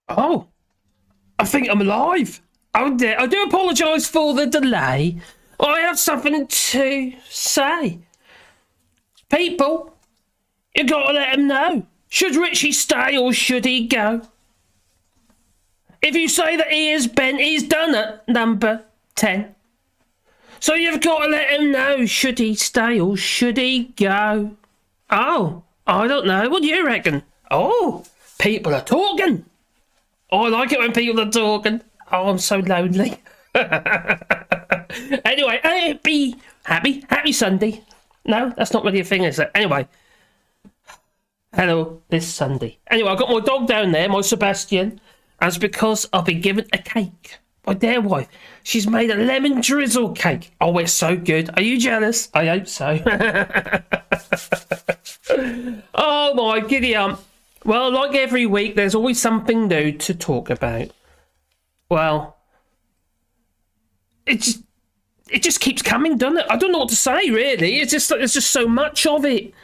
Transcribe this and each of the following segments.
Oh, I think I'm alive. Oh dear, I do apologise for the delay. I have something to say. People, you gotta let him know. Should Richie stay or should he go? If you say that he is bent, he's done at number 10. So you've got to let him know, should he stay or should he go? Oh, I don't know. What do you reckon? Oh, people are talking. I like it when people are talking. Oh, I'm so lonely. Anyway, be happy. Happy Sunday. No, that's not really a thing, is it? Anyway. Hello, this Sunday. Anyway, I've got my dog down there, my Sebastian. And it's because I've been given a cake. My dear wife. She's made a lemon drizzle cake. Oh, it's so good. Are you jealous? I hope so. Oh, my giddy ump. Well, like every week, there's always something new to talk about. Well, it just keeps coming, doesn't it? I don't know what to say, really. It's just there's just so much of it,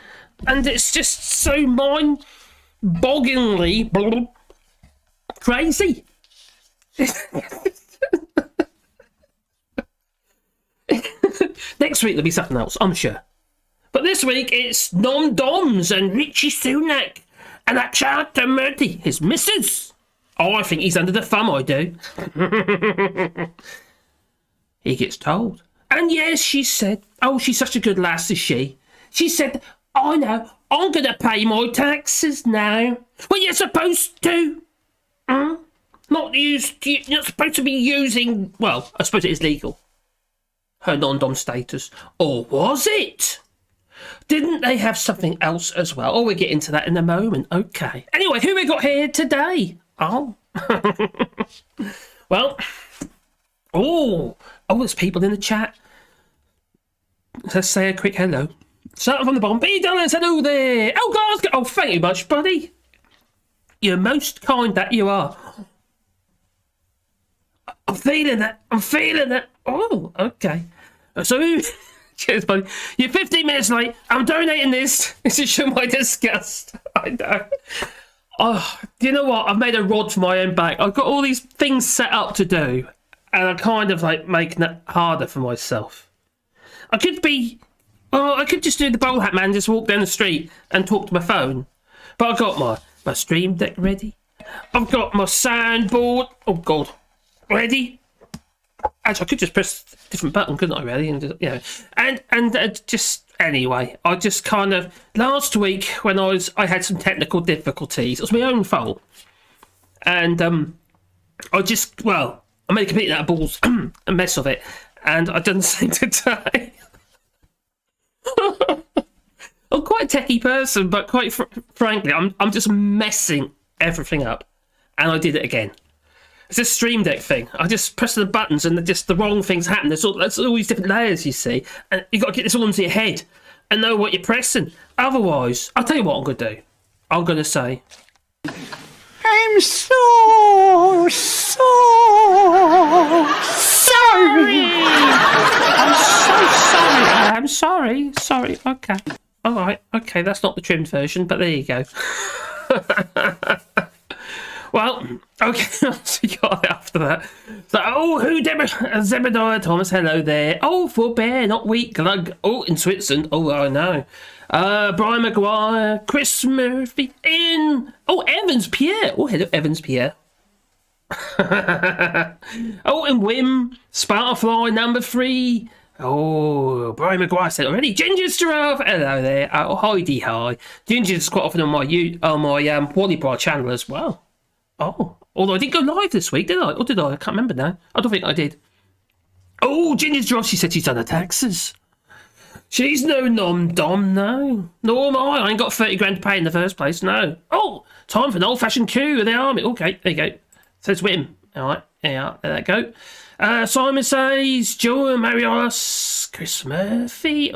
and it's just so mind-bogglingly crazy. Next week there'll be something else, I'm sure. But this week it's nom-doms and Rishi Sunak and Akshata Murthy, his missus. Oh, I think he's under the thumb, I do. He gets told. And yes, she said, oh, she's such a good lass, is she? She said, I know, I'm going to pay my taxes now. Well, you're supposed to. You're not supposed to be using, well, I suppose it is legal, her non-dom status. Or was it? Didn't they have something else as well? Oh, we'll get into that in a moment. Okay. Anyway, who we got here today? Oh. Well. Oh, there's people in the chat. Let's say a quick hello. Starting from the bottom. B. Dallins, hello there. Oh, Glasgow. Oh, thank you much, buddy. You're most kind that you are. I'm feeling that. Oh, okay. So, cheers, buddy. You're 15 minutes late. I'm donating this. This is show my disgust. I know. Oh, do you know what? I've made a rod for my own back. I've got all these things set up to do, and I'm kind of like making it harder for myself. I could just do the bowl hat man, just walk down the street and talk to my phone. But I've got my stream deck ready. I've got my soundboard. Oh, God. Ready? Actually, I could just press a different button, couldn't I, really? And just, just anyway, I just kind of last week when I had some technical difficulties. It was my own fault, and I made a complete out of balls, a mess of it, and I've done the same today. I'm quite a techie person, but quite frankly, I'm just messing everything up, and I did it again. It's a Stream Deck thing. I just press the buttons and just the wrong things happen. There's all these different layers, you see. And you've got to get this all into your head and know what you're pressing. Otherwise, I'll tell you what I'm going to do. I'm going to say, I'm so sorry. I'm so sorry. Okay. All right. Okay, that's not the trimmed version, but there you go. Well, okay, so you got it after that. So, Zebediah Thomas, hello there. Oh, forbear, not weak, glug. Oh, in Switzerland. Oh, I know. Brian Maguire, Chris Murphy, Evans Pierre. Oh, hello, Evans Pierre. And Wim, Spartafly, number 3. Oh, Brian Maguire said already. Ginger's Giraffe, hello there. Oh, hi. Ginger's quite often on my Wally Bar channel as well. Oh, although I didn't go live this week, did I? Or did I? I can't remember now. I don't think I did. Oh, Ginger's Giraffe, she said she's done her taxes. She's no nom-dom, no. Nor am I. I ain't got 30 grand to pay in the first place, no. Oh, time for an old-fashioned coup of the army. Okay, there you go. Says Wim. All right, there that go. Simon says, Joe Marios, Chris Murphy,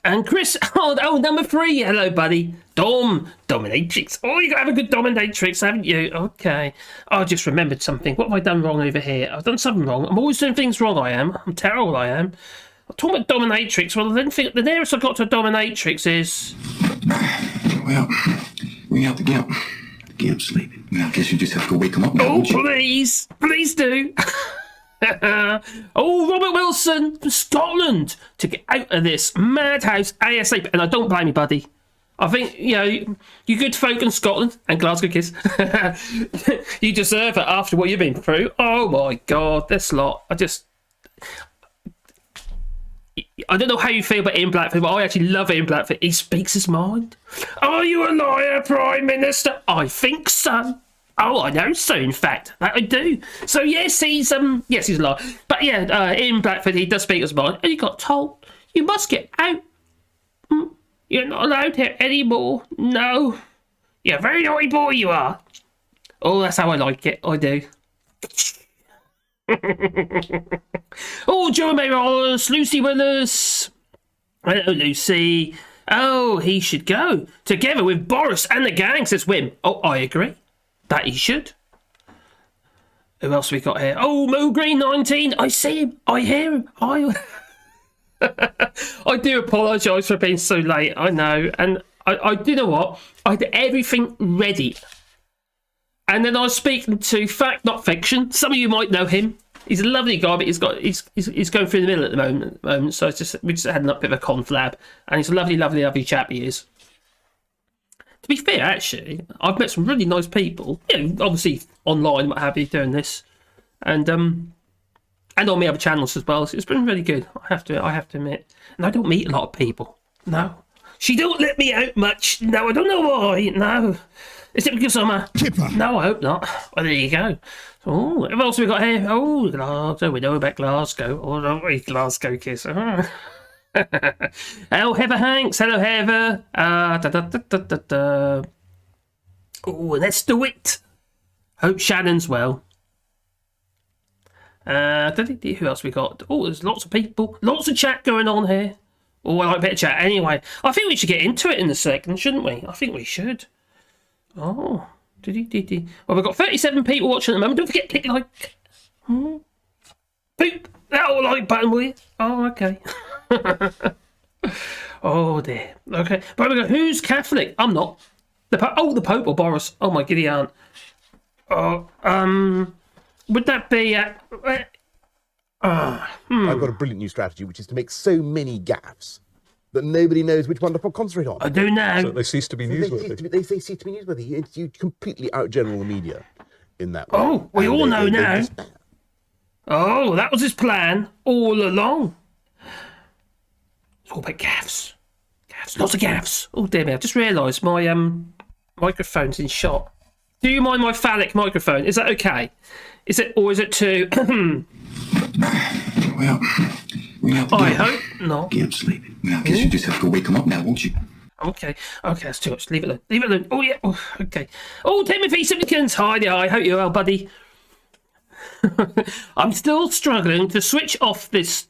and Chris, number 3, hello buddy, Dominatrix, you gotta have a good Dominatrix, haven't you? Okay, I just remembered something. What have I done wrong over here? I've done something wrong. I'm always doing things wrong, I'm terrible, I am. I'm talking about Dominatrix, well I didn't think, the nearest I got to a Dominatrix is... Well, we got the GIMP. Yeah, I'm sleeping. Well, I guess you just have to wake him up now, Oh, won't you? please do. Oh, Robert Wilson from Scotland to get out of this madhouse ASAP. And I don't blame you, buddy. I think, you good folk in Scotland and Glasgow kids, you deserve it after what you've been through. Oh my God, this lot. I don't know how you feel about Ian Blackford, but I actually love Ian Blackford. He speaks his mind. Are you a liar, Prime Minister? I think so. Oh, I know so, in fact. That I do. So, yes, he's a liar. But, Ian Blackford, he does speak his mind. And he got told, you must get out. You're not allowed here anymore. No. You're a very naughty boy, you are. Oh, that's how I like it. I do. Oh, Joe Mayros, Lucy Willis. Hello, Lucy. Oh, he should go. Together with Boris and the gang, says Wim. Oh, I agree. That he should. Who else we got here? Oh, Mo Green 19. I see him. I hear him. I do apologise for being so late. I know. And I do you know what? I had everything ready. And then I was speaking to Fact Not Fiction. Some of you might know him. He's a lovely guy, but he's going through the middle at the moment. So we just had a bit of a conflab, and he's a lovely chap. He is. To be fair, actually, I've met some really nice people. Obviously online, what have you, doing this, and on my other channels as well. So it's been really good. I have to admit. And I don't meet a lot of people. No, she don't let me out much. No, I don't know why. No. Is it because I'm a... Kipper? No, I hope not. Well, there you go. Oh, what else have we got here? Oh, Glasgow. We know about Glasgow. Oh, don't we? Glasgow kiss. Oh, Heather Hanks. Hello, Heather. Oh, let's do it. Hope Shannon's well. Who else we got? Oh, there's lots of people. Lots of chat going on here. Oh, I like a bit of chat. Anyway, I think we should get into it in a second, shouldn't we? I think we should. Oh, well, we've got 37 people watching at the moment. Don't forget to click like. Boop that all like button, will you? Oh, okay. Oh dear. Okay, but we go. Who's Catholic? I'm not. The Pope or Boris? Oh my giddy aunt. Oh, would that be? I've got a brilliant new strategy, which is to make so many gaffes that nobody knows which one to concentrate on. I do now. So they cease to be newsworthy. They cease to be newsworthy. You completely out-general the media in that way. Oh, we all know now. Oh, that was his plan all along. It's all about gaffes. Lots of gaffes. Oh, dear me. I've just realised my microphone's in shot. Do you mind my phallic microphone? Is that okay? Is it too... Well, I hope not. Yeah, I'm sleeping. Well, I guess you just have to wake him up now, won't you? Okay, that's too much. Leave it alone. Oh, yeah. Oh, okay. Oh, Timothy Simpkins. Hi there. I hope you're well, buddy. I'm still struggling to switch off this...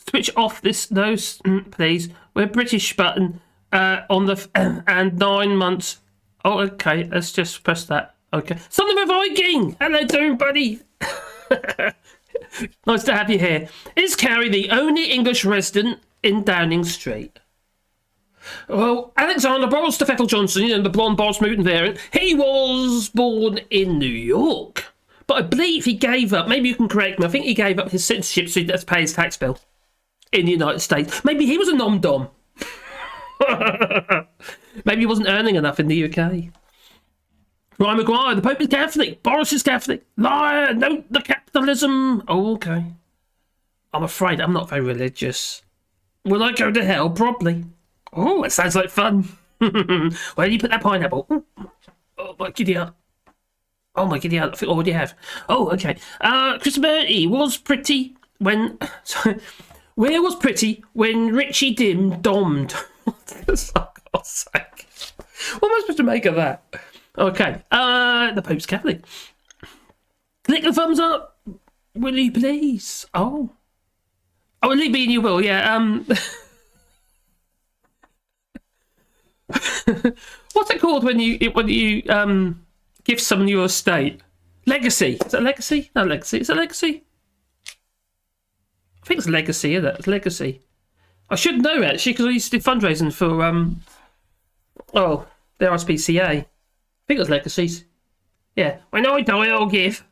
please. We're British button on the... and 9 months. Oh, okay. Let's just press that. Okay. Son of a Viking. Hello, doing, buddy. Nice to have you here. Is Carrie the only English resident in Downing Street? Well, Alexander Boris Steffel Johnson, the blonde Boris mutant variant, he was born in New York. But I believe he gave up, maybe you can correct me, I think he gave up his citizenship so he does pay his tax bill in the United States. Maybe he was a nom-dom. Maybe he wasn't earning enough in the UK. Ryan Maguire, the Pope is Catholic. Boris is Catholic. Liar, no, the capitalism. Oh, okay. I'm afraid I'm not very religious. Will I go to hell? Probably. Oh, it sounds like fun. Where do you put that pineapple? Oh, my giddy aunt. Oh, my giddy aunt. I think I already have. Oh, okay. Christopher E. was pretty when... Where was pretty when Richie Dim dommed? For God's sake. What am I supposed to make of that? Okay, the Pope's Catholic. Click the thumbs up, will you please? Oh, leave me and you will, yeah. What's it called when you give someone your estate? Legacy. Is that legacy? No, legacy. Is that legacy? I think it's legacy, isn't it? It's legacy. I should know actually because I used to do fundraising for the RSPCA. I think it was legacies. Yeah. When I die, I'll give.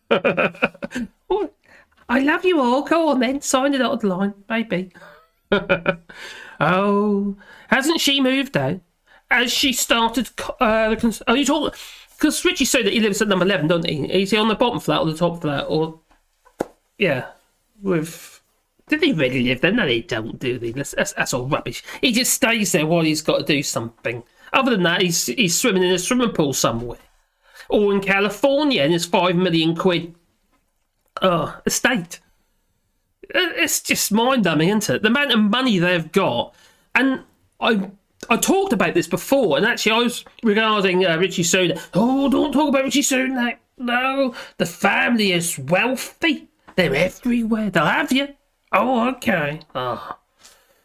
Oh, I love you all. Go on then. Sign the dotted line, maybe. Oh, hasn't she moved out? Has she started? Are you talking? Because Richie said that he lives at number 11, doesn't he? Is he on the bottom flat or the top flat? Or yeah, with. Did he really live there? No, they don't do these. That's all rubbish. He just stays there while he's got to do something. Other than that, he's swimming in a swimming pool somewhere, or in California in his £5 million estate. It's just mind-numbing, isn't it? The amount of money they've got. And I talked about this before, and actually I was regarding Rishi Sunak. Oh, don't talk about Rishi Sunak. No, the family is wealthy. They're everywhere. They'll have you. Oh, okay. Oh.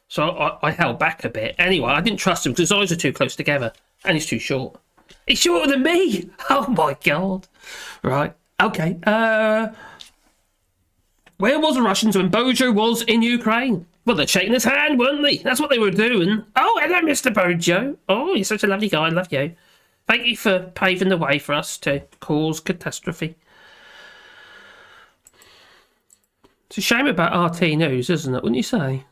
So I held back a bit. Anyway, I didn't trust him because his eyes are too close together. And he's too short. He's shorter than me. Oh, my God. Right. Okay. Where was the Russians when Bojo was in Ukraine? Well, they're shaking his hand, weren't they? That's what they were doing. Oh, hello, Mr. Bojo. Oh, you're such a lovely guy. I love you. Thank you for paving the way for us to cause catastrophe. It's a shame about RT News, isn't it? Wouldn't you say?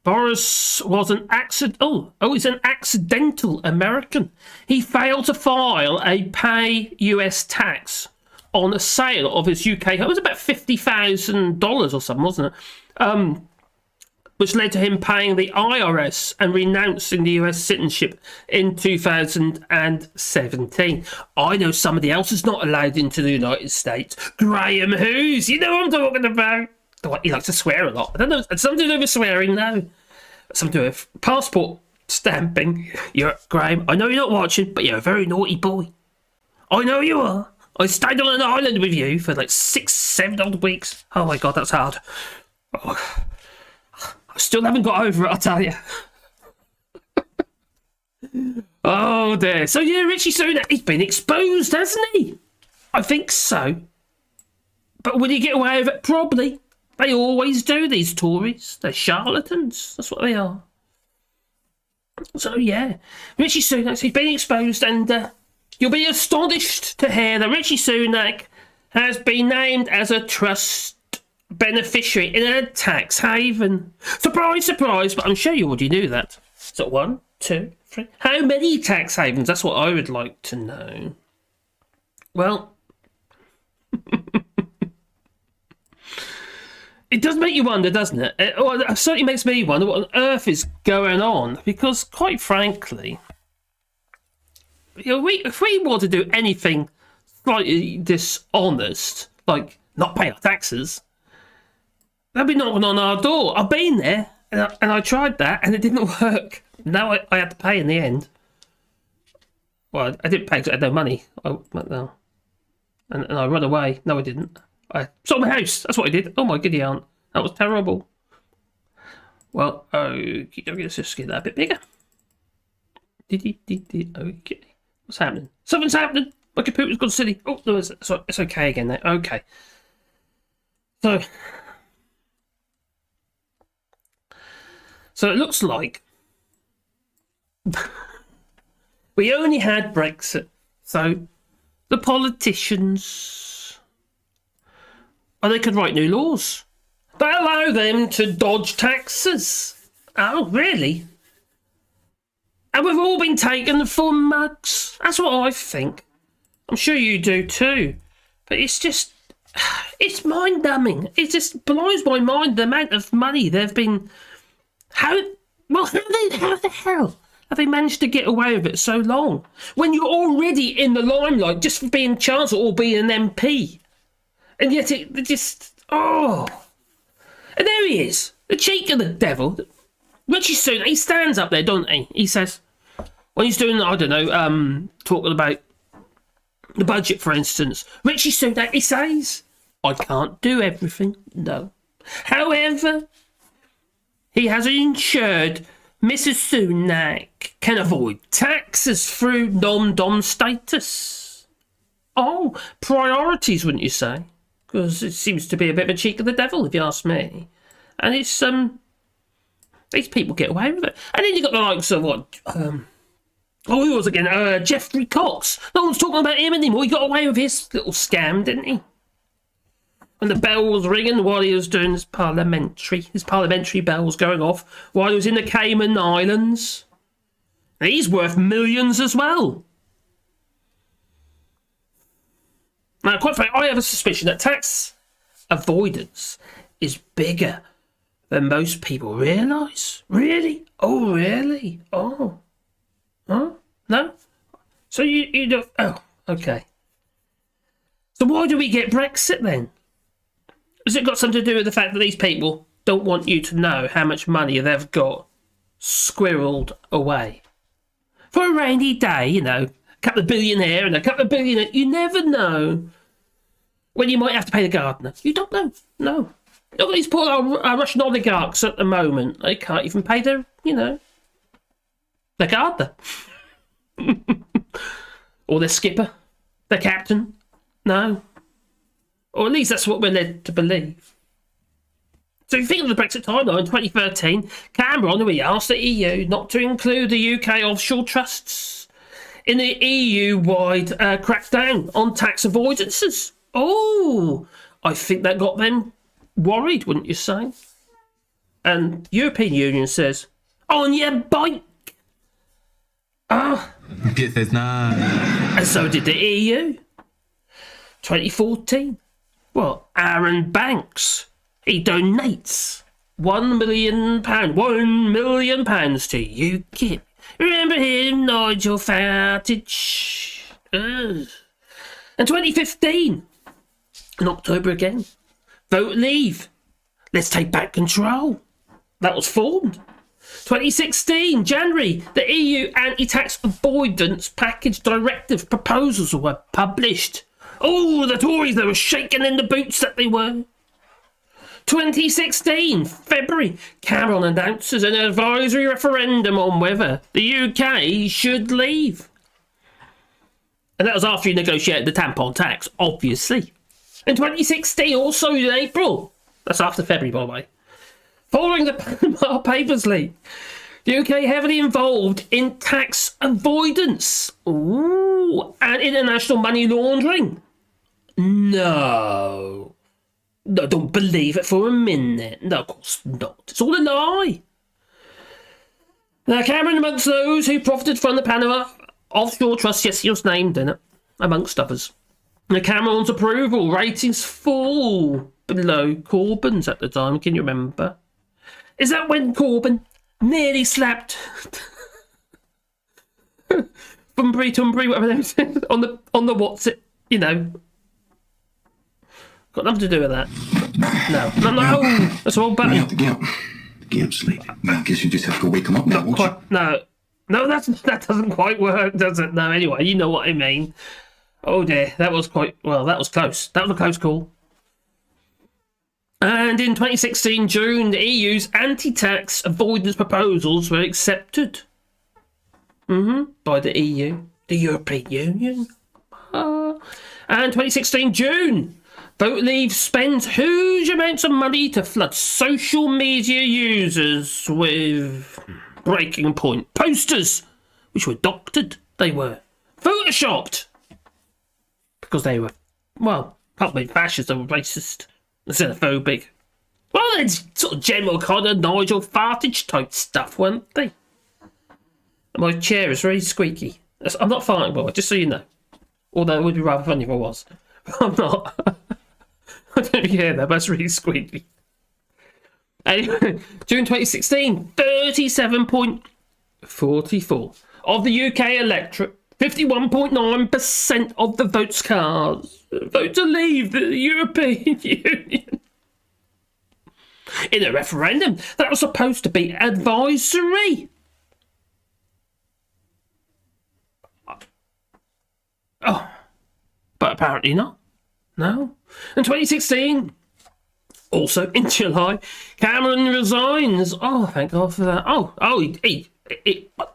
Boris was an accident. Oh, he's an accidental American. He failed to file a pay US tax on a sale of his UK home. It was about $50,000 or something, wasn't it? Which led to him paying the IRS and renouncing the US citizenship in 2017. I know somebody else is not allowed into the United States. Graham Hughes, you know what I'm talking about. He likes to swear a lot. I don't know, something to do with swearing now. Something to do with passport stamping. Graham, I know you're not watching, but you're a very naughty boy. I know you are. I stayed on an island with you for like 6-7 odd weeks. Oh my God, that's hard. Oh, I still haven't got over it, I'll tell you. Oh dear. So yeah, Rishi Sunak, he's been exposed, hasn't he? I think so. But will he get away with it? Probably. They always do, these Tories. They're charlatans. That's what they are. So yeah, Rishi Sunak, he's been exposed, and you'll be astonished to hear that Rishi Sunak has been named as a trust beneficiary in a tax haven. Surprise, surprise, but I'm sure you already knew that. So 1, 2, 3. How many tax havens? That's what I would like to know. Well, it does make you wonder, doesn't it? It certainly makes me wonder what on earth is going on, because quite frankly, if we want to do anything slightly dishonest, like not pay our taxes, they'll be knocking on our door. I've been there, and I tried that, and it didn't work. Now I had to pay in the end. Well, I didn't pay because I had no money. And I run away. No, I didn't. I sold my house. That's what I did. Oh my giddy aunt. That was terrible. Well, okay, let's just get that a bit bigger. Okay. What's happening? Something's happening. My computer's gone silly. Oh, no, it's okay again now. Okay. So it looks like we only had Brexit. So the politicians, they could write new laws that allow them to dodge taxes. Oh, really? And we've all been taken for mugs. That's what I think. I'm sure you do too. But it's just, it's mind-numbing. It just blows my mind the amount of money they've been... How the hell have they managed to get away with it so long? When you're already in the limelight just for being Chancellor or being an MP. And yet it just... Oh... And there he is, the cheek of the devil. Rishi Sunak, he stands up there, doesn't he? He says, when he's doing, I don't know, talking about the budget, for instance, Rishi Sunak, he says, I can't do everything, no. However, he has ensured Mrs. Sunak can avoid taxes through non-dom status. Oh, priorities, wouldn't you say? Because it seems to be a bit of a cheek of the devil, if you ask me. And it's, these people get away with it. And then you've got the likes of, Oh, who was again? Geoffrey Cox. No one's talking about him anymore. He got away with his little scam, didn't he? And the bell was ringing while he was doing his parliamentary bell was going off while he was in the Cayman Islands. And he's worth millions as well. Now, quite frankly, I have a suspicion that tax avoidance is bigger than most people realise. Really? Oh, really? Oh. Huh? No? So you don't... Oh, okay. So why do we get Brexit then? Has it got something to do with the fact that these people don't want you to know how much money they've got squirreled away? For a rainy day, you know, a couple of billion here and a couple of billion there. You never know when you might have to pay the gardener. You don't know. No. Look at these poor Russian oligarchs at the moment. They can't even pay their, you know, their gardener. Or their skipper. Their captain. No. Or at least that's what we're led to believe. So if you think of the Brexit timeline in 2013, Cameron, who asked the EU not to include the UK offshore trusts in the EU-wide crackdown on tax avoidances. Oh, I think that got them worried, wouldn't you say? And European Union says, on your bike. It says nah. And so did the EU. 2014. Well, Aaron Banks, he donates £1 million, £1 million to UKIP. Remember him, Nigel Farage? And 2015, in October again, Vote Leave. Let's take back control. That was formed. 2016, January, the EU anti-tax avoidance package directive proposals were published. Oh, the Tories, they were shaking in the boots that they were. 2016, February, Cameron announces an advisory referendum on whether the UK should leave. And that was after he negotiated the tampon tax, obviously. In 2016, also in April, that's after February, by the way, following the Panama Papers leak, the UK heavily involved in tax avoidance. Ooh, and international money laundering. No, don't believe it for a minute. No, of course not. It's all a lie. Now, Cameron, amongst those who profited from the Panama offshore trust, yes, he was named in it, amongst others. Now, Cameron's approval ratings fall below Corbyn's at the time. Can you remember? Is that when Corbyn nearly slapped Tumbry, whatever they said, on the what's it, you know? Got nothing to do with that. No. That's all button. Now to get up sleep. Well, I guess you just have to wake him up now, won't you? No, that doesn't quite work, does it? No, anyway, you know what I mean. Oh dear, that was close. That was a close call. And in 2016 June, the EU's anti-tax avoidance proposals were accepted. By the EU, the European Union. And 2016 June, Vote Leave spends huge amounts of money to flood social media users with breaking point posters, which were doctored. They were photoshopped because they were, well, probably fascist or racist, xenophobic. Well, it's sort of general kind of Nigel Farage type stuff, weren't they? And my chair is very squeaky. I'm not farting, boy, just so you know. Although it would be rather funny if I was. I'm not. I don't know if you hear that, but it's really squeaky. Anyway, June 2016, 37.44 of the UK electorate, 51.9% of the votes cast vote to leave the European Union. In a referendum that was supposed to be advisory. Oh, but apparently not. No. In 2016, also in July, Cameron resigns. Oh, thank God for that.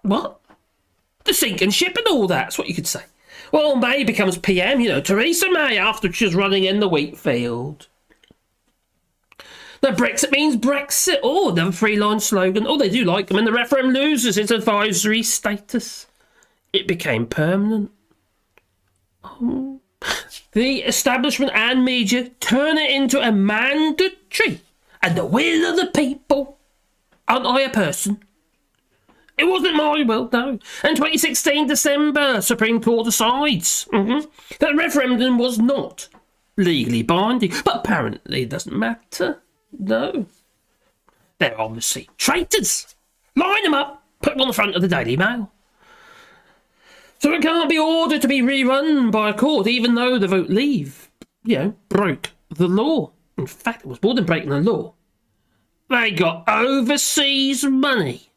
What? The sinking ship and all that. That's what you could say. Well, May becomes PM, you know, Theresa May, after she's running in the wheat field. Now, Brexit means Brexit. Oh, another three-line slogan. Oh, they do like them. And the referendum loses its advisory status. it became permanent. The establishment and media turn it into a mandatory and the will of the people. Aren't I a person? It wasn't my will, no. And 2016 December, Supreme Court decides that referendum was not legally binding. But apparently it doesn't matter. No. They're obviously traitors. Line them up, put them on the front of the Daily Mail. So it can't be ordered to be rerun by a court, even though the vote leave, broke the law. In fact, it was more than breaking the law. They got overseas money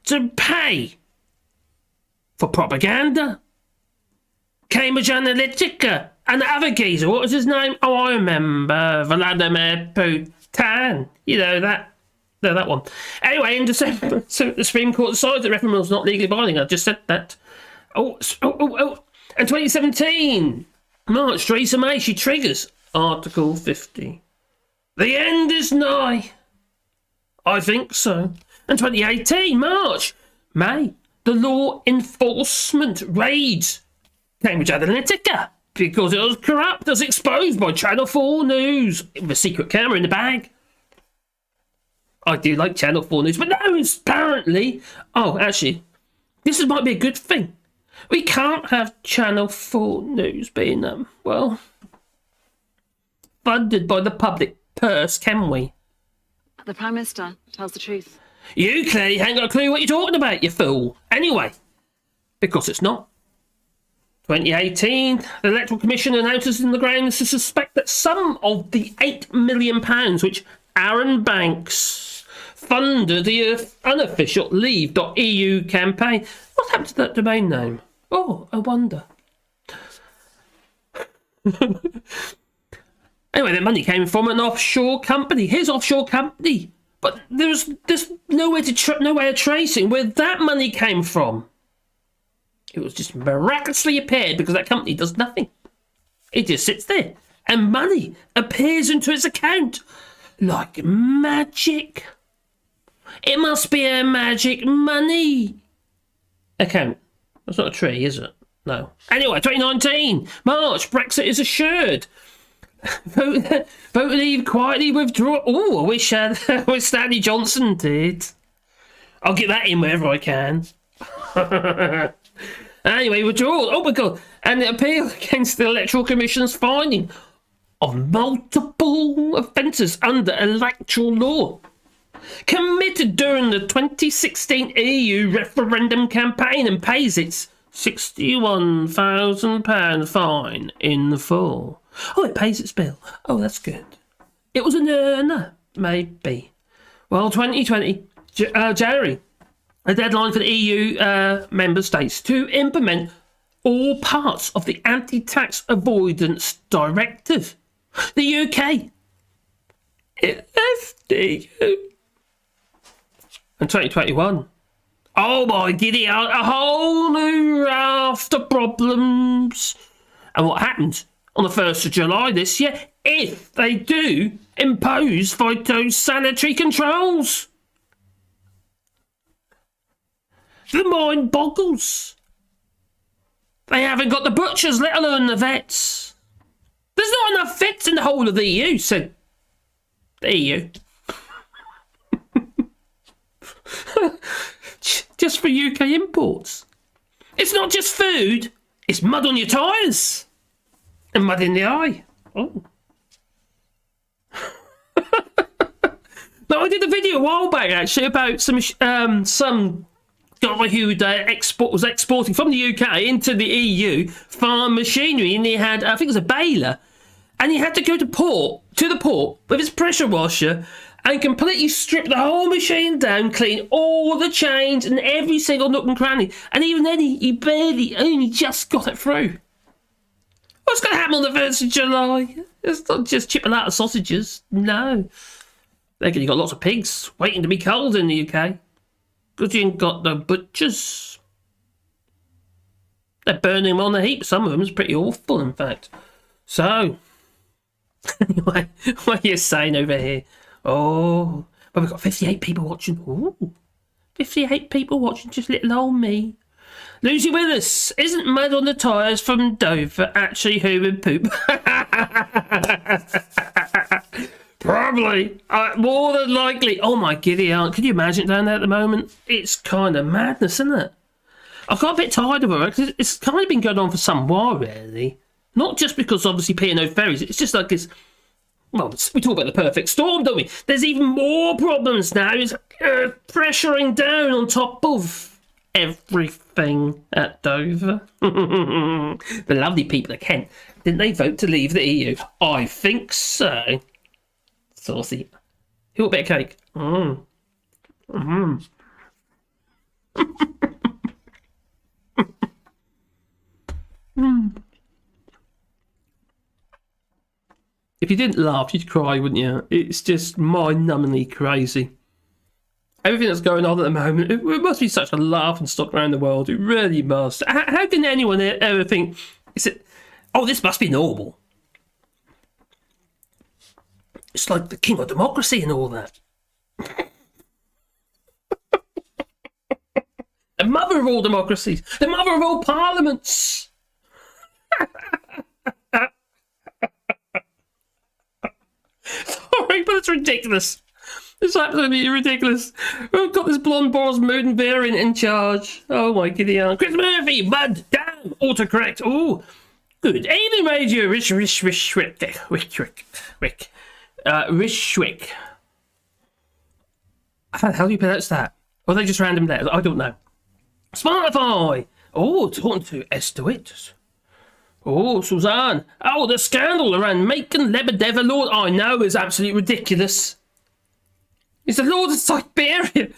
to pay for propaganda. Cambridge Analytica and the other geezer, what was his name? Oh, I remember, Vladimir Putin. That one. Anyway, in December, so the Supreme Court decided that referendum was not legally binding. I just said that. And 2017, March, Theresa May, she triggers Article 50. The end is nigh. I think so. And 2018, March, May, the law enforcement raids Cambridge Analytica because it was corrupt, as exposed by Channel 4 News with a secret camera in the bag. I do like Channel 4 News, but no, it's apparently... Oh, actually, this might be a good thing. We can't have Channel 4 News being, funded by the public purse, can we? The Prime Minister tells the truth. You clearly ain't got a clue what you're talking about, you fool. Anyway, because it's not. 2018, the Electoral Commission announces in the grounds to suspect that some of the £8 million which Aaron Banks funded the unofficial Leave.eu campaign. What happened to that domain name? Oh, I wonder. Anyway, the money came from an offshore company, his offshore company. But there's no way of tracing where that money came from. It was just miraculously appeared because that company does nothing. It just sits there, and money appears into its account like magic. It must be a magic money account. That's not a tree, is it? No. Anyway, 2019, March, Brexit is assured. Vote leave quietly withdraw. Oh, I wish Stanley Johnson did. I'll get that in wherever I can. Anyway, withdrawal. Oh my God. And appeal against the Electoral Commission's finding of multiple offences under electoral law committed during the 2016 EU referendum campaign and pays its £61,000 fine in full. Oh, it pays its bill. Oh, that's good. It was an earner, maybe. Well, 2020, January, a deadline for the EU member states to implement all parts of the Anti-Tax Avoidance Directive. The UK, it left the EU. And 2021, oh my giddy, a whole new raft of problems. And what happens on the 1st of July this year if they do impose phytosanitary controls? The mind boggles. They haven't got the butchers, let alone the vets. There's not enough vets in the whole of the EU, said the EU. Just for UK imports. It's not just food, it's mud on your tyres. And mud in the eye. Oh. Now, I did a video a while back, actually, about some guy who was exporting from the UK into the EU farm machinery, and he had, I think it was a baler, and he had to go to the port with his pressure washer and completely strip the whole machine down, clean all the chains and every single nook and cranny. And even then, he only just got it through. What's going to happen on the 1st of July? It's not just chipping out of sausages. No. You've got lots of pigs waiting to be culled in the UK. Because you ain't got the butchers. They're burning them on the heap. Some of them is pretty awful, in fact. So, anyway, what are you saying over here? Oh, but we've got 58 people watching. Ooh, 58 people watching, just little old me. Lucy Willis, isn't mud on the tyres from Dover actually human poop? Probably. More than likely. Oh my giddy aunt. Can you imagine down there at the moment? It's kind of madness, isn't it? I've got a bit tired of it because it's kind of been going on for some while, really. Not just because obviously P&O ferries. It's just like this. Well, we talk about the perfect storm, don't we? There's even more problems now. It's pressuring down on top of everything at Dover. The lovely people of Kent. Didn't they vote to leave the EU? I think so. Saucy. Who want a bit of cake? If you didn't laugh, you'd cry, wouldn't you? It's just mind-numbingly crazy. Everything that's going on at the moment, it must be such a laughing stock around the world. It really must. How can anyone ever think, oh, this must be normal? It's like the king of democracy and all that. The mother of all democracies. The mother of all parliaments. Sorry, but it's ridiculous. It's absolutely ridiculous. We've got this blonde Boris Moodenbeer in charge. Oh my giddy aunt. Chris Murphy, Bud, damn, autocorrect. Oh, good. Evening radio, Rishwick. How do you pronounce that? Or are they just random letters? I don't know. Spotify. Oh, talking to Estewit. Oh, Suzanne. Oh, the scandal around Macon Lebedev, Lord. I know is absolutely ridiculous. He's a lord of Siberia.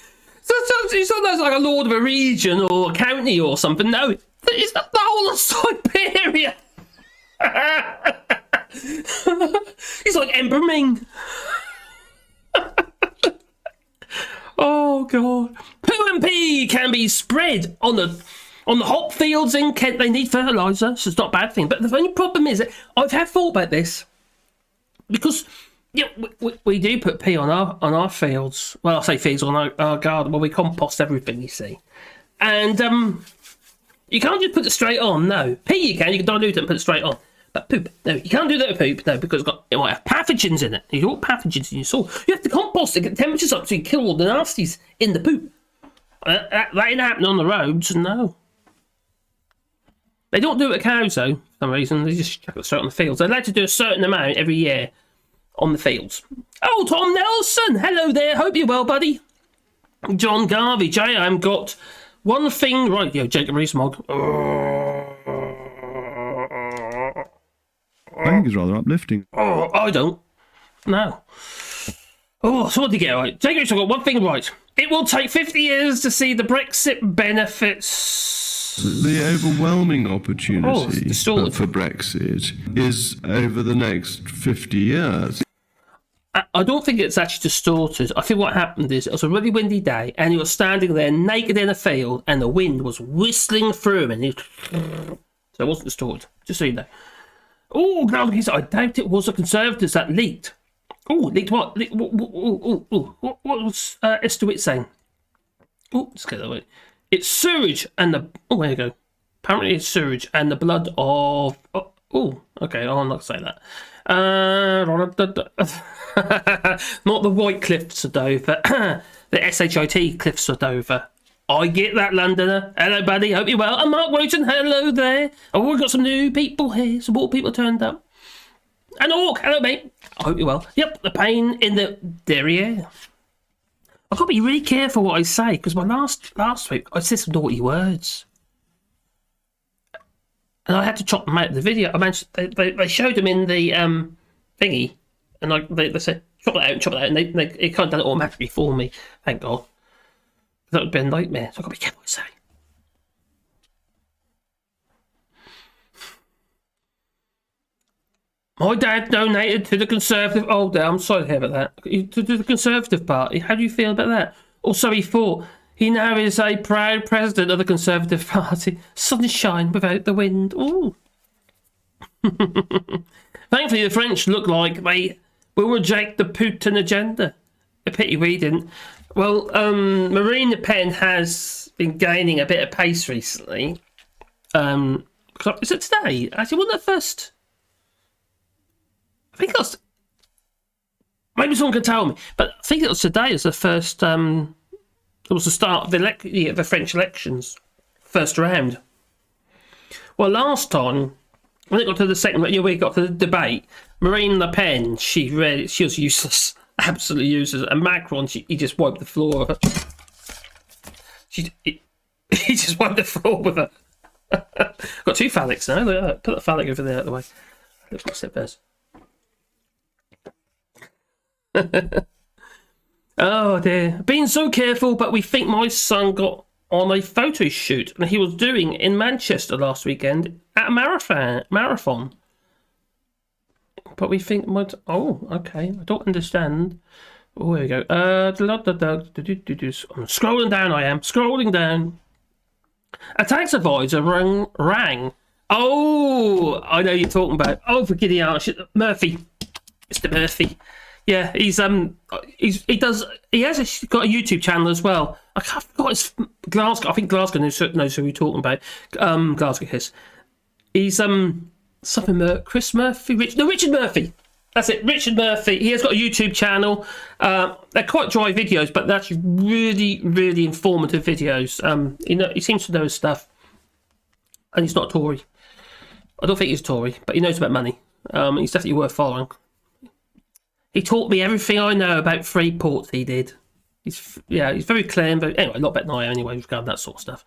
So he's not like a lord of a region or a county or something. No, he's not the whole of Siberia. He's like Emperor Ming. Oh God. Poo and pee can be spread on the hop fields in Kent. They need fertiliser, so it's not a bad thing. But the only problem is that I've had thought about this because we do put pee on our fields. Well, I say fields on our garden. Well, we compost everything, you see, and you can't just put it straight on. No, pee you can dilute it and put it straight on. But poop, no, you can't do that with poop, no, because it might have pathogens in it. You don't want pathogens in your soil. You have to compost it, get the temperatures up so you kill all the nasties in the poop. That ain't happening on the roads, no. They don't do it with cows, though, for some reason. They just chuck it straight on the fields. They're allowed to do a certain amount every year on the fields. Oh, Tom Nelson, hello there. Hope you're well, buddy. John Garvey, JM got one thing right. Yo, Jacob Rees-Mogg. I think it's rather uplifting. Oh, I don't. No. Oh, so what did you get right? Jacob Rees-Mogg got one thing right. It will take 50 years to see the Brexit benefits. The overwhelming opportunity for Brexit is over the next 50 years. I don't think it's actually distorted. I think what happened is it was a really windy day and he was standing there naked in a field and the wind was whistling through him and so it wasn't distorted, just so you know. Oh, I doubt it was the Conservatives that leaked. Oh, leaked what? What was Estewit saying? Oh, let's get that away. It's sewage and the... Oh, there you go. Apparently it's sewage and the blood of... Oh, okay, I'll not say that. Not the White Cliffs of Dover. The SHIT Cliffs of Dover. I get that, Londoner. Hello, buddy. Hope you're well. And Mark Wotan, hello there. Oh, we've got some new people here. Some more people turned up. And Orc, hello, mate. I hope you're well. Yep, the pain in the derriere. I've got to be really careful what I say, because my last week, I said some naughty words. And I had to chop them out of the video. I managed, they showed them in the thingy, and they said, chop it out, and it kind of done it automatically for me. Thank God. That would be a nightmare, so I've got to be careful what I say. My dad donated to the Conservative... Oh, I'm sorry to hear about that. To the Conservative Party. How do you feel about that? Also, he thought he now is a proud president of the Conservative Party. Sunshine without the wind. Ooh. Thankfully, the French look like they will reject the Putin agenda. A pity we didn't. Well, Marine Le Pen has been gaining a bit of pace recently. Is it today? Actually, wasn't it first? I think it was. Maybe someone can tell me, but I think it was today. As the first. It was the start of the French elections, first round. Well, last time when it got to the second, we got to the debate. Marine Le Pen, she was useless, absolutely useless, and Macron, he just wiped the floor of it. He just wiped the floor with her. Got two phallics now. Look at that. Put the phallic over there out of the way. Let's sit first. Oh dear. Being so careful, but we think my son got on a photo shoot and he was doing in Manchester last weekend at a marathon. But we think oh, okay. I don't understand. Oh, here we go. I'm scrolling down, I am. Scrolling down. A tax advisor rang. Oh, I know you're talking about. Oh, for giddy Murphy. Mr. Murphy. Yeah, he has got a YouTube channel as well. I forgot his Glasgow. I think Glasgow knows who we're talking about. Glasgow Hiss. He's something Chris Murphy. Richard Murphy. That's it, Richard Murphy. He has got a YouTube channel. They're quite dry videos, but they're actually really, really informative videos. He seems to know his stuff, and he's not a Tory. I don't think he's a Tory, but he knows about money. He's definitely worth following. He taught me everything I know about free ports. He did. He's very clear. Anyway, a lot better than I am anyway regarding that sort of stuff.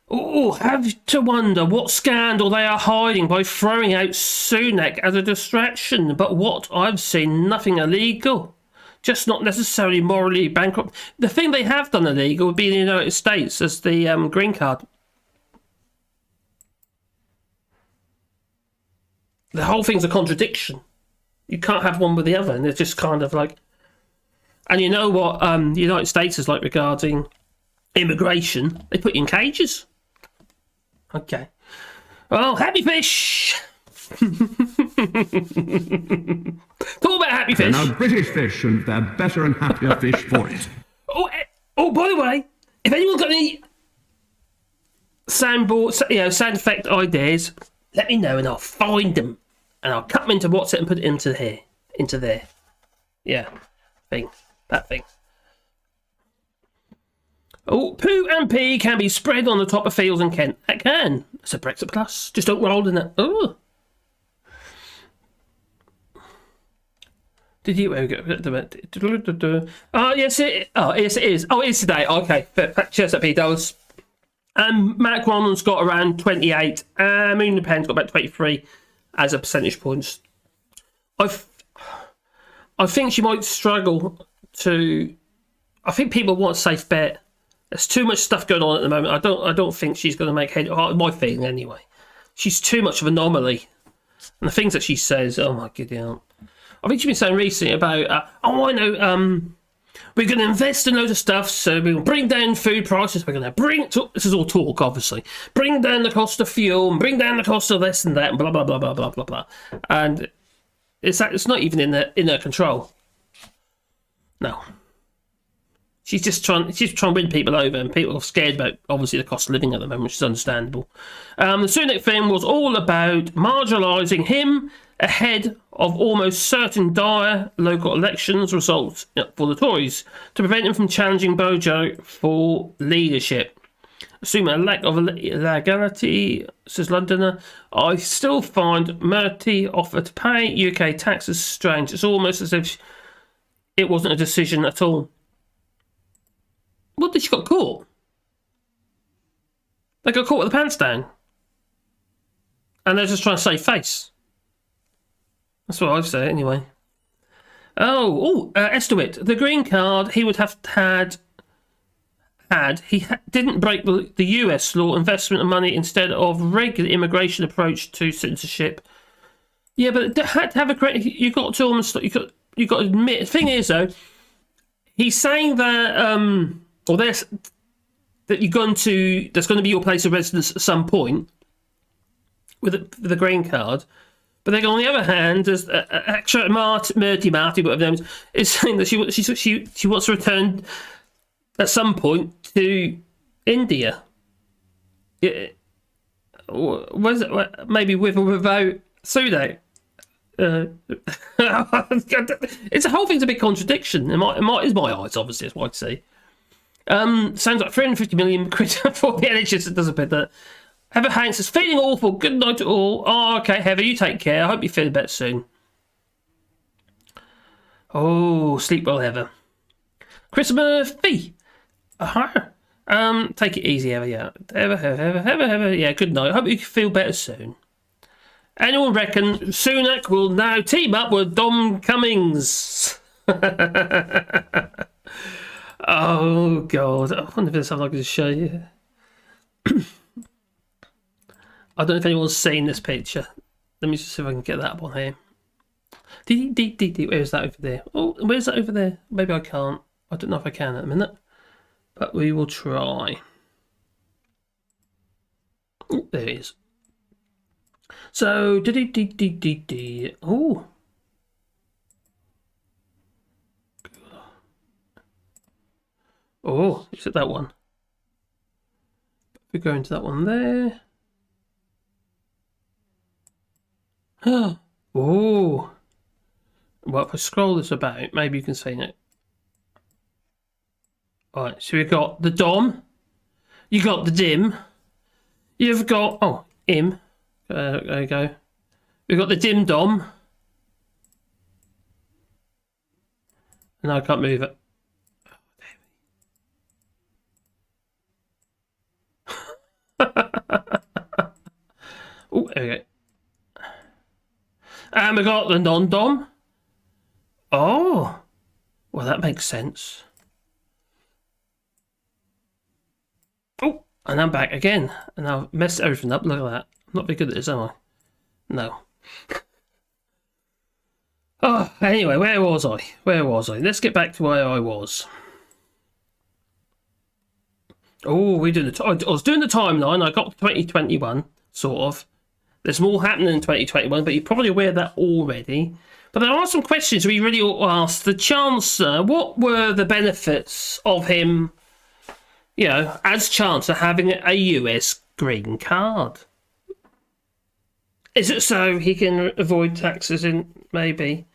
Oh, have to wonder what scandal they are hiding by throwing out Sunak as a distraction. But what I've seen, nothing illegal. Just not necessarily morally bankrupt. The thing they have done illegal would be in the United States as the green card. The whole thing's a contradiction. You can't have one with the other, and it's just kind of like... And you know what the United States is like regarding immigration? They put you in cages. Okay. Well, happy fish! Talk about happy fish. They're now British fish, and they're better and happier fish for it. Oh, by the way, if anyone's got any sound effect ideas, let me know and I'll find them. And I'll cut them into WhatsApp and put it into there. Yeah, that thing. Oh, poo and pee can be spread on the top of fields in Kent. That can. It's a Brexit plus. Just don't roll in it. Oh. Did you? Where we go? Oh, yes, it is. Oh, it is today. Okay. Cheers up, P-Dolls. Macron's got around 28. Marine Le Pen's got about 23 as a percentage points. I think she might struggle to... I think people want a safe bet. There's too much stuff going on at the moment. I don't think she's going to make head. My feeling anyway. She's too much of an anomaly. And the things that she says, oh my god, I think she's been saying recently about, I know, we're going to invest in loads of stuff, so we'll bring down food prices. We're going to this is all talk, obviously, bring down the cost of fuel, and bring down the cost of this and that, and blah blah blah blah blah blah blah. And it's not even in her control. No. She's trying to win people over, and people are scared about, obviously, the cost of living at the moment, which is understandable. The Sunak thing was all about marginalising him ahead of almost certain dire local elections results for the Tories to prevent him from challenging Bojo for leadership. Assuming a lack of legality, says Londoner, I still find Murty's offer to pay UK taxes strange. It's almost as if it wasn't a decision at all. What did she got caught? They got caught with the pants down. And they're just trying to save face. That's what I'd say anyway. Estewit. The green card he would have didn't break the US law, investment of money instead of regular immigration approach to citizenship. Yeah, but it had to have a correct. You got to almost. You got to admit. The thing is though, he's saying that there's going to be your place of residence at some point with the green card. But then on the other hand, there's extra Marty, whatever her name is saying that she wants to return at some point to India. Was it maybe with or without Sunak? It's a whole thing's a big contradiction. Is my eyes, obviously, that's what I see. Sounds like 350 million quid for the NHS. It doesn't fit that. Heather Hanks is feeling awful. Good night to all. Oh, okay, Heather, you take care. I hope you feel better soon. Oh, sleep well, Heather. Chris Murphy. Take it easy, Heather. Yeah, Heather. Yeah, good night. I hope you feel better soon. Anyone reckon Sunak will now team up with Dom Cummings? Oh God! I wonder if there's something I can show you. I don't know if anyone's seen this picture. Let me just see if I can get that up on here. Where's that over there? Oh, where's that over there? Maybe I can't. I don't know if I can at a minute, but we will try. Oh, there it is. So, oh. Oh, is it that one? If we go into that one there. Oh. Well, if I scroll this about, maybe you can see it. Alright, so we've got the Dom. You got the Dim. You've got... Oh, Im. There you go. We've got the Dim Dom. And I can't move it. Oh, there we go. And we got the non-Dom. Oh. Well, that makes sense. Oh, and I'm back again. And I've messed everything up. Look at that. I'm not very good at this, am I? No. Oh, anyway, where was I? Let's get back to where I was. Oh, I was doing the timeline. I got to 2021, sort of. There's more happening in 2021, but you're probably aware of that already. But there are some questions we really ought to ask the Chancellor. What were the benefits of him, as Chancellor, having a US green card? Is it so he can avoid taxes maybe?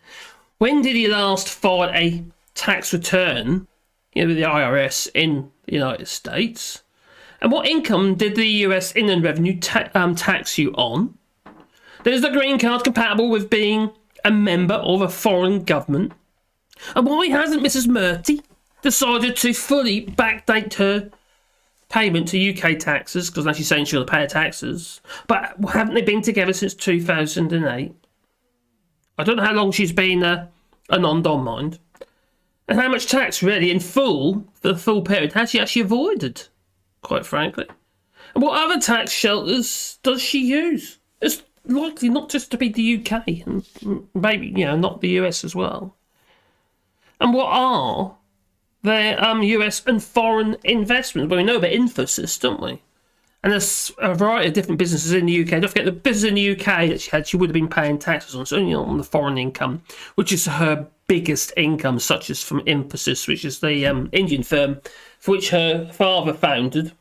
When did he last file a tax return, with the IRS in the United States? And what income did the US Inland Revenue tax you on? Is the green card compatible with being a member of a foreign government? And why hasn't Mrs. Murty decided to fully backdate her payment to UK taxes? Because now she's saying she'll pay her taxes. But haven't they been together since 2008? I don't know how long she's been a non-dom, mind. And how much tax, really, in full, for the full period, has she actually avoided, quite frankly? And what other tax shelters does she use? It's likely not just to be the UK, and maybe, not the US as well. And what are their US and foreign investments? Well, we know about Infosys, don't we? And there's a variety of different businesses in the UK. Don't forget the business in the UK that she had, she would have been paying taxes on, so on the foreign income, which is her biggest income, such as from Infosys, which is the Indian firm for which her father founded.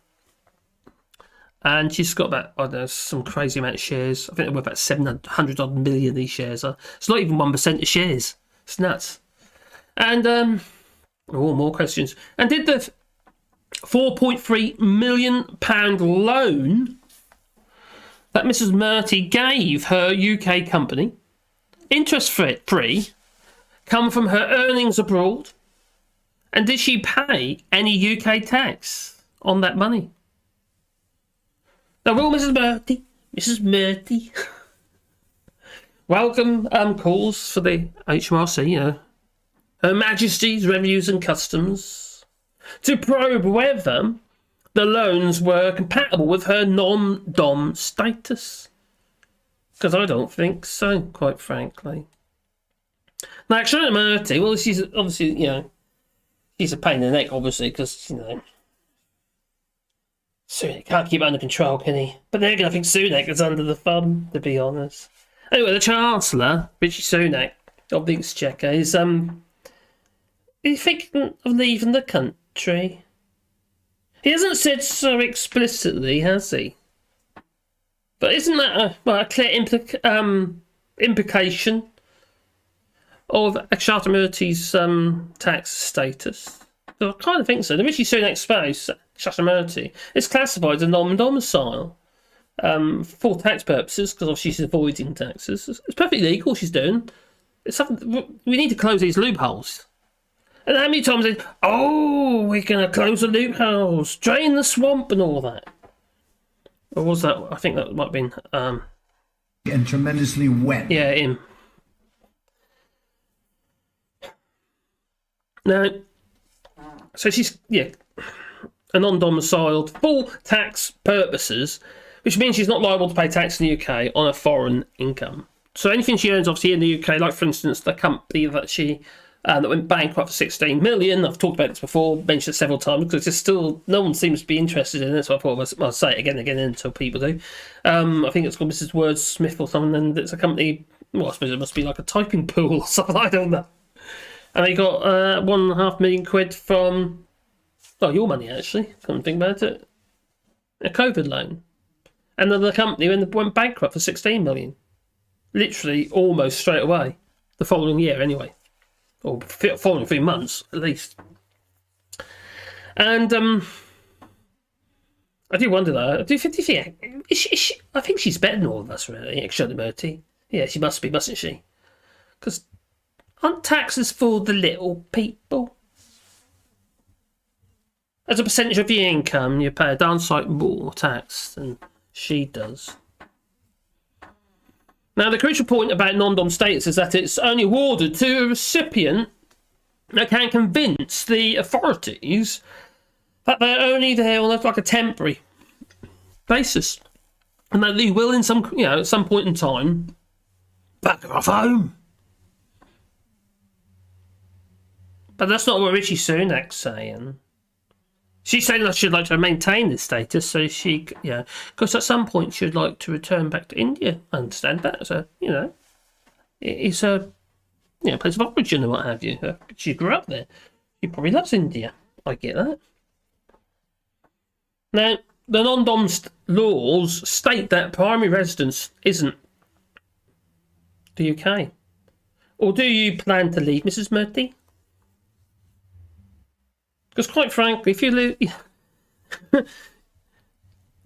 And she's got about, I don't know, some crazy amount of shares. I think they're worth about 700 odd million, these shares are. It's not even 1% of shares. It's nuts. And, more questions. And did the £4.3 million loan that Mrs. Murty gave her UK company, interest-free, come from her earnings abroad? And did she pay any UK tax on that money? Now, will Mrs. Murty welcome calls for the HMRC, Her Majesty's Revenues and Customs, to probe whether the loans were compatible with her non-dom status? Because I don't think so, quite frankly. Now, Charlotte Murty, well, she's obviously, she's a pain in the neck, obviously, because, Sunak can't keep it under control, can he? But then again, I think Sunak is under the thumb, to be honest. Anyway, the Chancellor, Rishi Sunak, of the Exchequer, is thinking of leaving the country. He hasn't said so explicitly, has he? But isn't that a clear implication of Shatamurti's tax status? I kind of think so. The Rishi Sunak spouse, Shatamurti, is classified as a non-domicile for tax purposes, because obviously she's avoiding taxes. It's perfectly legal, she's doing. It's something, we need to close these loopholes. And how many times they, we're going to close the loopholes, drain the swamp and all that. Or was that, I think that might have been... and tremendously wet. Yeah, him. Now, so she's, a non-domiciled for tax purposes, which means she's not liable to pay tax in the UK on a foreign income. So anything she earns, obviously, in the UK, like, for instance, the company that she... that went bankrupt for 16 million. I've talked about this before, mentioned it several times, because it's still, no one seems to be interested in it, so I thought I'll say it again and again until people do. I think it's called Mrs. Wordsmith or something, and it's a company, well, I suppose it must be like a typing pool or something, I don't know. And they got £1.5 million from, your money actually, come and think about it, a COVID loan. And then the company went bankrupt for 16 million. Literally almost straight away, the following year anyway. Or following 3 months, at least. And I do wonder, though, I think she's better than all of us, really, Shatamurti. Yeah, she must be, mustn't she? Because aren't taxes for the little people? As a percentage of your income, you pay a darn sight more tax than she does. Now, the crucial point about non-dom status is that it's only awarded to a recipient that can convince the authorities that they're only there on a temporary basis, and that they will, at some point in time, back her off home. But that's not what Rishi Sunak's saying. She's saying that she'd like to maintain this status, so she, because at some point she'd like to return back to India. I understand that. So, it's a, place of origin and what have you. She grew up there. She probably loves India. I get that. Now, the non-dom laws state that primary residence isn't the UK. Or do you plan to leave, Mrs. Murthy? Because quite frankly, if you live...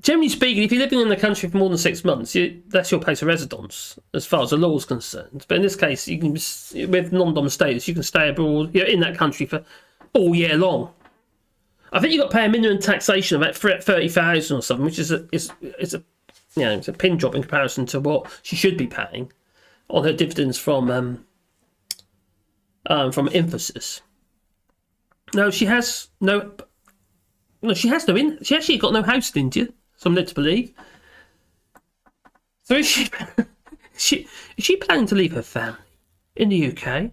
generally speaking, if you're living in the country for more than 6 months, that's your place of residence, as far as the law is concerned. But in this case, you can, with non-dom status, you can stay abroad, in that country for all year long. I think you've got to pay a minimum taxation of about 30,000 or something, which is a pin drop in comparison to what she should be paying on her dividends from Infosys. No, she has no. No, she has no. She actually got no house in India. So I'm led to believe. So is she planning to leave her family in the UK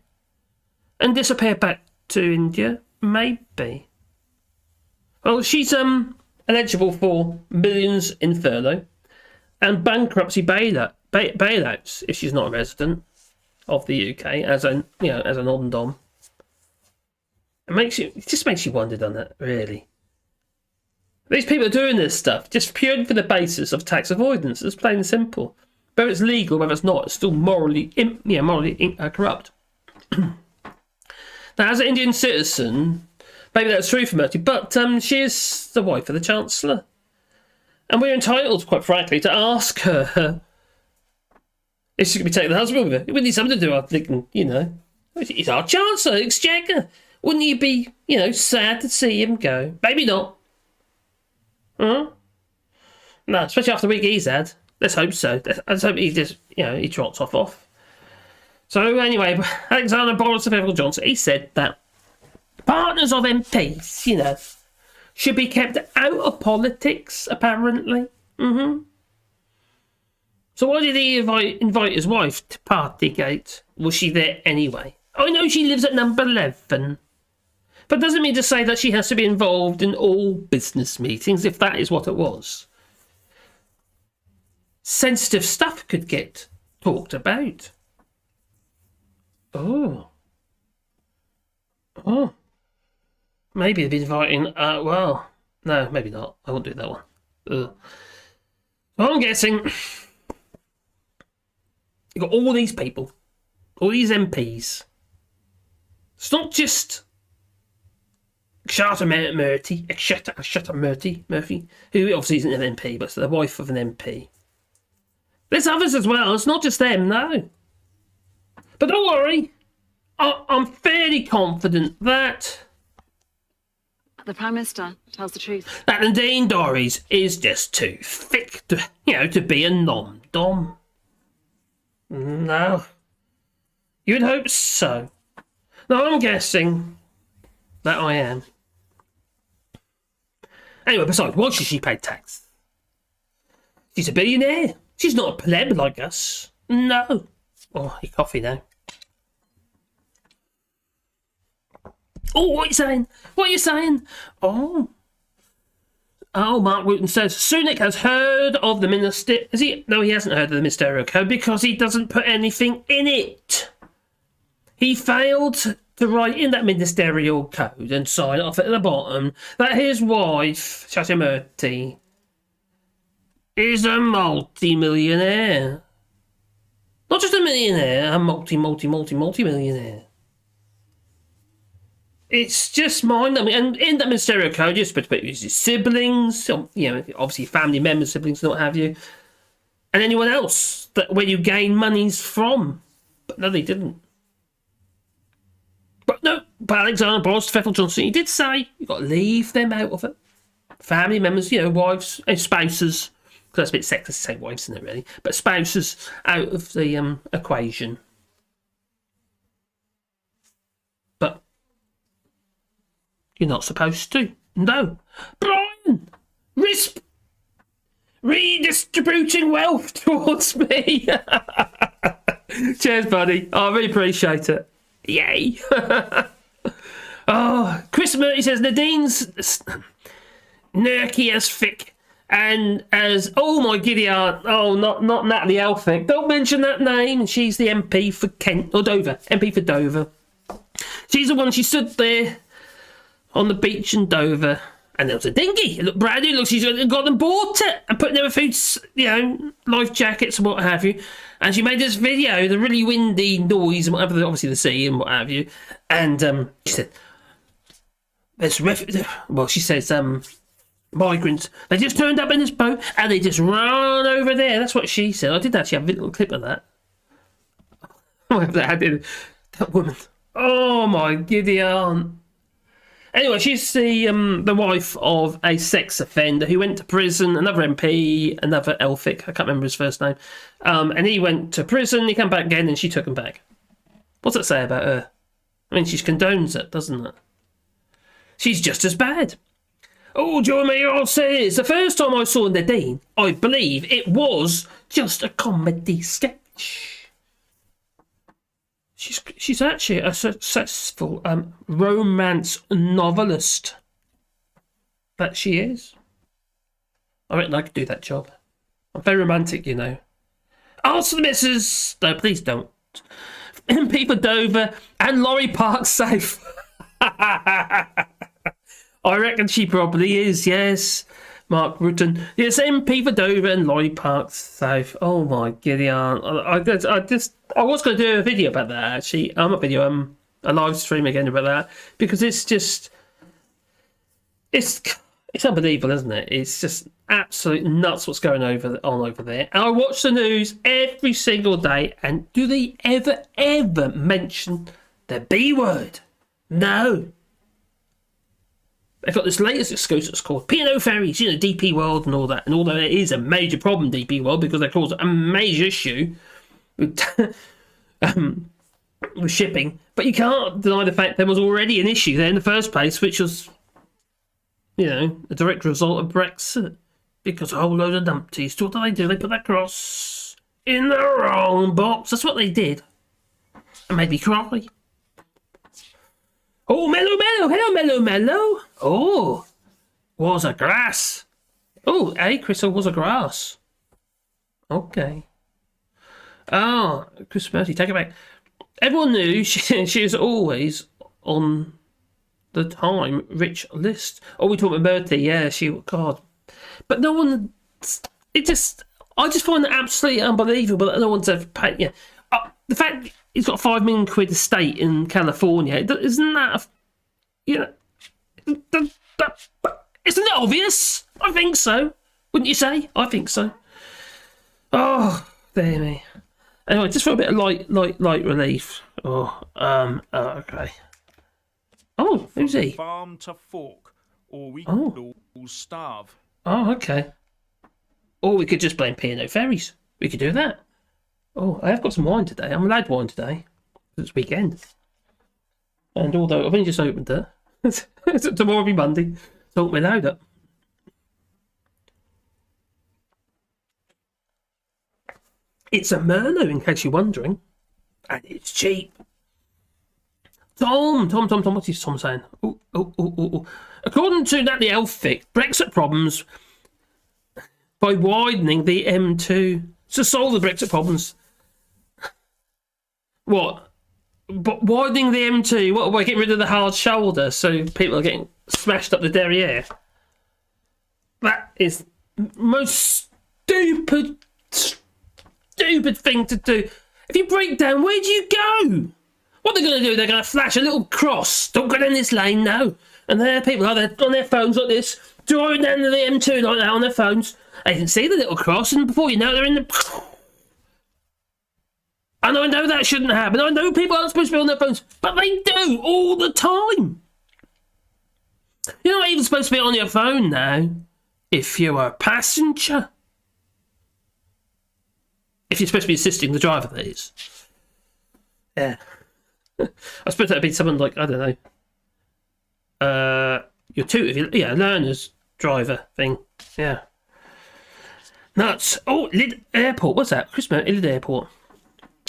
and disappear back to India? Maybe. Well, she's eligible for millions in furlough and bankruptcy bailouts if she's not a resident of the UK as a non-dom. It just makes you wonder, doesn't it, really? These people are doing this stuff just purely for the basis of tax avoidance. It's plain and simple. Whether it's legal, whether it's not, it's still morally corrupt. Now, as an Indian citizen, maybe that's true for Murthy, but she is the wife of the Chancellor. And we're entitled, quite frankly, to ask her if she could be taking the husband with her. We need something to do, I'm thinking, he's our Chancellor, Exchequer. Wouldn't you be, sad to see him go? Maybe not. No, especially after the week he's had. Let's hope so. Let's hope he just, he trots off. So anyway, Alexander Boris of Everett Johnson, he said that partners of MPs, should be kept out of politics, apparently. So why did he invite his wife to Partygate? Was she there anyway? I know she lives at number 11. But doesn't mean to say that she has to be involved in all business meetings, if that is what it was. Sensitive stuff could get talked about. Oh. Maybe they've been inviting, well, no, maybe not. I won't do that one. Well, I'm guessing you've got all these people, all these MPs. It's not just Shatta Murphy, who obviously isn't an MP, but it's the wife of an MP. There's others as well. It's not just them, no. But don't worry. I'm fairly confident that The Prime Minister tells the truth. that Nadine Dorries is just too thick to be a nom-dom. No. You'd hope so. No, I'm guessing that I am. Anyway, besides, why should she pay tax? She's a billionaire. She's not a pleb like us. No. Oh, your coffee now. Oh, what are you saying? What are you saying? Oh, Mark Wooten says Sunak has heard of the minister. Is he? No, he hasn't heard of the ministerial code because he doesn't put anything in it. He failed to write in that ministerial code and sign off at the bottom that his wife, Shatta is a multi-millionaire. Not just a millionaire, a multi-millionaire. It's just mind-numbing. And in that ministerial code, you're supposed to put his siblings, obviously family members, siblings, and what have you, and anyone else where you gain monies from. But no, they didn't. But Alexander Boris, Fethel Johnson, he did say you've got to leave them out of it. Family members, wives, and spouses. Because that's a bit sexist to say wives, isn't it, really? But spouses out of the equation. But you're not supposed to. No. Brian! Redistributing wealth towards me. Cheers, buddy. I really appreciate it. Yay. Oh, Chris Murray says Nadine's nerky as thick and as my giddy aunt. Oh, not Natalie Elphick. Don't mention that name. She's the MP for Kent or Dover. MP for Dover. She's the one. She stood there on the beach in Dover, and there was a dinghy. It looked brand new. Look, she's got and bought it and put in her food, life jackets and what have you. And she made this video, the really windy noise and whatever, obviously the sea and what have you. And she said, she says, migrants, they just turned up in this boat and they just ran over there. That's what she said. I did actually have a little clip of that. That woman. Oh, my giddy aunt. Anyway, she's the wife of a sex offender who went to prison, another MP, another Elphick, I can't remember his first name, and he went to prison, he came back again, and she took him back. What's that say about her? I mean, she condones it, doesn't it? She's just as bad. Oh, Joe Mayor says, the first time I saw Nadine, I believe it was just a comedy sketch. She's actually a successful romance novelist. That she is. I reckon I could do that job. I'm very romantic, Ask the missus. No, please don't. MP for Dover and Laurie Park safe. I reckon she probably is, yes. Mark Rutten. Yes, MP for Dover and Laurie Park safe. Oh my giddy aunt. I was going to do a video about that, actually. A live stream again about that. Because it's just... It's unbelievable, isn't it? It's just absolute nuts what's going on over there. And I watch the news every single day, and do they ever mention the B word? No. They've got this latest excuse that's called P&O ferries, DP World and all that. And although it is a major problem, DP World, because they cause a major issue with shipping, but you can't deny the fact there was already an issue there in the first place, which was, a direct result of Brexit. Because a whole load of numpties. So what do? They put that cross in the wrong box. That's what they did. And made me cry. Oh, Mellow. Hello, Mellow. Oh, was a grass. Oh, hey, Crystal was a grass. Okay. Oh, Chris Murphy, take it back. Everyone knew she is always on the time rich list. Oh, we talking about Murphy, yeah, God. But no one, I just find it absolutely unbelievable that no one's ever paid, yeah. The fact he's got £5 million estate in California, isn't that, isn't it obvious? I think so. Wouldn't you say? I think so. Oh, dear me. Anyway, just for a bit of light relief. Okay. Oh, who's he? Farm to fork, or we could all starve. Oh, okay. Or we could just blame P&O Ferries. We could do that. Oh, I have got some wine today. I'm allowed wine today. It's weekend. And although I've only just opened it, tomorrow will be Monday, so we're allowed it. It's a Merlot, in case you're wondering. And it's cheap. Tom, what's his Tom saying? Ooh. According to Natalie Elphick, Brexit problems by widening the M2 to solve the Brexit problems. What? But widening the M2, what, by getting rid of the hard shoulder so people are getting smashed up the derriere? That is the most stupid thing to do. If you break down, where do you go? What they're going to do, they're going to flash a little cross. Don't go down this lane, no. And there people are on their phones like this, driving down the M2 like that on their phones. They can see the little cross, and before you know, they're in the... And I know that shouldn't happen. I know people aren't supposed to be on their phones, but they do all the time. You're not even supposed to be on your phone now if you're a passenger. If you're supposed to be assisting the driver, that is. Yeah. I suppose that'd be someone like, I don't know. Your tutor, learner's driver thing. Yeah. Nuts. Oh, Lid Airport. What's that? Christmas, Lid Airport.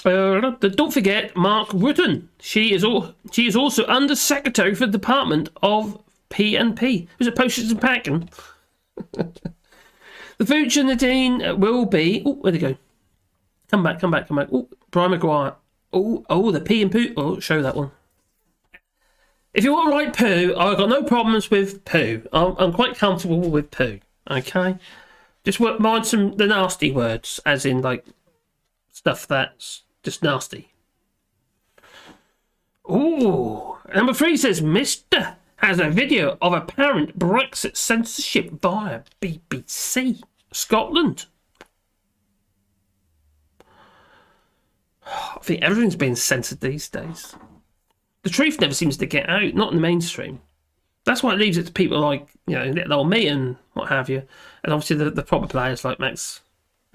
Don't forget Mark Rutten. She is also Under Secretary for the Department of P&P. Who's it, Postage and Packing? The future Nadine will be... Oh, where'd it go? Come back. Oh, Brian Maguire. Oh, the P and poo. Oh, show that one. If you want to write poo, I've got no problems with poo. I'm quite comfortable with poo. Okay? Just mind the nasty words, as in, like, stuff that's just nasty. Ooh. Number 3 says, Mr. has a video of apparent Brexit censorship via BBC Scotland. I think everything's being censored these days. The truth never seems to get out, not in the mainstream. That's why it leaves it to people like, little old me and what have you. And obviously the proper players like Max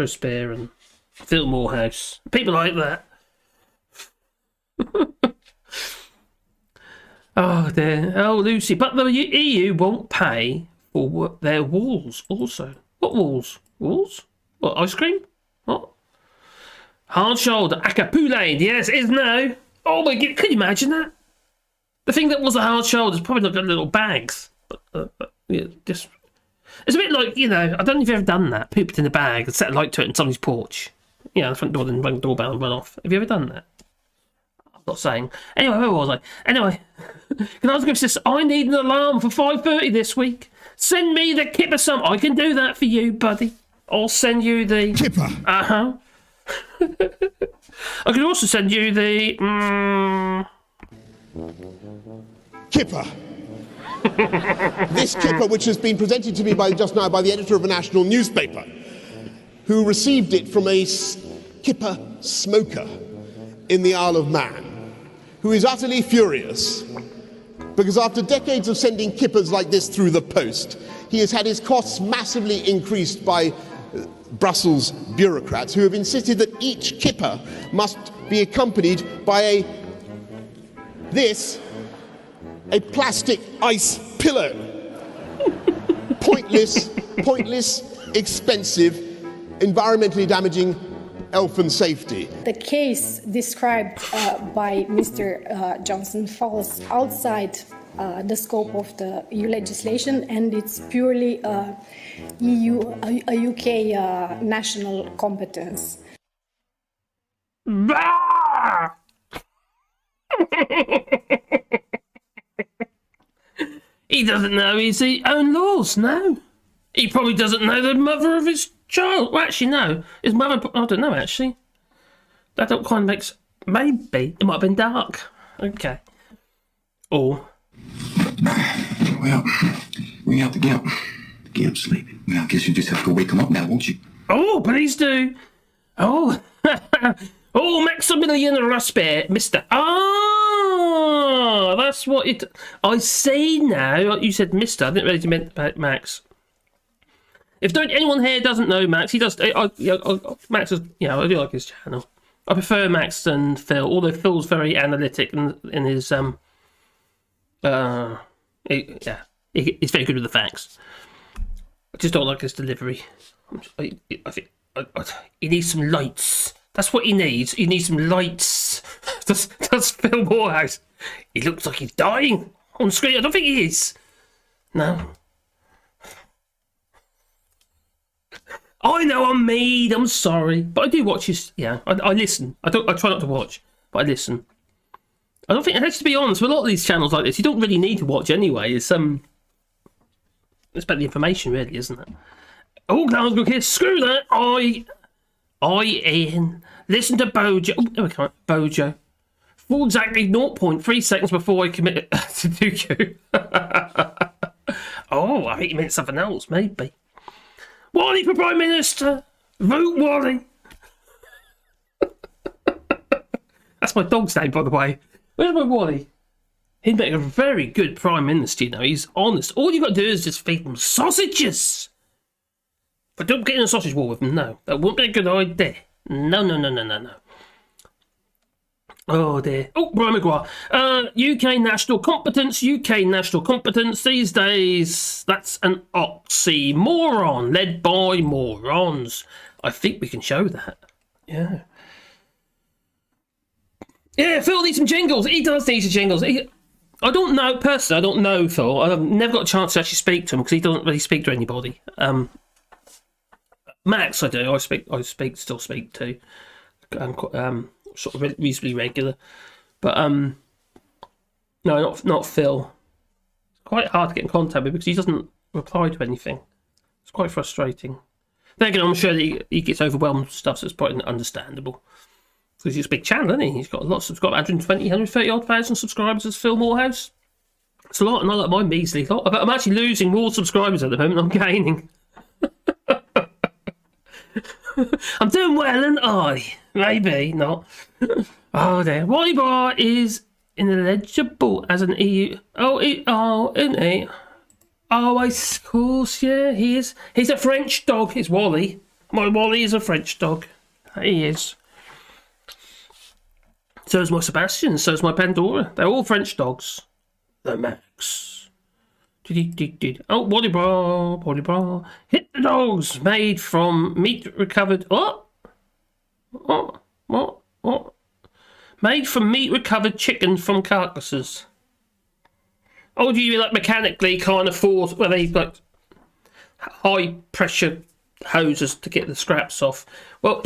Spear and Phil Morehouse. People like that. Oh dear. Oh, Lucy. But the EU won't pay for their walls also. What walls? Walls? What, ice cream? What? Hard shoulder, Acapulane, yes, it is now. Oh my god, can you imagine that? The thing that was a hard shoulder is probably like little bags. It's a bit like, I don't know if you've ever done that. Pooped in a bag and set a light to it in somebody's porch. The front door, then rang the doorbell and run off. Have you ever done that? I'm not saying. Anyway, where was I? Anyway, can I ask if this? I need an alarm for 5:30 this week. Send me the kipper some. I can do that for you, buddy. I'll send you the... Kipper. Uh-huh. I could also send you the... Kipper. This kipper, which has been presented to me just now by the editor of a national newspaper, who received it from a kipper smoker in the Isle of Man, who is utterly furious because after decades of sending kippers like this through the post, he has had his costs massively increased by Brussels bureaucrats who have insisted that each kipper must be accompanied by a plastic ice pillow. Pointless, expensive, environmentally damaging elfin safety. The case described by Mr. Johnson falls outside the scope of the EU legislation, and it's purely a UK national competence. Bah! He doesn't know his own laws, no. He probably doesn't know the mother of his child. Well, actually, no. His mother, I don't know, actually. That don't kind of makes... Maybe. It might have been dark. Okay. Or... Well, ring out the Gimp. The Gimp's sleeping. Well, I guess you just have to wake him up now, won't you? Oh, please do. Oh. Oh, Maximilian Rasper, Mr. Ah, that's what it... I see now. You said Mr. I didn't really mean about Max. If anyone here doesn't know Max, he does... Max is... I do like his channel. I prefer Max than Phil, although Phil's very analytic in his... he's very good with the facts. I just don't like his delivery. I think he needs some lights. That's what he needs. He needs some lights. Does Phil Morehouse? He looks like he's dying on screen. I don't think he is. No. I know I'm mean. I'm sorry, but I do watch his. Yeah, I listen. I try not to watch, but I listen. I don't think. Let's to be honest, with a lot of these channels like this, you don't really need to watch anyway. It's about the information, really, isn't it? Oh, that was good here. Screw that. Ian. Listen to Bojo. Oh, no, we can't. Bojo. For exactly 0.3 seconds before I committed to Dooku. Oh, I think you meant something else, maybe. Wally for Prime Minister. Vote Wally. That's my dog's name, by the way. Where's my Wally? He'd make a very good Prime Minister, you know. He's honest. All you've got to do is just feed him sausages. But don't get in a sausage war with him, no. That wouldn't be a good idea. No. Oh, dear. Oh, Brian Maguire. UK national competence. These days, that's an oxymoron led by morons. I think we can show that. Yeah. Yeah, Phil needs some jingles. He does need some jingles. I don't know, personally, I don't know Phil. I've never got a chance to actually speak to him because he doesn't really speak to anybody. Max, I do. I still speak to. Sort of reasonably regular, but no, not Phil. It's quite hard to get in contact with because he doesn't reply to anything. It's quite frustrating. Then again, I'm sure that he gets overwhelmed with stuff, so it's quite understandable. Because he's a big channel, isn't he? He's got lots of 130 odd thousand subscribers as Phil Morehouse. It's a lot, and I like my measly lot. I'm actually losing more subscribers at the moment. I'm gaining. I'm doing well, and I maybe not. Oh dear. Wally Bar is ineligible as an EU. Isn't he? Oh, of course, yeah, he is. He's a French dog. It's Wally. My Wally is a French dog. He is. So is my Sebastian. So is my Pandora. They're all French dogs. The Max. Oh, Wally Bra. Hit the dogs. Made from meat recovered. What? Made from meat recovered chicken from carcasses. Oh, do you like mechanically kind of force where they like high pressure hoses to get the scraps off? Well,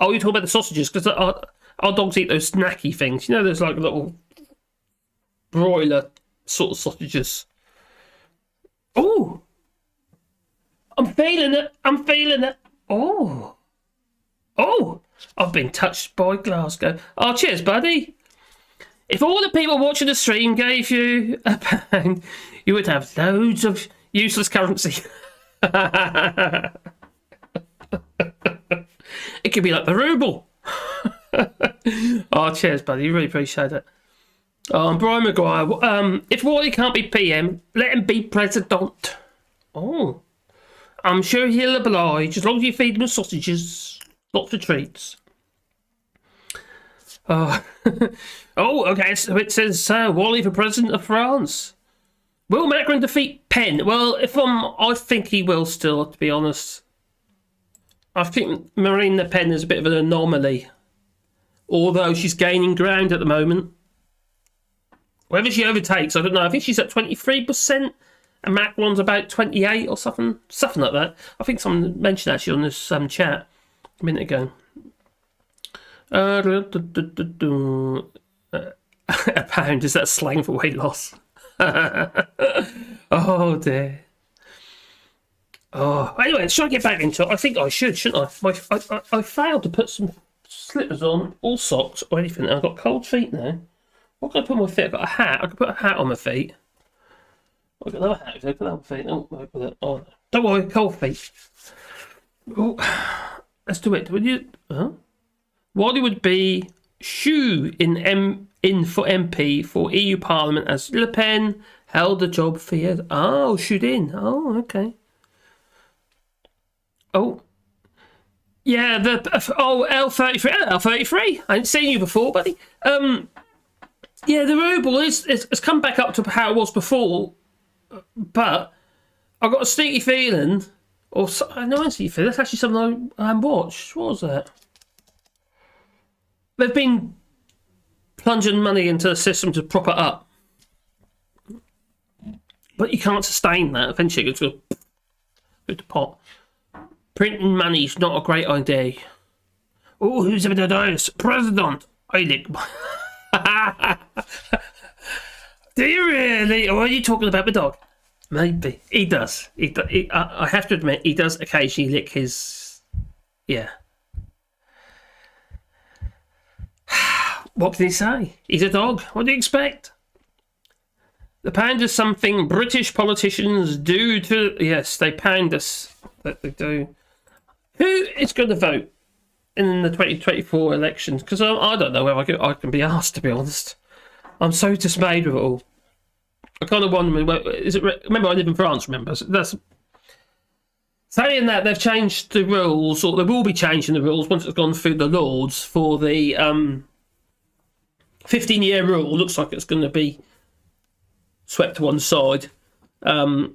you're talking about the sausages because our dogs eat those snacky things. You know, there's like little broiler sort of sausages. Oh, I'm feeling it. Oh, I've been touched by Glasgow. Oh, cheers, buddy. If all the people watching the stream gave you £1, you would have loads of useless currency. It could be like the ruble. Oh, cheers, buddy. Really appreciate it. Brian Maguire. If Wally can't be PM, let him be president. Oh, I'm sure he'll oblige as long as you feed him sausages. Lots of treats. Oh, okay. So it says Wally for president of France. Will Macron defeat Penn? Well, I think he will still. To be honest, I think Marine Le Pen is a bit of an anomaly. Although she's gaining ground at the moment. Whether she overtakes, I don't know. I think she's at 23%, and Macron's about 28 or something like that. I think someone mentioned actually on this chat a minute ago. A pound, is that slang for weight loss? Oh dear. Oh, anyway, should I get back into it? I think I should, shouldn't I? I failed to put some slippers on, or socks, or anything. I've got cold feet now. What can I put on my feet? I've got a hat. I can put a hat on my feet. I've got another hat. I've got another feet. Oh, no. Don't worry, cold feet. Oh, let's do it. Would you? Huh? What it would be shoe in for MP for EU Parliament as Le Pen held the job for years. Oh, shoot in. Oh, okay. Oh, yeah. L33. I ain't seen you before, buddy. Yeah, the ruble has come back up to how it was before, but I've got a sneaky feeling, no, a sneaky feeling. That's actually something I watched. What was that? They've been plunging money into the system to prop it up, but you can't sustain that. Eventually, it's going to go to pot. Printing money's not a great idea. Oh, who's ever done this? President. I think. Do you really? Or are you talking about the dog? Maybe he does. I have to admit, he does occasionally lick his. Yeah. What can he say? He's a dog. What do you expect? The pound is something British politicians do to. Yes, they pound us. That they do. Who is going to vote in the 2024 elections? Because I don't know whether I can be asked, to be honest. I'm so dismayed with it all. I kind of wonder, remember I live in France, remember? That's saying that they've changed the rules, or they will be changing the rules once it's gone through the Lords for the 15-year rule. Looks like it's going to be swept to one side. Oh,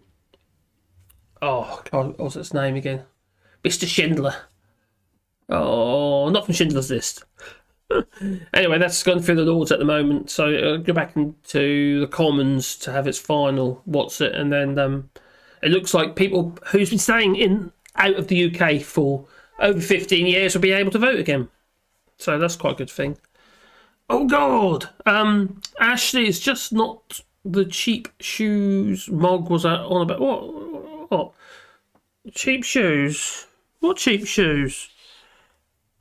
God, what's its name again? Mr. Schindler. Oh, not from Schindler's List. Anyway, that's gone through the Lords at the moment, so it'll go back into the Commons to have its final and then it looks like people who's been staying out of the UK for over 15 years will be able to vote again. So that's quite a good thing. Oh God, Ashley, it's just not the cheap shoes Mog was on about. What? Cheap shoes? What cheap shoes?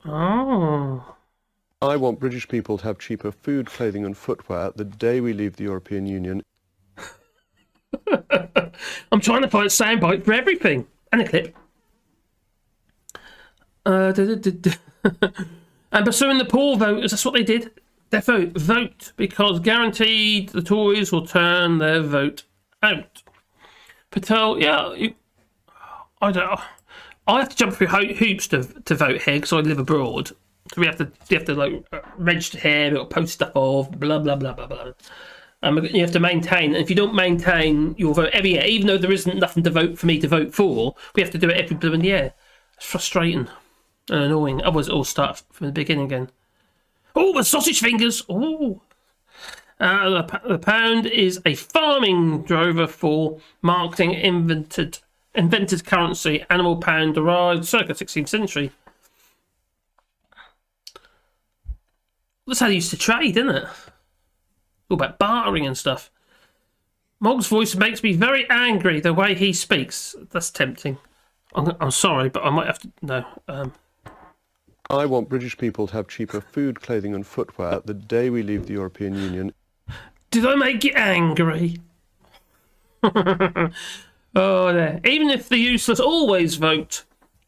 Oh. I want British people to have cheaper food, clothing and footwear the day we leave the European Union. I'm trying to find a soundbite for everything. And a clip. And pursuing the poor voters, that's what they did. They vote because guaranteed the Tories will turn their vote out. Patel, I have to jump through hoops to vote here because I live abroad. So you have to like register here, you've got to post stuff off, blah blah blah blah blah. You have to maintain, and if you don't maintain your vote every year, even though there isn't nothing to vote for me to vote for, we have to do it every blooming year. It's frustrating and annoying. Otherwise, it all starts from the beginning again. Oh, the sausage fingers! Oh, the pound is a farming drover for marketing invented currency. Animal pound derived circa 16th century. That's how they used to trade, isn't it? All about bartering and stuff. Mog's voice makes me very angry the way he speaks. That's tempting. I'm sorry, but I might have to... No. I want British people to have cheaper food, clothing and footwear the day we leave the European Union. Did I make you angry? Oh, there. Even if the useless always vote,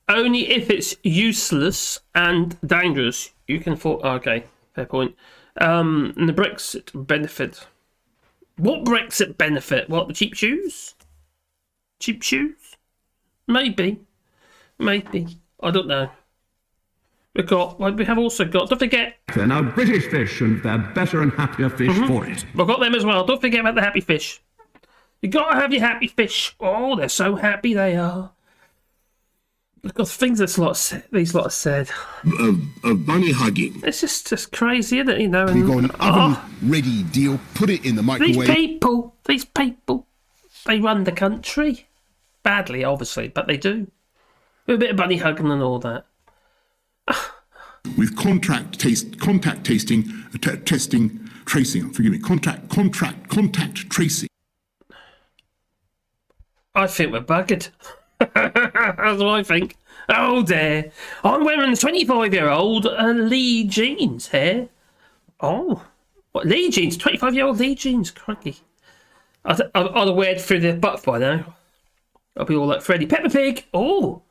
only if it's useless and dangerous, you can vote. Okay, fair point. And the Brexit benefit. What Brexit benefit? What, the cheap shoes? Cheap shoes? Maybe. I don't know. We have also got, don't forget... They're now British fish, and they're better and happier fish for it. We've got them as well. Don't forget about the happy fish. You got to have your happy fish. Oh, they're so happy they are. Look at things these lot have said. Of bunny hugging. It's just crazy, isn't it? You know. We got an oven-ready deal. Put it in the microwave. These people, they run the country. Badly, obviously, but they do. With a bit of bunny hugging and all that. with contact tracing. I think we're buggered. That's what I think. Oh dear. I'm wearing 25-year-old Lee jeans here. Oh. What, Lee jeans? 25-year-old Lee jeans? Crikey. I'd have weared through the butt by now. I'll be all like Freddy. Peppa Pig! Oh!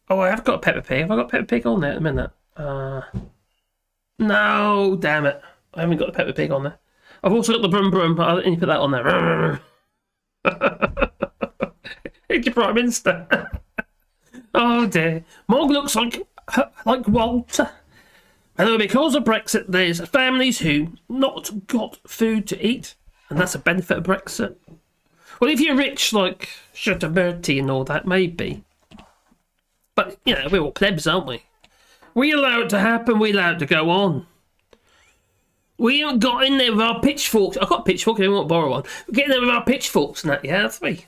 Oh, I have got a Peppa Pig. Have I got Peppa Pig on there at the minute? No, damn it. I haven't got the Peppa Pig on there. I've also got the Brum Brum. I need to put that on there. It's your Prime Minister. Oh dear. Mog looks like Walter. And because of Brexit, there's families who not got food to eat, and that's a benefit of Brexit. Well, if you're rich like Shutaberti and all that, maybe. But, you know, we're all plebs, aren't we? We allow it to happen, we allow it to go on. We haven't got in there with our pitchforks. I've got a pitchfork, I don't want to borrow one. We're getting there with our pitchforks and that, yeah, have we?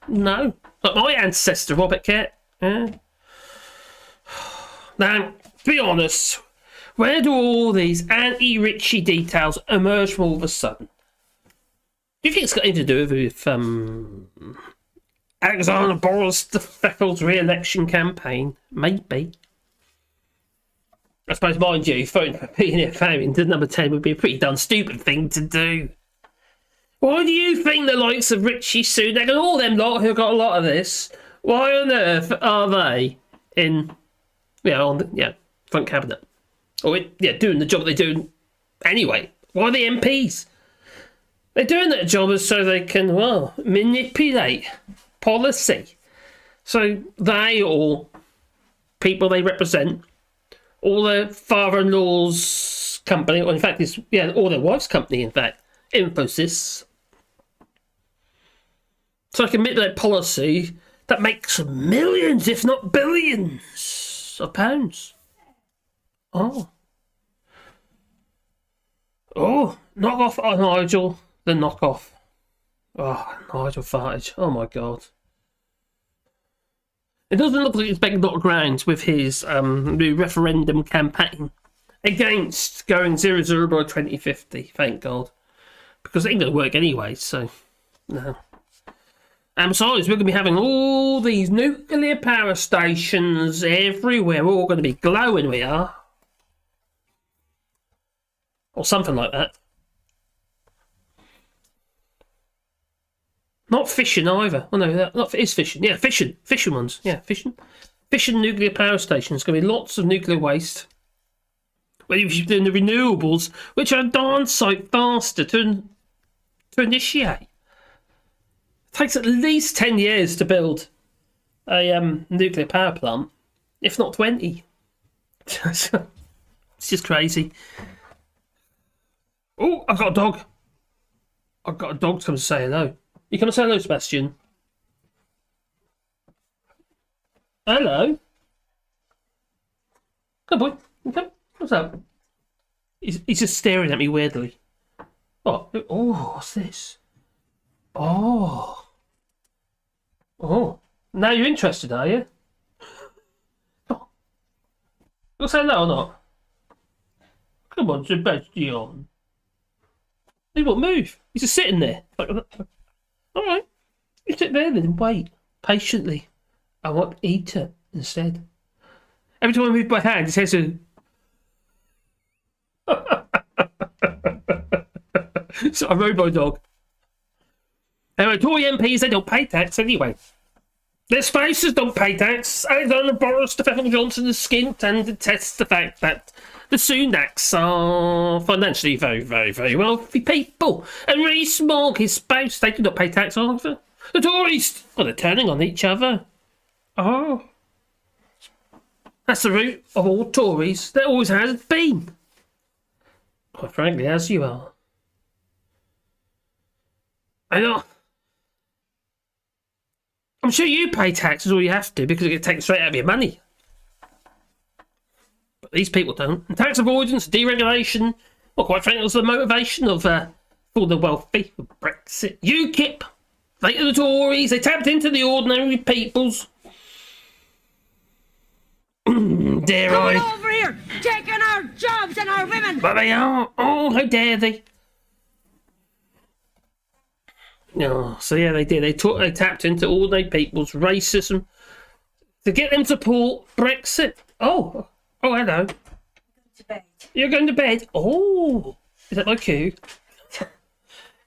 No. Like my ancestor, Robert Kett. Yeah. Now, to be honest, where do all these anti-Richie details emerge from all of a sudden? Do you think it's got anything to do with Alexander Boris Feckel's re-election campaign? Maybe. I suppose, mind you, voting for Peter Farring to number 10 would be a pretty darn stupid thing to do. Why do you think the likes of Rishi Sunak and all them lot who got a lot of this, why on earth are they in, front cabinet? Or, doing the job they're doing anyway? Why are they MPs? They're doing that job so they can, manipulate policy. So they or people they represent, all their father-in-law's company, or in fact, all their wife's company, in fact, Infosys. So I can manipulate policy that makes millions, if not billions, of pounds. Oh, knock off Nigel, the knockoff. Oh, Nigel Farage. Oh my God. It doesn't look like he's making a lot of ground with his new referendum campaign against going 0-0 by 2050. Thank God, because it ain't going to work anyway. So, no. And besides, we're going to be having all these nuclear power stations everywhere. We're all going to be glowing. We are. Or something like that. Not fishing either. Oh no, that is fishing. Yeah, fishing ones. Yeah, fishing nuclear power stations. Going to be lots of nuclear waste. Well, if you're doing the renewables, which are darn sight faster to initiate. It takes at least 10 years to build a nuclear power plant, if not 20. It's just crazy. Oh, I've got a dog. I've got a dog to come and say hello. You come and say hello, Sebastian. Hello. Good boy. Okay. What's up? He's just staring at me weirdly. What? Oh, what's this? Oh. Now you're interested, are you? Oh. You'll say hello or not? Come on, Sebastian. He won't move. He's just sitting there. All right. You sit there then and wait patiently. I want to eat it instead. Every time I move my hand, it says So I rode my dog. Anyway, Tory MPs, they don't pay tax anyway. Their spouses don't pay tax. Alexander Boris Johnson is skint and detests the fact that the Sunaks are financially very, very, very wealthy people. And Rishi Sunak, his spouse, they do not pay tax either. The Tories, they're turning on each other. Oh. That's the root of all Tories. There always has been. Quite frankly, as you are. I know. I'm sure you pay taxes all you have to because it gets taken straight out of your money. But these people don't. And tax avoidance, deregulation, well, quite frankly, was the motivation of for the wealthy, for Brexit. UKIP, they are the Tories, they tapped into the ordinary peoples. dare coming I? over here, taking our jobs and our women. But they are. Oh, how dare they? No, so yeah, they did. They tapped into ordinary people's racism to get them to support Brexit. Oh, hello. To bed. You're going to bed. Oh, is that my cue?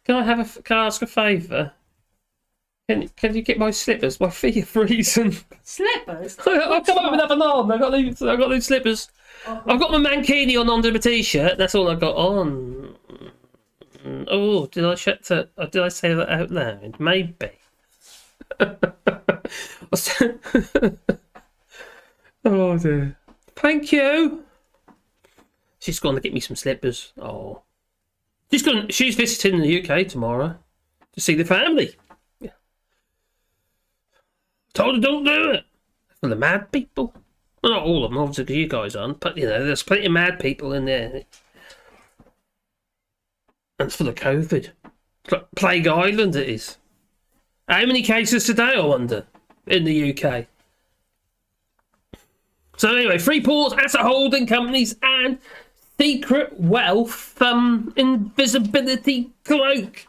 Can I ask a favour? Can you get my slippers? My feet are freezing. Slippers? I've come up with nothing on. I've got these slippers. I've got my mankini on under my t-shirt. That's all I've got on. Oh, did I say that out loud? Maybe. Oh dear. Thank you. She's gone to get me some slippers. Oh. She's visiting the UK tomorrow to see the family. Yeah. Told her don't do it. For the mad people. Well, not all of them, obviously, because you guys aren't. But, there's plenty of mad people in there. And it's full of COVID. Plague Island it is. How many cases today, I wonder, in the UK? So anyway, Freeport's asset holding companies and secret wealth invisibility cloak.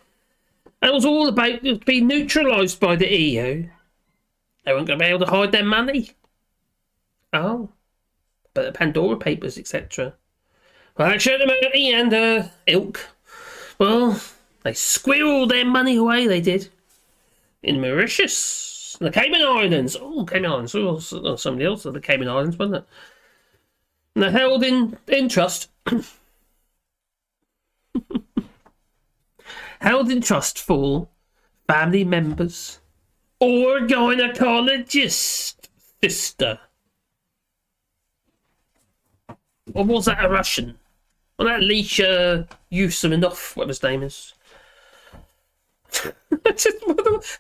And it was all about being neutralised by the EU. They weren't going to be able to hide their money. Oh. But the Pandora Papers, etc. Well, Actionability and ilk. Well, they squirreled their money away, they did. In Mauritius. The Cayman Islands. Oh, Cayman Islands. Oh, somebody else of the Cayman Islands, wasn't it? And they're held in trust. Held in trust for family members or gynecologist sister. Or was that a Russian? Well, that Lisha Yusuminov, what his name is. Just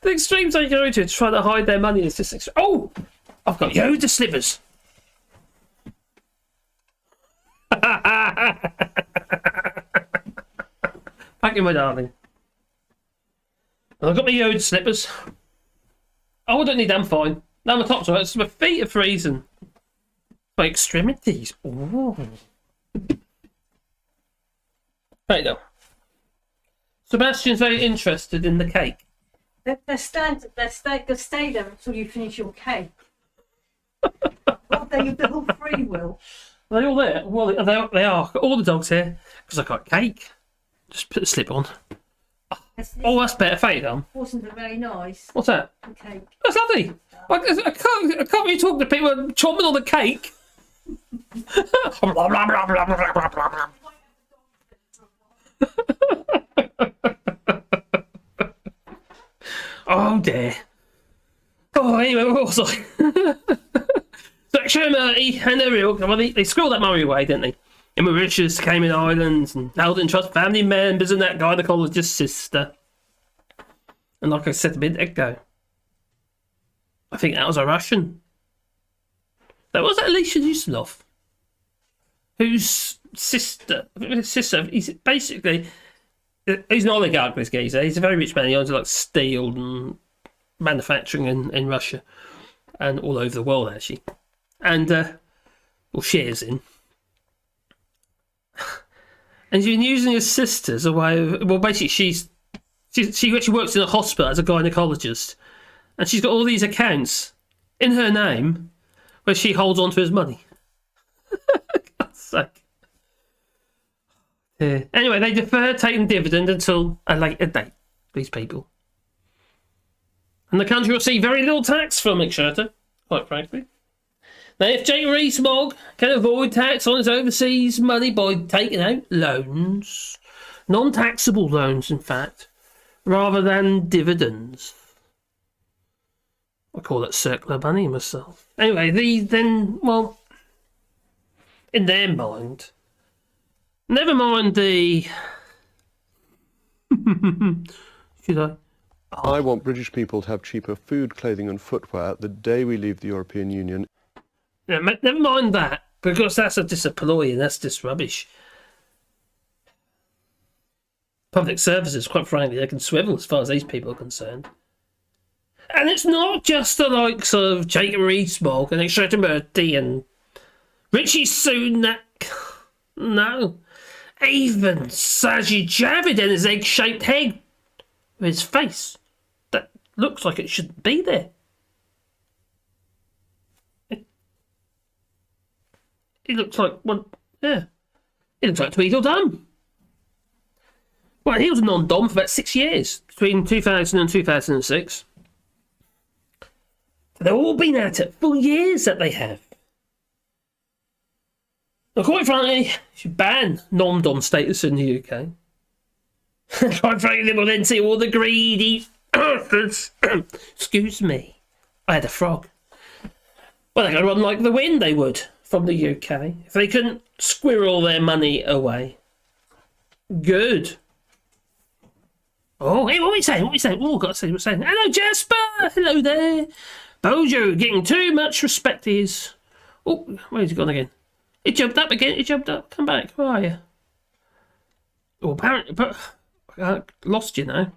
the extremes they go to try to hide their money is just oh, I've got Yoda slippers. Thank you, my darling. And I've got my Yoda slippers. Oh, I don't need them. Fine. Now my tops are hurt. My feet are freezing. My extremities. Ooh. Right now. Sebastian's very interested in the cake. They stay there until you finish your cake. Well, they have the whole free will. Are they all there? Well, they are. All the dogs here because I got cake. Just put the slip on. Oh, that's better. Fade on. Wasn't it very nice? What's that? The cake. That's lovely. I can't be talking to people chomping on the cake. Oh dear. Oh, anyway, what was I? So, Shomurti and their real, well, they squirreled that money away, didn't they? In Mauritius, Cayman Islands, and held in trust family members and that gynecologist sister. And like I said a minute ago, I think that was a Russian. That was Alicia Yusinov, whose sister, he's basically, he's an oligarch, this geezer. He's a very rich man. He owns like steel and manufacturing in Russia and all over the world, actually. And, well, shares in. And he's been using his sister as a way of, well, basically she actually works in a hospital as a gynecologist. And she's got all these accounts in her name where she holds on to his money. God's sake. Yeah. Anyway, they defer taking dividend until a later date, these people. And the country will see very little tax from McShirter, quite frankly. Now, if Jake Rees-Mogg can avoid tax on his overseas money by taking out loans, non-taxable loans, in fact, rather than dividends. I call that circular money myself. Anyway, well, in their mind, never mind the... Should I? I want British people to have cheaper food, clothing and footwear the day we leave the European Union. Yeah, never mind that, because that's just a ploy and that's just rubbish. Public services, quite frankly, they can swivel as far as these people are concerned. And it's not just the likes of Jacob Rees-Mogg and Shomurti and Rishi Sunak. No. Even Sajid Javid and his egg-shaped head with his face. That looks like it shouldn't be there. He looks like one. Yeah. He looks like Tweedledum. Well, he was a non-dom for about 6 years, between 2000 and 2006. They've all been at it for years that they have. Now, quite frankly, you should ban non-dom status in the UK. Quite frankly, they will then see all the greedy bastards. Excuse me. I had a frog. Well, they're going to run like the wind, they would, from the UK. If they couldn't squirrel their money away. Good. Oh, hey, what are we saying? What are we saying? Oh, I've got to say what we're saying. Hello, Jasper! Hello there. Bojo getting too much respect is. Oh, where's he gone again? He jumped up again. He jumped up. Come back. Where are you? Oh, apparently, but I lost you now.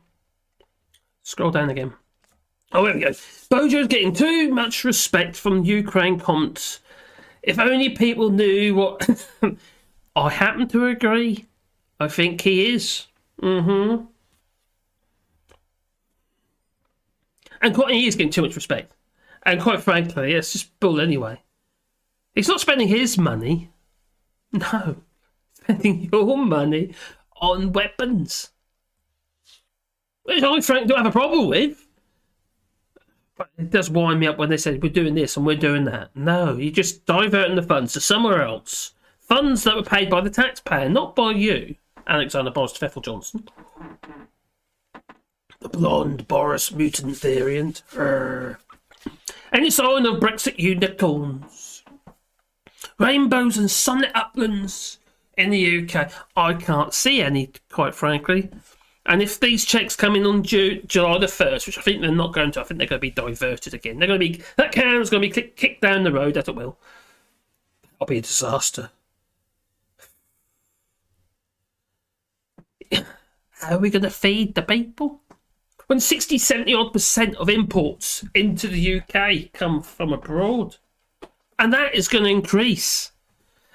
Scroll down again. Oh, there we go. Bojo's getting too much respect from Ukraine comments. If only people knew what. I happen to agree. I think he is. Mm-hmm. And he is getting too much respect. And quite frankly, it's just bull anyway. He's not spending his money. No. Spending your money on weapons. Which I frankly don't have a problem with. But it does wind me up when they say we're doing this and we're doing that. No, you're just diverting the funds to somewhere else. Funds that were paid by the taxpayer, not by you, Alexander Boris Pfeffel Johnson. The blonde Boris mutant variant. Any sign of Brexit unicorns? Rainbows and sunlit uplands in the UK. I can't see any, quite frankly. And if these checks come in on July the 1st, which I think they're not going to, I think they're going to be diverted again. They're going to be, that can's going to be kicked down the road, as it will. That'll be a disaster. How are we going to feed the people? When 60-70% of imports into the UK come from abroad. And that is going to increase.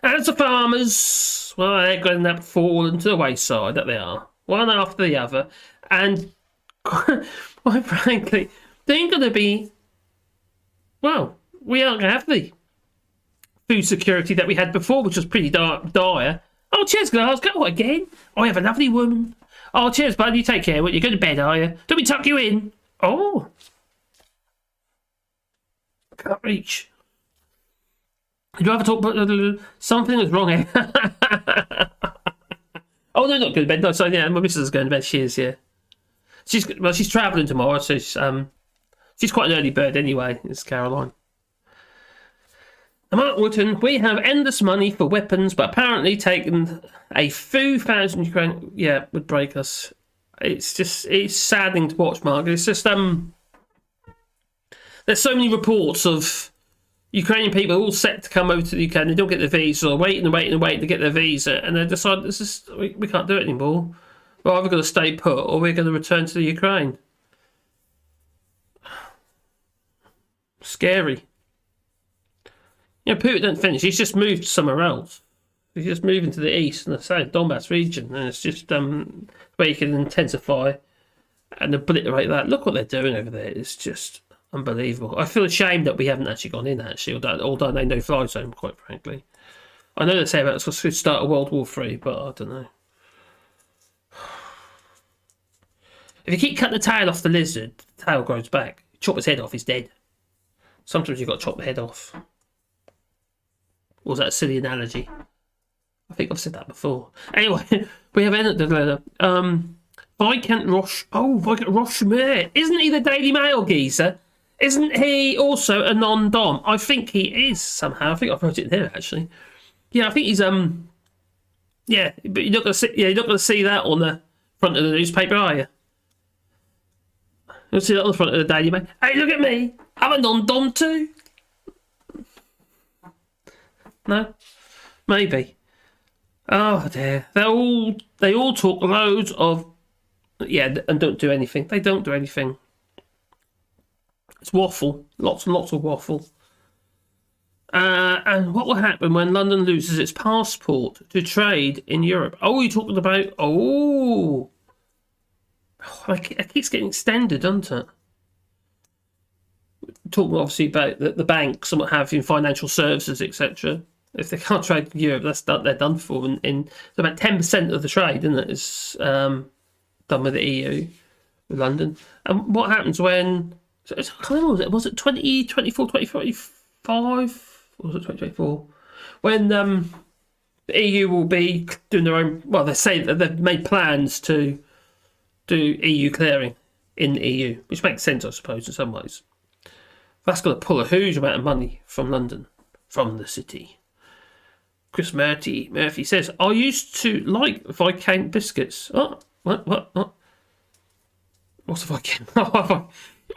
As the farmers, well, they're going to end up falling to the wayside, that they are. One after the other. And quite frankly, they ain't going to be, well, we aren't going to have the food security that we had before, which was pretty dire. Oh, cheers, Glasgow. What, again? I have a lovely woman. Oh, cheers, bud. You take care. You're going to bed, are you? Don't we tuck you in? Oh. Can't reach. Would you rather talk about something that's wrong here? Oh, no, not going to bed. No, so yeah, my missus is going to bed. She is, yeah. She's travelling tomorrow, so she's quite an early bird anyway. It's Caroline. Mark Wootton, we have endless money for weapons, but apparently taking a few thousand Ukraine, yeah, would break us. It's saddening to watch, Mark. It's just there's so many reports of Ukrainian people all set to come over to the UK and they don't get their visa, or waiting to get their visa, and they decide we can't do it anymore. We're either going to stay put or we're going to return to the Ukraine. Scary. You know, Putin didn't finish. He's just moved somewhere else. He's just moving to the east and the south, Donbass region, and it's just where you can intensify and obliterate that. Look what they're doing over there. It's just unbelievable. I feel ashamed that we haven't actually gone in, actually, although they no fly zone, quite frankly. I know they say about it's going to start a World War III, but I don't know. If you keep cutting the tail off the lizard, the tail grows back. Chop his head off, he's dead. Sometimes you've got to chop the head off. Or was that a silly analogy? I think I've said that before. Anyway, we have ended the letter. Viscount Rochemere. Isn't he the Daily Mail geezer? Isn't he also a non-dom? I think he is somehow. I think I've wrote it there actually. Yeah, I think he's yeah, but you're not gonna see that on the front of the newspaper, are you? You'll see that on the front of the Daily Mail. Hey, look at me. I'm a non-dom too. No? Maybe. Oh dear. They all talk loads of, yeah, and don't do anything. They don't do anything. It's waffle. Lots and lots of waffle. And what will happen when London loses its passport to trade in Europe? Oh, you're talking about... Oh, it keeps getting extended, doesn't it? Talking obviously about the banks and what have you, in financial services, etc. If they can't trade in Europe, they're done for. In so about 10% of the trade, isn't it, is done with the EU, with London. And what happens when... I can't remember, was it 2024, 2045? Or was it 2024? When the EU will be doing their own... Well, they say that they've made plans to do EU clearing in the EU, which makes sense, I suppose, in some ways. That's going to pull a huge amount of money from London, from the city. Chris Murphy says, I used to like Viscount biscuits. Oh, what? What's a Viscount?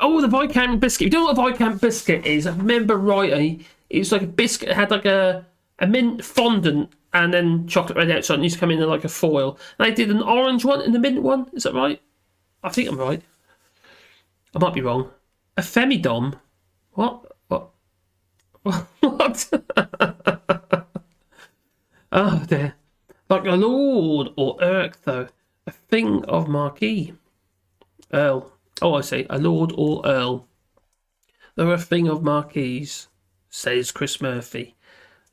Oh, the Viscount biscuit. You know what a Viscount biscuit is? I remember rightly, it was like a biscuit, it had like a mint fondant and then chocolate around the outside, and used to come in like a foil. And they did an orange one and the mint one. Is that right? I think I'm right. I might be wrong. A Femidom. What? Oh dear. Like a lord or Urk, though. A thing of marquee. Earl. Oh, I see. A lord or earl. They're a thing of marquees, says Chris Murphy.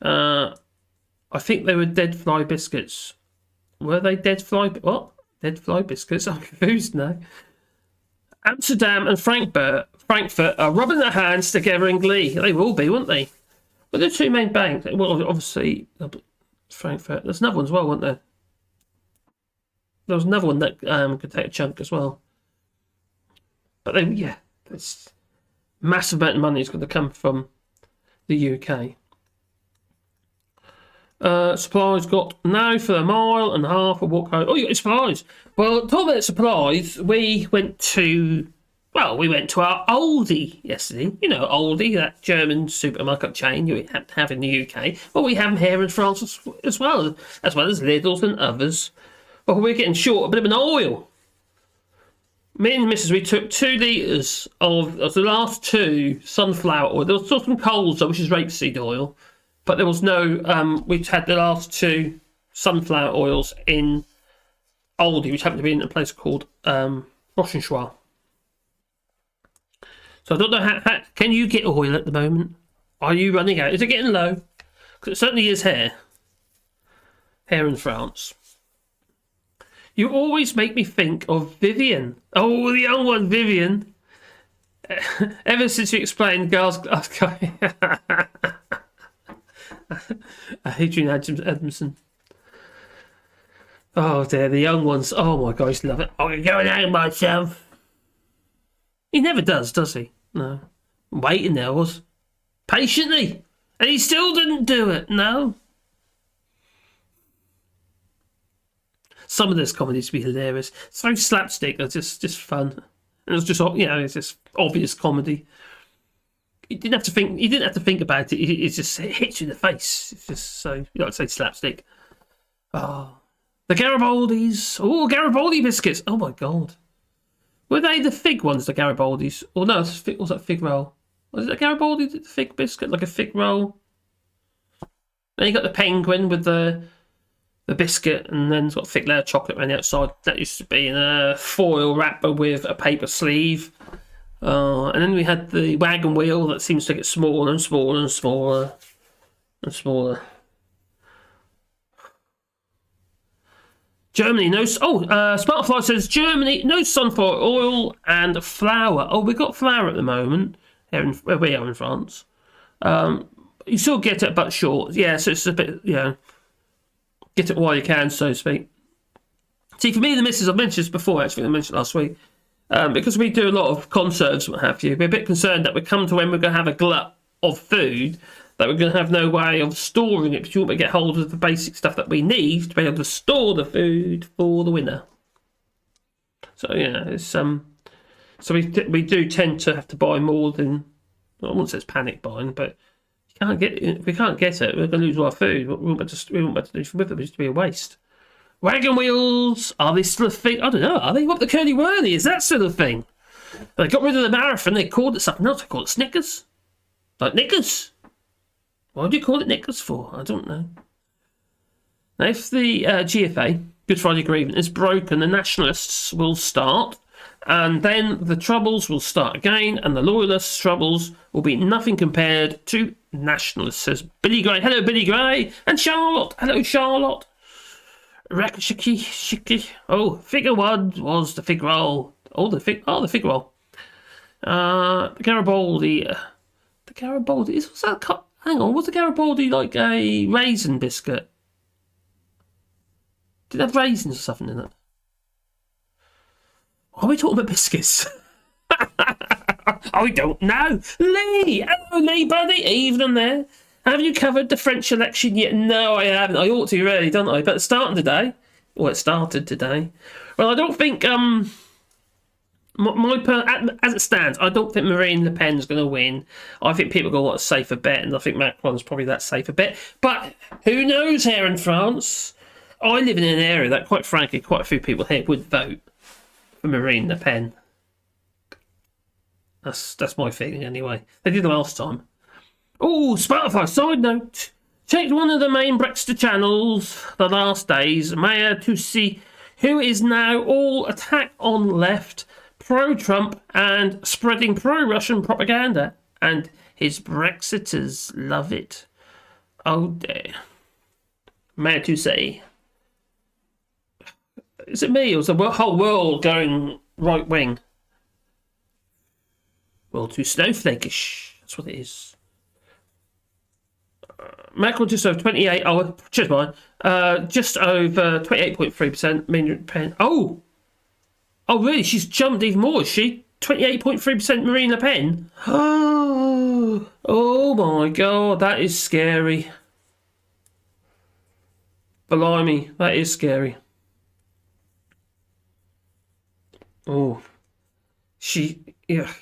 I think they were dead fly biscuits. Were they dead fly? What? Dead fly biscuits? I'm confused now. Amsterdam and Frankfurt are rubbing their hands together in glee. They will be, won't they? But the two main banks, well, obviously, Frankfurt. There's another one as well, wasn't there? There was another one that could take a chunk as well. But then, yeah, this massive amount of money is going to come from the UK. Supplies got now for a mile and a half of walk home. Oh, you got supplies. Well, talking about supplies, we went to our Aldi yesterday. You know, Aldi, that German supermarket chain you have in the UK. Well, we have them here in France as well as Lidl's and others. But we're getting short a bit of an oil. Me and the missus, we took 2 litres of the last 2 sunflower oil. There was still some colza, which is rapeseed oil. But there was no, we had the last 2 sunflower oils in Aldi, which happened to be in a place called Rochenschwar. So I don't know how can you get oil at the moment? Are you running out? Is it getting low? Because it certainly is here in France. You always make me think of Vivian. Oh, the young one, Vivian. Ever since you explained girls... Adrian Edmondson. Oh dear, the young ones. Oh my gosh, love it. I'm going out myself. He never does he? No. I'm waiting there, was patiently, and he still didn't do it. No. Some of this comedy to be hilarious. It's very slapstick. It's just fun, and it's just it's just obvious comedy. You didn't have to think about it. It just hits you in the face. It's just so, I'd say slapstick. Oh, the Garibaldis. Oh, Garibaldi biscuits. Oh my god, were they the fig ones? The Garibaldis? Or no? Was that fig roll? Was it a Garibaldi fig biscuit, like a fig roll? Then you got the penguin with the biscuit, and then it's got a thick layer of chocolate around the outside. That used to be in a foil wrapper with a paper sleeve. And then we had the wagon wheel that seems to get smaller and smaller and smaller and smaller. Germany, no... Smartfly says, Germany, no sunflower oil and flour. Oh, we got flour at the moment, where we are in France. You still get it, but short. Yeah, so it's a bit, get it while you can, so to speak. See, for me, the missus, I've mentioned this before, actually, I mentioned last week. Because we do a lot of conserves, what have you, we're a bit concerned that we come to when we're going to have a glut of food, that we're going to have no way of storing it, because you want to get hold of the basic stuff that we need to be able to store the food for the winter. So yeah, it's so we do tend to have to buy more than, I wouldn't say it's panic buying, but if we can't get it, we're going to lose all our food. We won't be able to do anything with it, it's just be a waste. Wagon wheels, are they still a thing? I don't know, are they? What, the curly whirly, is that still a thing? They got rid of the marathon, they called it something else, they called it Snickers. Like Knickers. What do you call it knickers for? I don't know. Now, if the GFA, Good Friday Agreement, is broken, the nationalists will start, and then the Troubles will start again, and the loyalists' troubles will be nothing compared to nationalists, says Billy Gray. Hello, Billy Gray. And Charlotte. Hello, Charlotte. Shiki. Oh, figure one was the fig roll. The fig roll. The Garibaldi. The Garibaldi. Was that? Hang on, was the Garibaldi like a raisin biscuit? Did it have raisins or something in it? Are we talking about biscuits? I don't know. Lee! Hello, Lee, buddy. Evening there. Have you covered the French election yet? No, I haven't. I ought to, really, don't I? But it's starting today. Well, it started today. Well, I don't think... as it stands, I don't think Marine Le Pen's going to win. I think people are going to want a safer bet, and I think Macron's probably that safer bet. But who knows here in France? I live in an area that, quite frankly, quite a few people here would vote for Marine Le Pen. That's my feeling anyway. They did last time. Oh, Spotify, side note. Checked one of the main Brexit channels the last days, Maya, to see who is now all attack on left, pro-Trump and spreading pro-Russian propaganda. And his Brexiters love it. Oh dear. Maya to say. Is it me or is the whole world going right wing? Well, too snowflakish. That's what it is. Macron just over 28. Oh, cheers, mine. Just over 28.3%. Marine Le Pen. Oh, really? She's jumped even more, is she? 28.3% Marine Le Pen. Oh my God, that is scary. Blimey, that is scary. Oh, yeah.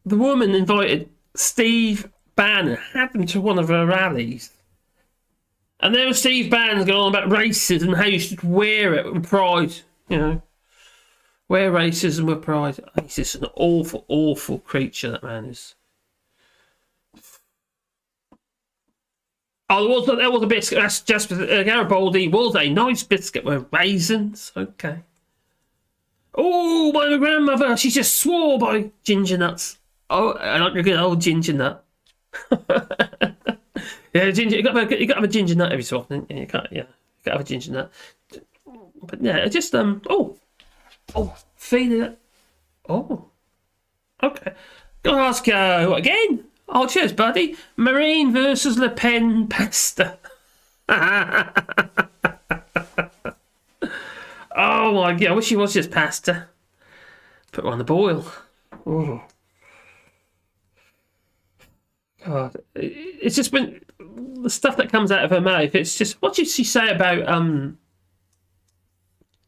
The woman invited Steve Bannon, had them to one of her rallies. And there was Steve Bannon going on about racism and how you should wear it with pride, you know. Wear racism with pride. He's just an awful, awful creature, that man is. Oh, there was a biscuit. That's just Garibaldi was a nice biscuit with raisins. Okay. Oh, my grandmother, she just swore by ginger nuts. Oh, I like a good old ginger nut. Yeah, ginger. You got to have a ginger nut every so often. You can't. Yeah, you got to have a ginger nut. But yeah, just feeling it. Oh, okay. Gotta ask what again? Oh, cheers, buddy. Marine versus Le Pen pasta. Oh my God! I wish it was just pasta. Put her on the boil. Oh. God, it's just when the stuff that comes out of her mouth. It's just, what did she say about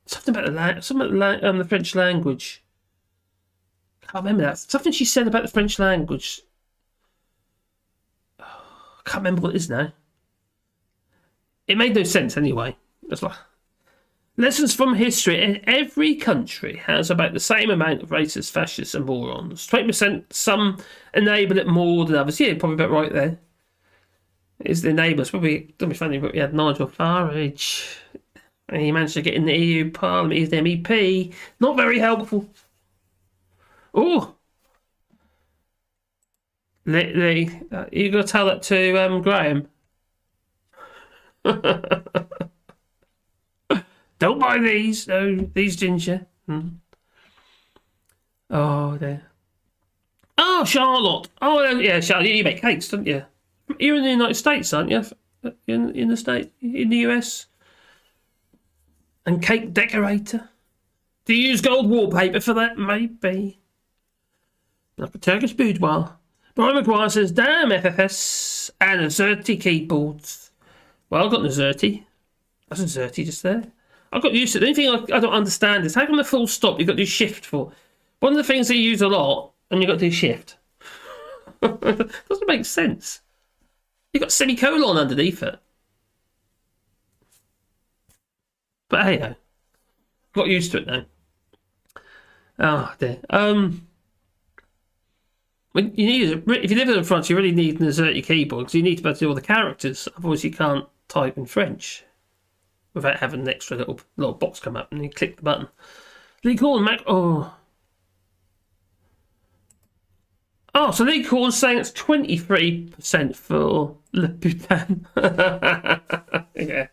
something about the French language? I can't remember that. Something she said about the French language. Oh, I can't remember what it is now. It made no sense anyway. It's like lessons from history. Every country has about the same amount of racists, fascists, and morons. 20%. Some enable it more than others. Yeah, probably about right there. Is the enablers. Probably don't be funny, but we had Nigel Farage, and he managed to get in the EU Parliament. He's the MEP. Not very helpful. Oh, you got to tell that to Graham. Don't buy these. No, these ginger. Oh, there. Oh, Charlotte. Oh, yeah, Charlotte. You make cakes, don't you? You're in the United States, aren't you? In the States, in the US. And cake decorator. Do you use gold wallpaper for that? Maybe. Like a Turkish boudoir. Brian McGuire says, damn FFS and Azerty keyboards. Well, I've got an Azerty. That's an Azerty just there. I've got used to it. The only thing I don't understand is how come the full stop you've got to do shift for? One of the things they use a lot, and you've got to do shift. Doesn't make sense. You've got semicolon underneath it. But hey, I've got used to it now. Oh dear. When you need, if you live in France, you really need an AZERTY keyboard because you need to be able to do all the characters. Otherwise, you can't type in French without having an extra little box come up and you click the button. Lee Corn, Mac. Oh, so Lee Corn's saying it's 23% for Le Putain. Yeah.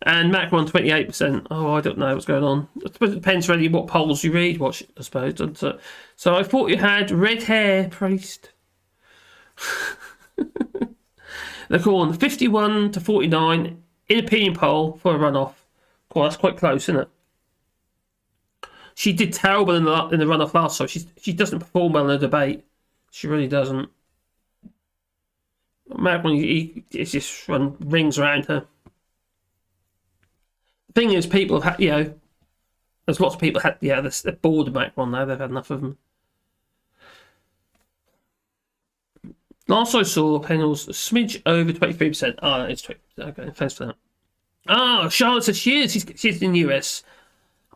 And Macron 28%. Oh, I don't know what's going on. I suppose it depends really what polls you read. I suppose. So I thought you had red hair, priest. The Corn 51 to 49 in opinion poll for a runoff. Well, that's quite close, isn't it? She did terrible in the runoff last time. She doesn't perform well in a debate. She really doesn't. Macron, he just rings around her. The thing is, people have had, there's lots of people they're bored of Macron now. They've had enough of them. Last I saw, panels a smidge over 23%. Oh, it's 20%. Okay, thanks for that. Oh, Charlotte says she is. She's in the US.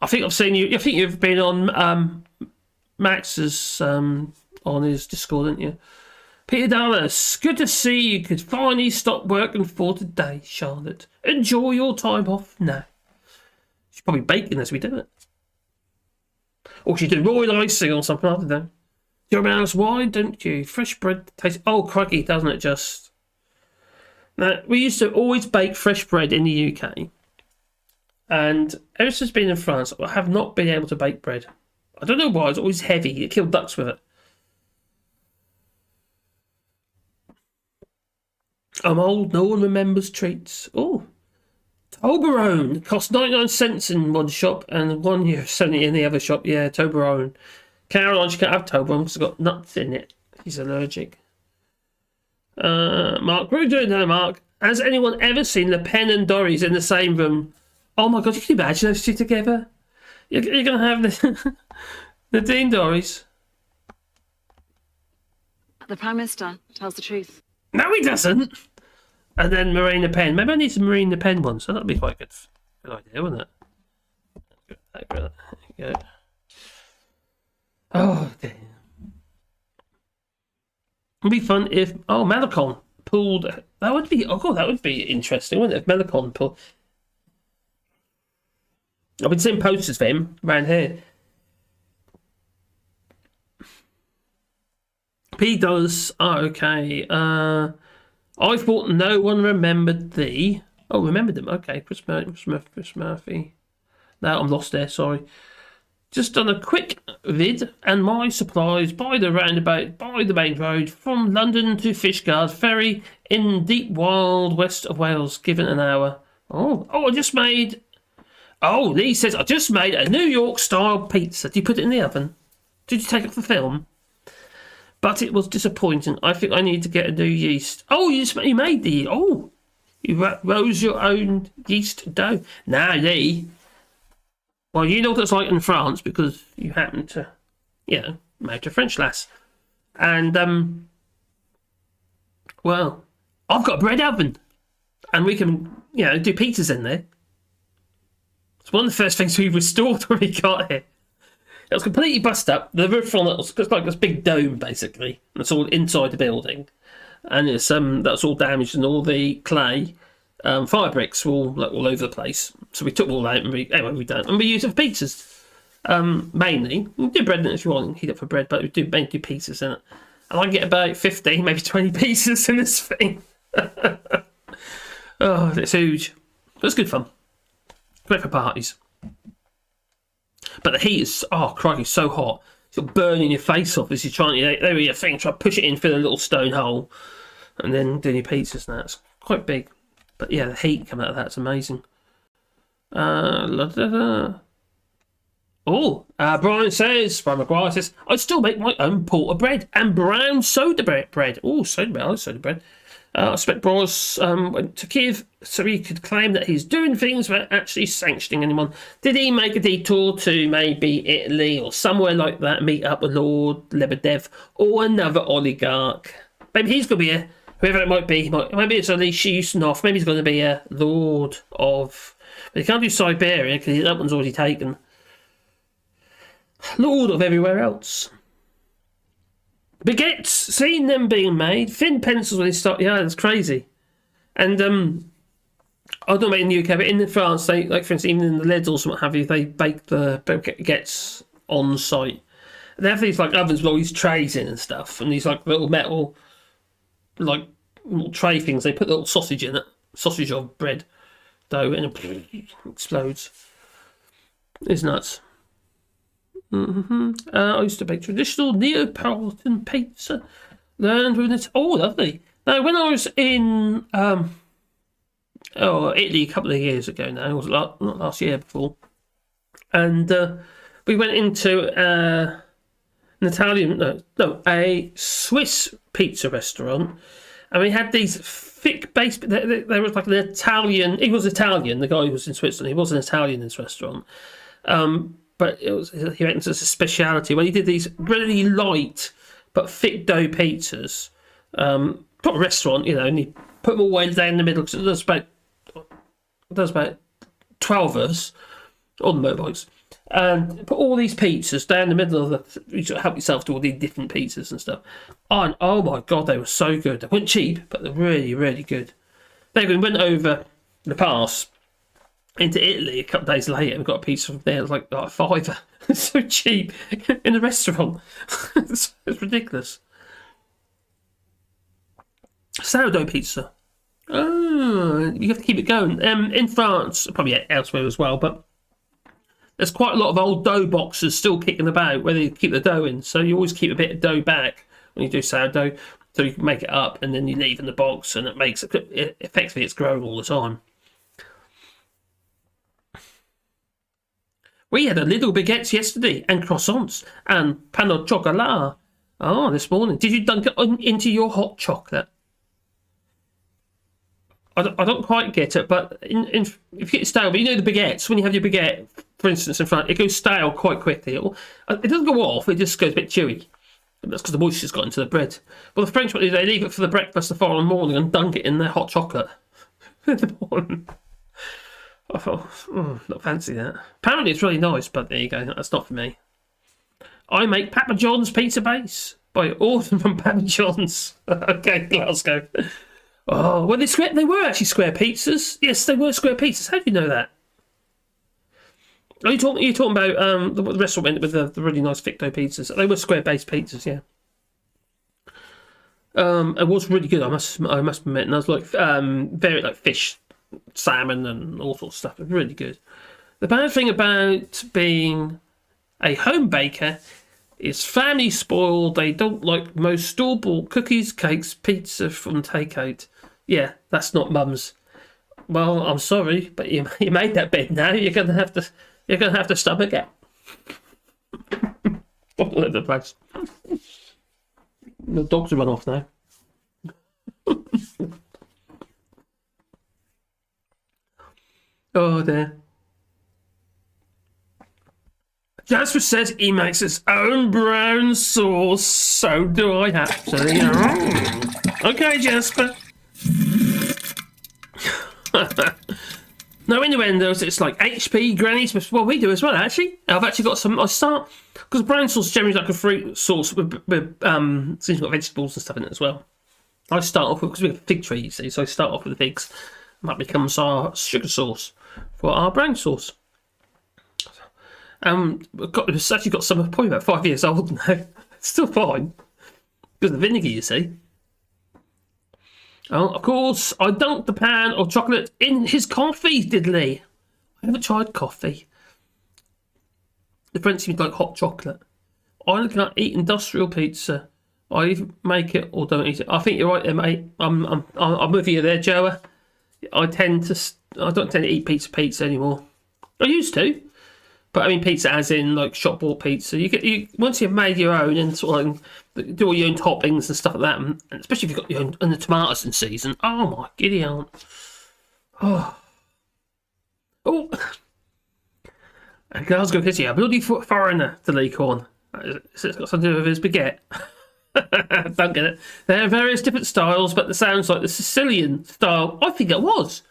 I think I've seen you. I think you've been on Max's on his Discord, didn't you? Peter Dallas, good to see you. Could finally stop working for today, Charlotte. Enjoy your time off now. She's probably baking as we do it. Or she did royal icing or something, I don't know. Your mouse, why don't you? Fresh bread tastes... Oh, crikey, doesn't it just... Now, we used to always bake fresh bread in the UK. And ever since being in France, I have not been able to bake bread. I don't know why, it's always heavy. You kill ducks with it. I'm old, no one remembers treats. Oh, Toblerone cost 99 cents in one shop and €1.70 in the other shop. Yeah, Toblerone. Caroline, she can't have Toblerone because it's got nuts in it. She's allergic. Mark, what are you doing there, Mark? Has anyone ever seen Le Pen and Tories in the same room? Oh my God, you can imagine those two together. You're going to have the Dean Tories. The Prime Minister tells the truth. No, he doesn't. And then Marine Le Pen. Maybe I need some Marine Le Pen ones. So that'd be quite a good idea, wouldn't it? There you go. Oh, dear. It'd be fun if... Oh, Malacon pulled... That would be interesting, wouldn't it? If Malacon pulled... I've been seeing posters for him around here. P does... Oh, okay. I thought no one remembered the... Oh, remembered them. Okay, Chris Murphy. No, I'm lost there, sorry. Just done a quick vid and my supplies by the roundabout, by the main road, from London to Fishguard Ferry in deep wild west of Wales, given an hour. I just made... Oh, Lee says, I just made a New York-style pizza. Did you put it in the oven? Did you take it for film? But it was disappointing. I think I need to get a new yeast. Oh, you made the... Oh, you rose your own yeast dough. Now, Lee... Well, you know what it's like in France because you happen to, marry a French lass. And, well, I've got a bread oven. And we can, do pizzas in there. It's one of the first things we restored when we got here. It was completely bust up. The roof on it was like this big dome, basically. And it's all inside the building. And it's that's all damaged and all the clay... fire bricks were all over the place, so we took them all out and we don't, and we use it for pizzas mainly. We do bread in it if you want, heat up for bread, but we do mainly do pizzas in it. And I get about 15, maybe 20 pieces in this thing. Oh, it's huge. But it's good fun. Great for parties. But the heat is crikey, so hot. It's burning your face off as you're trying to there with your thing, try to push it in through a little stone hole, and then doing your pizzas. Now it's quite big. But yeah, the heat coming out of that's amazing. Brian McGuire says, I'd still make my own porter bread and brown soda bread. Oh, soda bread. I suspect Boris went to Kiev so he could claim that he's doing things without actually sanctioning anyone. Did he make a detour to maybe Italy or somewhere like that, meet up with Lord Lebedev or another oligarch? Maybe he's going to be whoever it might be, maybe it's only Shusnov, maybe he's going to be a lord of... But he can't do Siberia because that one's already taken. Lord of everywhere else. baguettes, seen them being made. Thin pencils when they start. Yeah, that's crazy. And I don't know in the UK, but in France, they like for instance, even in the Lidls and what have you, they bake the baguettes on site. And they have these like ovens with all these trays in and stuff, and these like little metal like little tray things. They put little sausage in it, sausage of bread dough, and it explodes. It's nuts. I used to bake traditional Neapolitan pizza. Learned with it. Oh, lovely. Now, when I was in Italy a couple of years ago now, it was not last year, before, and we went into an Italian, a Swiss pizza restaurant, and we had these thick base. There was like an Italian. He was Italian. The guy who was in Switzerland. He was an Italian in this restaurant. But he went into a speciality where he did these really light but thick dough pizzas. Proper restaurant, you know, and he put them all way down in the middle because there's about 12 of us on the motorbikes, and put all these pizzas down the middle of the. You sort of help yourself to all these different pizzas and stuff. And oh my god, they were so good. They weren't cheap, but they're really, really good. They went over the pass into Italy a couple of days later and got a pizza from there. It was like a £5. It's so cheap in a restaurant. It's ridiculous. Sourdough pizza. Oh, you have to keep it going. In France, probably elsewhere as well, but there's quite a lot of old dough boxes still kicking about where they keep the dough in. So you always keep a bit of dough back when you do sourdough, so you can make it up and then you leave in the box, and it makes it effectively it's growing all the time. We had a little baguettes yesterday and croissants and pain au chocolat. Oh, this morning. Did you dunk it into your hot chocolate? I don't quite get it, but if you get stale, but you know the baguettes, when you have your baguette, for instance, in front, it goes stale quite quickly. It doesn't go off, it just goes a bit chewy. That's because the moisture's got into the bread. Well, the French, they leave it for the breakfast the following morning and dunk it in their hot chocolate in the morning. I thought, not fancy that. Apparently it's really nice, but there you go. That's not for me. I make Papa John's pizza base by ordering from Papa John's. Okay, Glasgow. Oh, well, they were actually square pizzas. Yes, they were square pizzas. How do you know that? You're talking about the restaurant with the really nice thick dough pizzas. They were square based pizzas, yeah. It was really good. I must admit, and I was like very like fish, salmon, and all sorts of stuff. It was really good. The bad thing about being a home baker is family spoiled. They don't like most store-bought cookies, cakes, pizza from takeout. Yeah, that's not mum's. Well, I'm sorry, but you made that bed now. You're gonna have to stomach it. All over the place. The dogs have run off now. Oh dear. Jasper says he makes his own brown sauce, so do I have to. Okay, Jasper. No innuendos, it's like HP, grannies. Well, we do as well, actually. I've actually got some. I start because brown sauce is generally like a fruit sauce with since you've got vegetables and stuff in it as well. I start off with, because we have a fig tree, you see, so I start off with the figs. That becomes our sugar sauce for our brown sauce. It's actually got some, probably about 5 years old now. It's still fine because of the vinegar, you see. Oh, of course, I dunked the pan of chocolate in his coffee, diddly. I haven't tried coffee. The French seem to like hot chocolate. I can't eat industrial pizza. I either make it or don't eat it. I think you're right there, mate. I'm with you there, Joe. I don't tend to eat pizza anymore. I used to, but I mean pizza as in like shop bought pizza. You once you've made your own and sort of like, do all your own toppings and stuff like that, and especially if you've got your own and the tomatoes in season. Oh my giddy aunt. Oh. And Glasgow City, a bloody foreigner to leak on. It's got something to do with his baguette. Don't get it. There are various different styles, but it sounds like the Sicilian style. I think it was.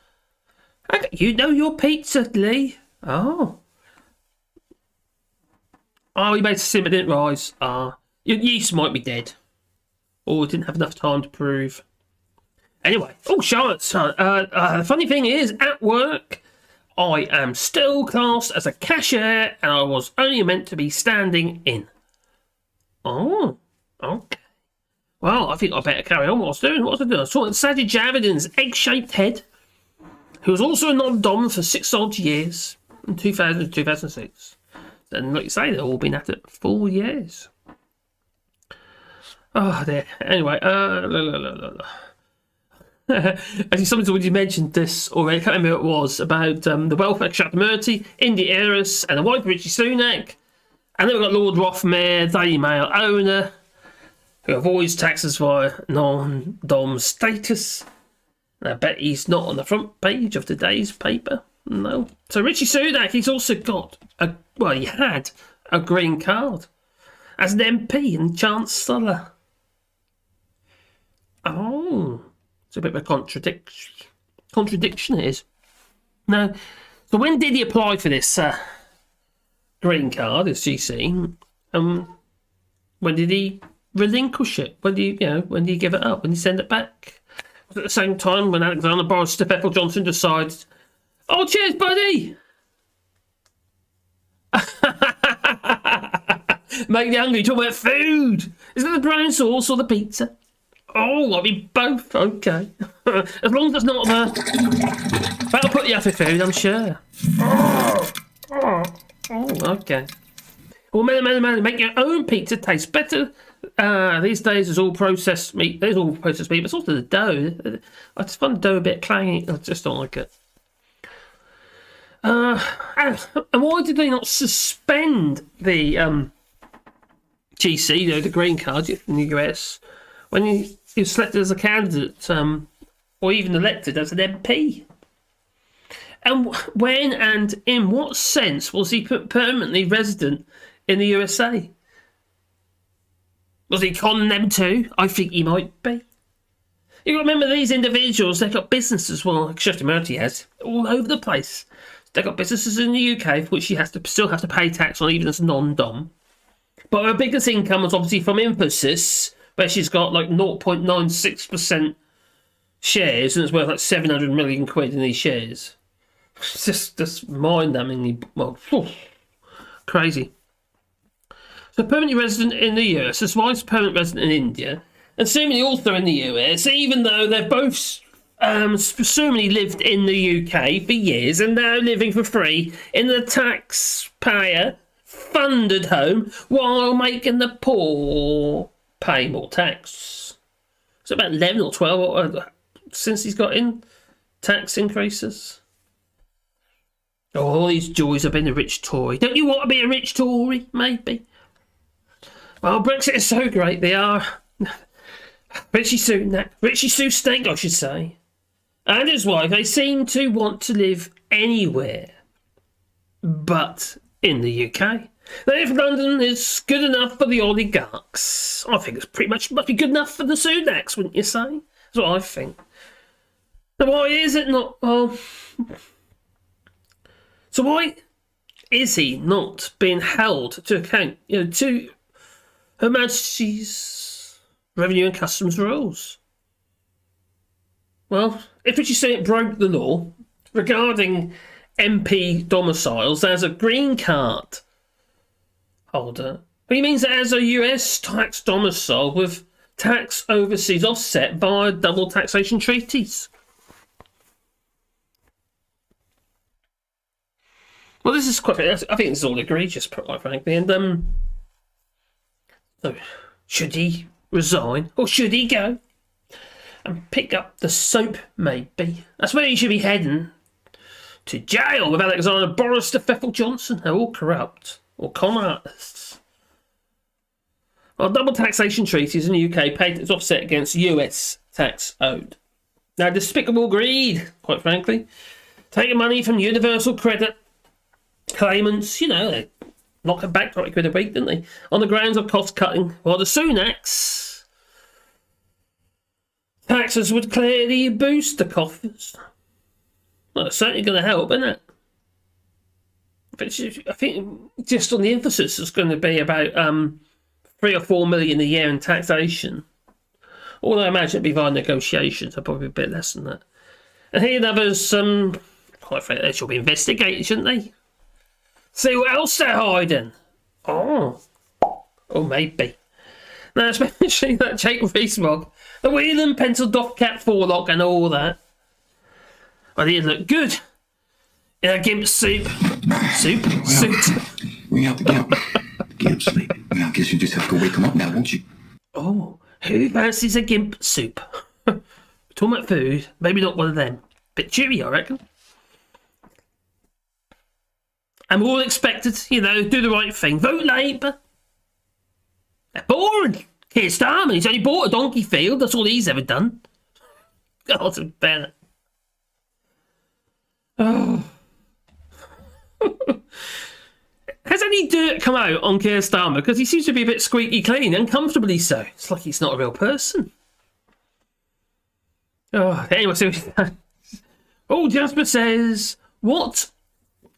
You know your pizza, Lee. Oh, you made a sim, it didn't rise. Your yeast might be dead. or didn't have enough time to prove. Anyway, Charlotte, the funny thing is, at work, I am still classed as a cashier, and I was only meant to be standing in. Oh, okay. Well, I think I better carry on what I was doing. What was I doing? I saw Sajid Javidin's egg-shaped head, who was also a non-dom for 6 odd years, in 2000 to 2006. And like you say, they've all been at it 4 years. Oh, dear. Anyway, actually, something already mentioned this already. I can't remember who it was, about the welfare extractor Murty, India heiress, and the wife of Rishi Sunak. And then we've got Lord Rothmere, Daily Mail owner, who avoids taxes via non-dom status. And I bet he's not on the front page of today's paper. No. So Rishi Sunak, he's also got he had a green card as an MP and Chancellor. Oh, it's a bit of a contradiction it is. Now, so when did he apply for this green card, as GC? When did he relinquish it? When did he give it up? When did he send it back? Was it at the same time when Alexander Boris Steffel Johnson decides, oh, cheers, buddy! Make me hungry, talk about food! Is it the brown sauce or the pizza? Oh, I mean both, okay. As long as it's not that'll put you off with food, I'm sure. Oh, okay. Well, man, make your own pizza taste better. These days there's all processed meat. There's all processed meat, but it's also the dough. I just find the dough a bit clangy. I just don't like it. And why did they not suspend the GC, the green card in the US, when he was selected as a candidate, or even elected as an MP? And when and in what sense was he permanently resident in the USA? Was he conning them too? I think he might be. You got to remember, these individuals, they've got businesses, well, Shefty Murty has, all over the place. They've got businesses in the UK for which she has to still have to pay tax on, even as non-dom. But her biggest income was obviously from Infosys, where she's got like 0.96% shares, and it's worth like 700 million quid in these shares. It's just mind-numbingly, well, crazy. So permanently resident in the US, his wife's permanent resident in India, and seemingly also in the US, even though they've both presumably lived in the UK for years and now living for free in the taxpayer-funded home while making the poor pay more tax. It's about 11 or 12 since he's got in tax increases. Oh, all these joys of being a rich Tory. Don't you want to be a rich Tory? Maybe. Well, Brexit is so great. They are. Rishi Sunak, I should say, and his wife, they seem to want to live anywhere but in the UK. Now, if London is good enough for the oligarchs, I think it's pretty much must be good enough for the Sunaks, wouldn't you say? That's what I think. Now, why is it not? Well, so why is he not being held to account? To Her Majesty's Revenue and Customs rules. Well, if Rishi Sunak broke the law regarding MP domiciles as a green card holder, but he means that as a US tax domicile with tax overseas offset via double taxation treaties. Well, this is quite. I think this is all egregious, quite frankly. And so, should he resign or should he go and pick up the soap? Maybe that's where he should be heading, to jail with Alexander Boris Steffel Johnson. They're all corrupt or con artists. Well, double taxation treaties in the UK paid its offset against US tax owed. Now, despicable greed, quite frankly, taking money from universal credit claimants, they knock it back £20 a week, didn't they? On the grounds of cost cutting, while the Sunaks taxes would clearly boost the coffers. Well, it's certainly going to help, isn't it? I think just on the emphasis, it's going to be about 3 or 4 million a year in taxation Although I imagine it'd be via negotiations, so probably a bit less than that. And here others, quite frankly, they should be investigated, shouldn't they? See what else they're hiding. Oh, maybe. Now, especially that Jake Rees-Mogg, the wheel and pencil doff cap forelock and all that. Well, he'd look good in a gimp suit. Suit? Ring out the gimp. Gimp sleeping. Well, I guess you just have to wake him up now, won't you? Oh, who fancies a gimp soup? Talking about food, maybe not one of them. Bit chewy, I reckon. And we're all expected, do the right thing. Vote Labour. They're boring. Keir Starmer, he's only bought a donkey field. That's all he's ever done. God, Bennett. Oh. Has any dirt come out on Keir Starmer? Because he seems to be a bit squeaky clean, uncomfortably so. It's like he's not a real person. Oh, anyway, so Jasper says, what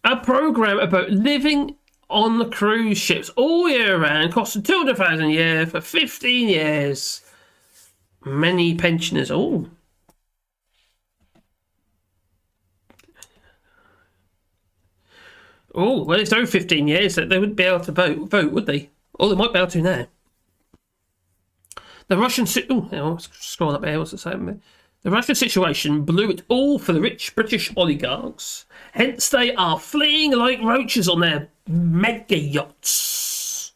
a programme about living on the cruise ships all year round, costing 200,000 a year for 15 years. Many pensioners. Oh. Oh, well, it's over 15 years that they wouldn't be able to vote, would they? Oh, they might be able to now. The Russian... scroll up here, what's it saying? The Russian situation blew it all for the rich British oligarchs. Hence, they are fleeing like roaches on their mega yachts.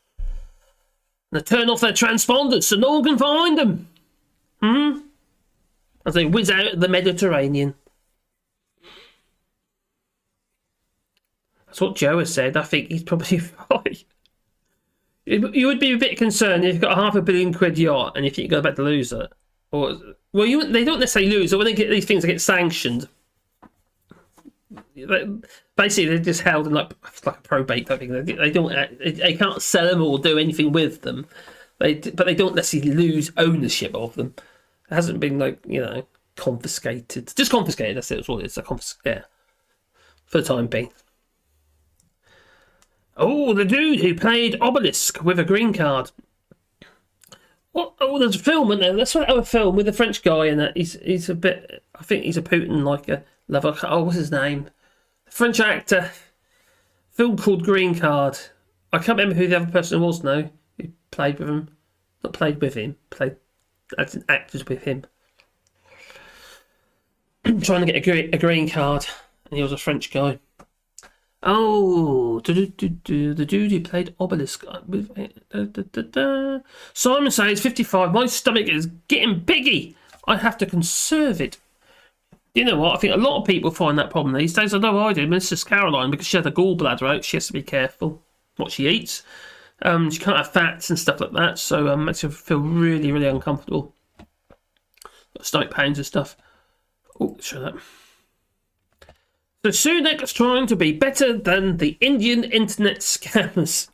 They turn off their transponders so no one can find them. As they whiz out of the Mediterranean. That's what Joe has said. I think he's probably right. You would be a bit concerned if you've got a £500 million yacht and you think you're about to lose it. They don't necessarily lose it when they get these things that get sanctioned. Basically, they're just held in like a probate type thing. They can't sell them or do anything with them. But they don't necessarily lose ownership of them. It hasn't been confiscated. Just confiscated. That's it. That's all it is. Yeah. For the time being. Oh, the dude who played Obelisk with a green card. What? Oh, there's a film, isn't there? Let's have a film with a French guy in it. He's a bit... I think he's a Putin, like a lover. Oh, what's his name? French actor. Film called Green Card. I can't remember who the other person was now. Who played with him. Not played with him. Played as an actor with him. Trying to get a green card. And he was a French guy. Oh, the dude who played Obelisk. Simon says, 55, my stomach is getting biggy. I have to conserve it. You know what? I think a lot of people find that problem these days. I know I do. Mrs. Caroline, because she had a gallbladder out, she has to be careful what she eats. She can't have fats and stuff like that, so it makes her feel really, really uncomfortable. Stomach pains and stuff. Oh, show that. So Sunak is trying to be better than the Indian internet scammers.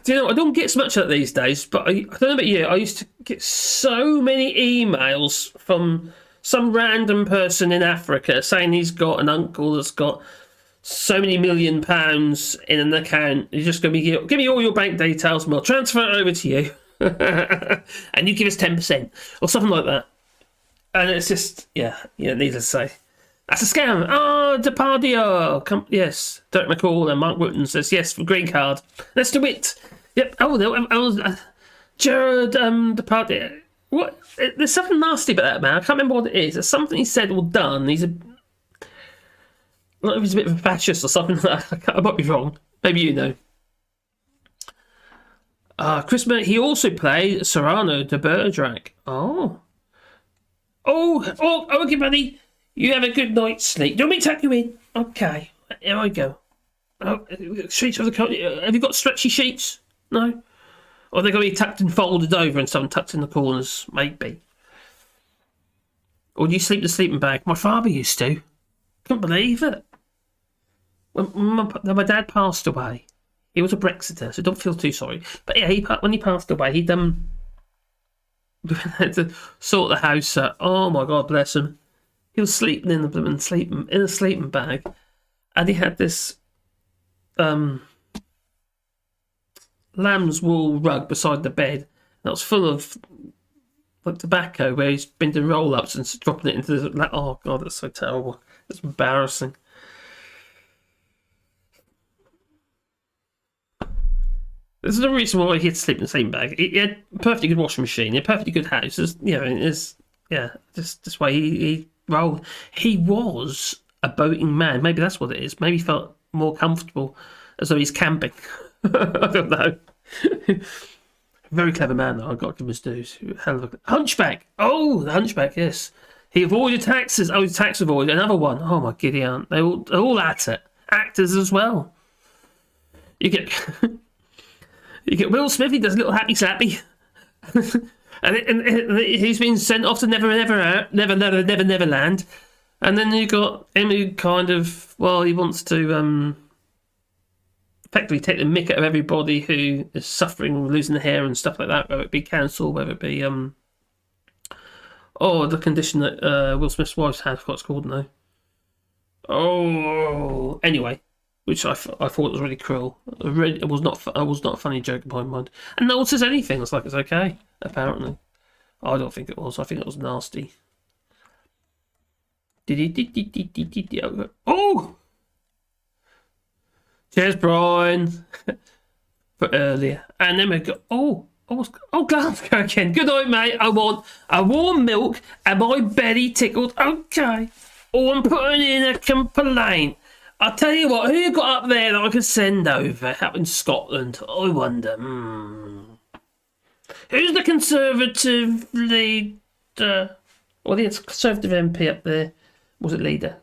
Do you know, I don't get so much of that these days, but I don't know about you, I used to get so many emails from some random person in Africa saying he's got an uncle that's got so many £1 million in an account. You're just going to give me all your bank details and we'll transfer it over to you. And you give us 10% or something like that. And it's just, needless to say. That's a scam. Oh, Depardieu. Yes. Dirk McCall and Mark Wooten says yes for green card. That's DeWitt. Yep. Oh, Gerard Depardieu. What? There's something nasty about that man. I can't remember what it is. There's something he said or done. He's a bit of a fascist or something like that. I might be wrong. Maybe you know. Chris Murray, he also played Cyrano de Bergerac. Oh, okay, buddy. You have a good night's sleep. Do you want me to tuck you in? Okay, here I go. Oh, sheets of the coat. Have you got stretchy sheets? No? Or they're going to be tucked and folded over and some tucked in the corners? Maybe. Or do you sleep in a sleeping bag? My father used to. Couldn't believe it. When my dad passed away, he was a Brexiter, so don't feel too sorry. But yeah, when he passed away, he'd had to sort the house out. Oh my God, bless him. He was sleeping in a sleeping bag, and he had this lamb's wool rug beside the bed that was full of like tobacco, where he's been doing roll-ups and dropping it into the... Oh, God, that's so terrible. That's embarrassing. There's no reason why he had to sleep in the same bag. He had a perfectly good washing machine, he had a perfectly good house. Just why he rolled. He was a boating man. Maybe that's what it is. Maybe he felt more comfortable as though he's camping. I don't know. Very clever man, though. I've got to give him his dues. Hell of a... Hunchback! Oh, the Hunchback, yes. He avoided taxes. Oh, he's tax avoid. Another one. Oh, my giddy aunt. They're all at it. Actors as well. You get Will Smith, he does a little happy slappy. and he's been sent off to Never Land. And then you got him who kind of, well, he wants to effectively take the mick out of everybody who is suffering, losing the hair and stuff like that, whether it be cancer, whether it be the condition that Will Smith's wife had, what's called now. Oh, anyway. Which I thought was really cruel. It was not a funny joke in my mind. And no one says anything. It's like it's okay, apparently. I don't think it was. I think it was nasty. Oh! Cheers, Brian. For earlier. And then we go, Glasgow again. Good night, mate. I want a warm milk and my belly tickled. Okay. Oh, I'm putting in a complaint. I'll tell you what, who you got up there that I could send over out in Scotland? I wonder. Who's the Conservative leader? Or the Conservative MP up there? Was it leader?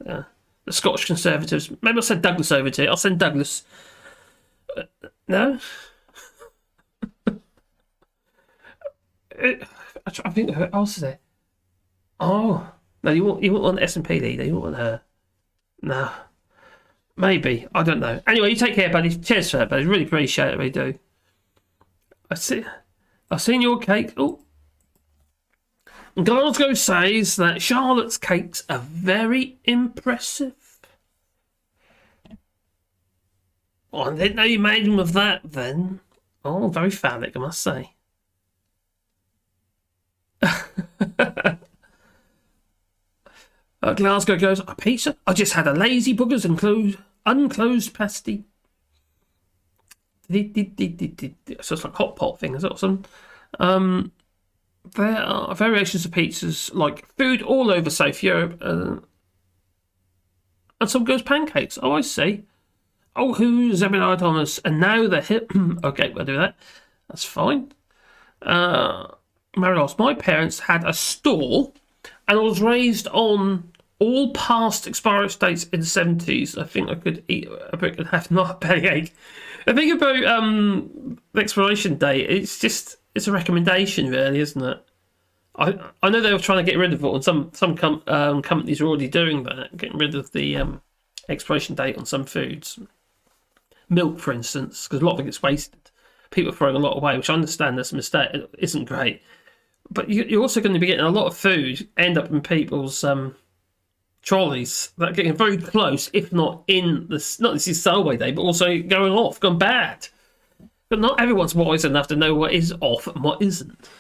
The Scottish Conservatives. Maybe I'll send Douglas over to you. I'll send Douglas. No? I think who else is there? Oh. No, you won't want the SNP leader. You won't want her. No. Maybe. I don't know. Anyway, you take care, buddy. Cheers for that, buddy. Really appreciate it. Really do. I've seen your cake. Oh. Glasgow says that Charlotte's cakes are very impressive. Oh, I didn't know you made them of that then. Oh, very phallic, I must say. Glasgow goes, a pizza? I just had a lazy boogers and unclosed pasty. So it's like hot pot thing, is that awesome? There are variations of pizzas like food all over South Europe, and some goes pancakes. Oh, I see. Oh, who's Zebediah Thomas? And now they're hip. Okay, we'll do that. That's fine. Marilos, my parents had a store and I was raised on all past expiry dates in the 70s. I think I could eat a brick and have not a bellyache. The thing about the expiration date, it's a recommendation, really, isn't it? I know they were trying to get rid of it, and some companies are already doing that, getting rid of the expiration date on some foods. Milk, for instance, because a lot of it gets wasted. People are throwing a lot away, which I understand that's a mistake. It isn't great. But you're also going to be getting a lot of food end up in people's trolleys that are getting very close, if not in not this is sell-away day, but also gone bad. But not everyone's wise enough to know what is off and what isn't.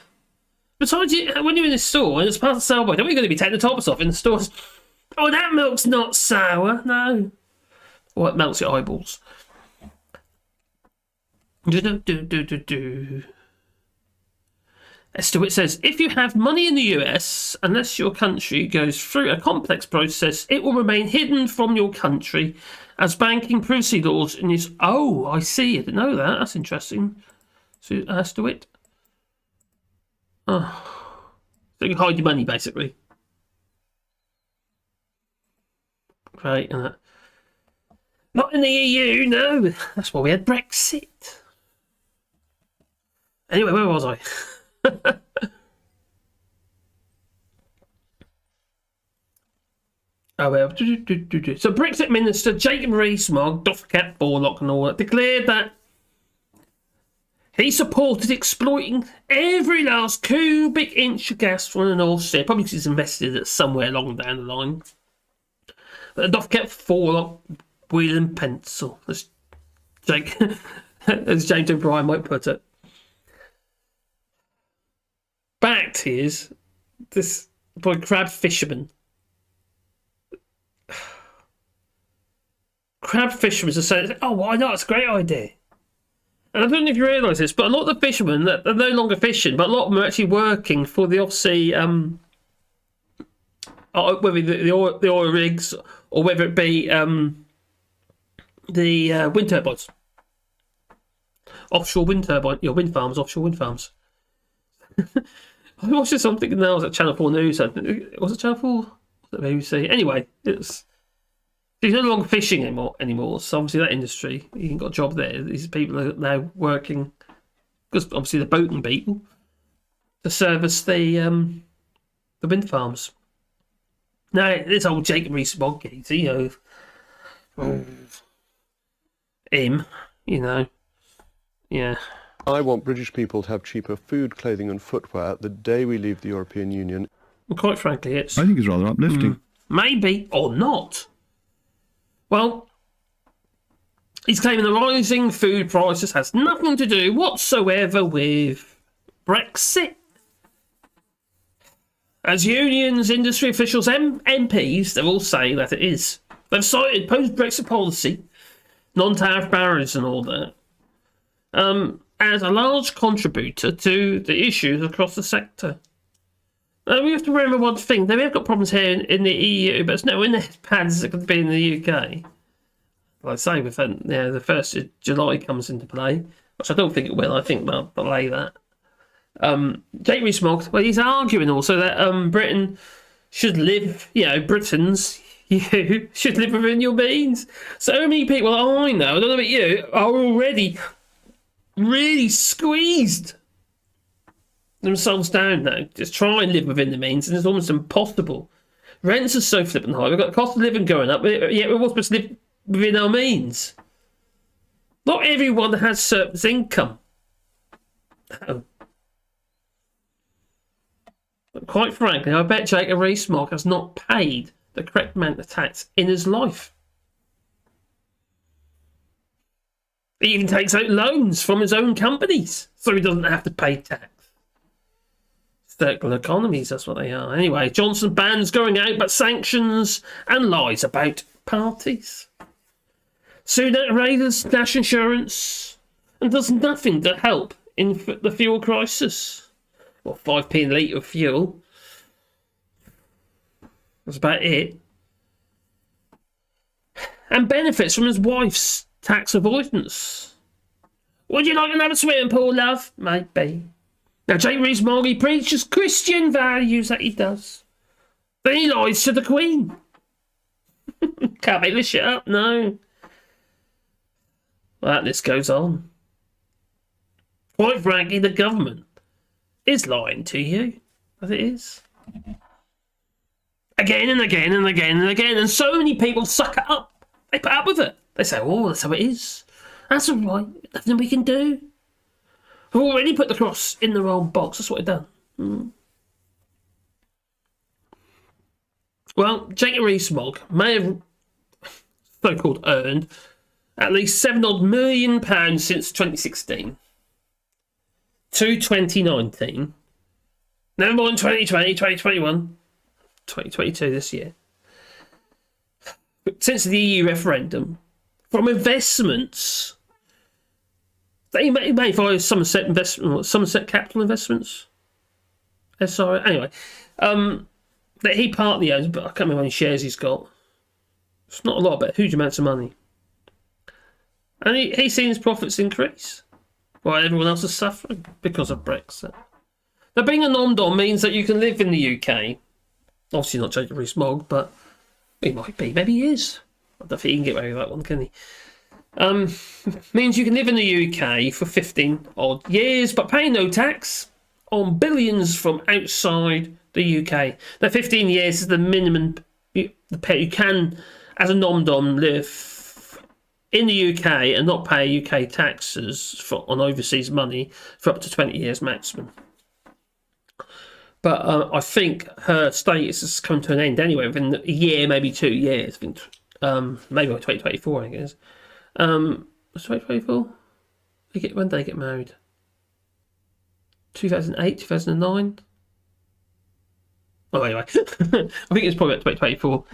Besides, when you're in a store and it's part of the sell-away, don't you going to be taking the tops off in the stores? Oh, that milk's not sour. No. Or it melts your eyeballs. Stewart says, if you have money in the US, unless your country goes through a complex process, it will remain hidden from your country as banking privacy laws in this. Oh, I see. I didn't know that. That's interesting. So, Stewart. Oh. So you can hide your money, basically. Great, isn't it? Not in the EU, no. That's why we had Brexit. Anyway, where was I? Oh, well. So Brexit Minister Jacob Rees-Mogg, Doffcat, Borlock and all that, declared that he supported exploiting every last cubic inch of gas from the North Sea, probably because he's invested it somewhere along down the line. But the Doffcat, Borlock, wheel and pencil, as James O'Brien might put it. backed is this by crab fishermen. Crab fishermen are saying, "Oh, why not? It's a great idea." And I don't know if you realise this, but a lot of the fishermen that are no longer fishing, but a lot of them are actually working for the Aussie, whether the oil rigs or whether it be the wind turbines, offshore wind turbine, wind farms, offshore wind farms. I watched something now. I was at Channel 4 News. Was it Channel 4? Was it BBC? Anyway, he's no longer fishing anymore. So obviously that industry, he ain't got a job there. These people are now working, because obviously the boating people, to service the wind farms. Now this old Jacob Rees-Mogg, him, yeah. I want British people to have cheaper food, clothing and footwear the day we leave the European Union. Well, quite frankly, I think it's rather uplifting. Maybe, or not. Well, he's claiming the rising food prices has nothing to do whatsoever with Brexit. As unions, industry officials, MPs, they're all saying that it is. They've cited post-Brexit policy, non-tariff barriers and all that, as a large contributor to the issues across the sector. We have to remember one thing. They have got problems here in the EU, but it's nowhere near as bad as it could be in the UK. Like I say, with the 1st of July comes into play, which I don't think it will. I think they'll delay that. Jake Rees-Mogg, well, he's arguing also that Britain should live, Britons, you should live within your means. So many people I know, I don't know about you, are already really squeezed themselves down now. Just try and live within the means, and it's almost impossible. Rents are so flipping high. We've got the cost of living going up, but yet we're all supposed to live within our means. Not everyone has surplus income. No. But quite frankly, I bet Jacob Rees-Mogg has not paid the correct amount of tax in his life. He even takes out loans from his own companies, so he doesn't have to pay tax. Circular economies, that's what they are. Anyway, Johnson bans going out, but sanctions and lies about parties. Sunak raises national insurance and does nothing to help in the fuel crisis. Well, 5p a litre of fuel. That's about it. And benefits from his wife's tax avoidance. Would you like another swimming pool, love? Maybe. Now, Jake Rees-Mogg, he preaches Christian values, that he does. Then he lies to the Queen. Can't make this shit up, no. Well, that list goes on. Quite frankly, the government is lying to you, as it is. Again and again and again and again, and so many people suck it up. They put up with it. They say, "Oh, that's how it is. That's all right. Nothing we can do. We've already put the cross in the wrong box. That's what we've done." Well, Jacob Rees-Mogg may have so-called earned at least £7 million since 2016 to 2019. Never mind 2020, 2021, 2022 this year. But since the EU referendum, from investments, they made via Somerset Capital Investments. SRI. Anyway, that he partly owns, but I can't remember how many shares he's got. It's not a lot, but huge amounts of money. And he's seen his profits increase, while everyone else is suffering because of Brexit. Now, being a non-dom means that you can live in the UK. Obviously not Jacob Rees-Mogg, but he might be. Maybe he is. I don't think he can get away with that one, can he? Means you can live in the UK for 15 odd years, but pay no tax on billions from outside the UK. Now, 15 years is the minimum you can, as a non-dom, live in the UK and not pay UK taxes on overseas money for up to 20 years maximum. But I think her status has come to an end anyway within a year, maybe 2 years. I think, maybe by 2024, I guess. Was 2024? When did they get married? 2008, 2009? Oh, anyway, I think it's probably about 2024.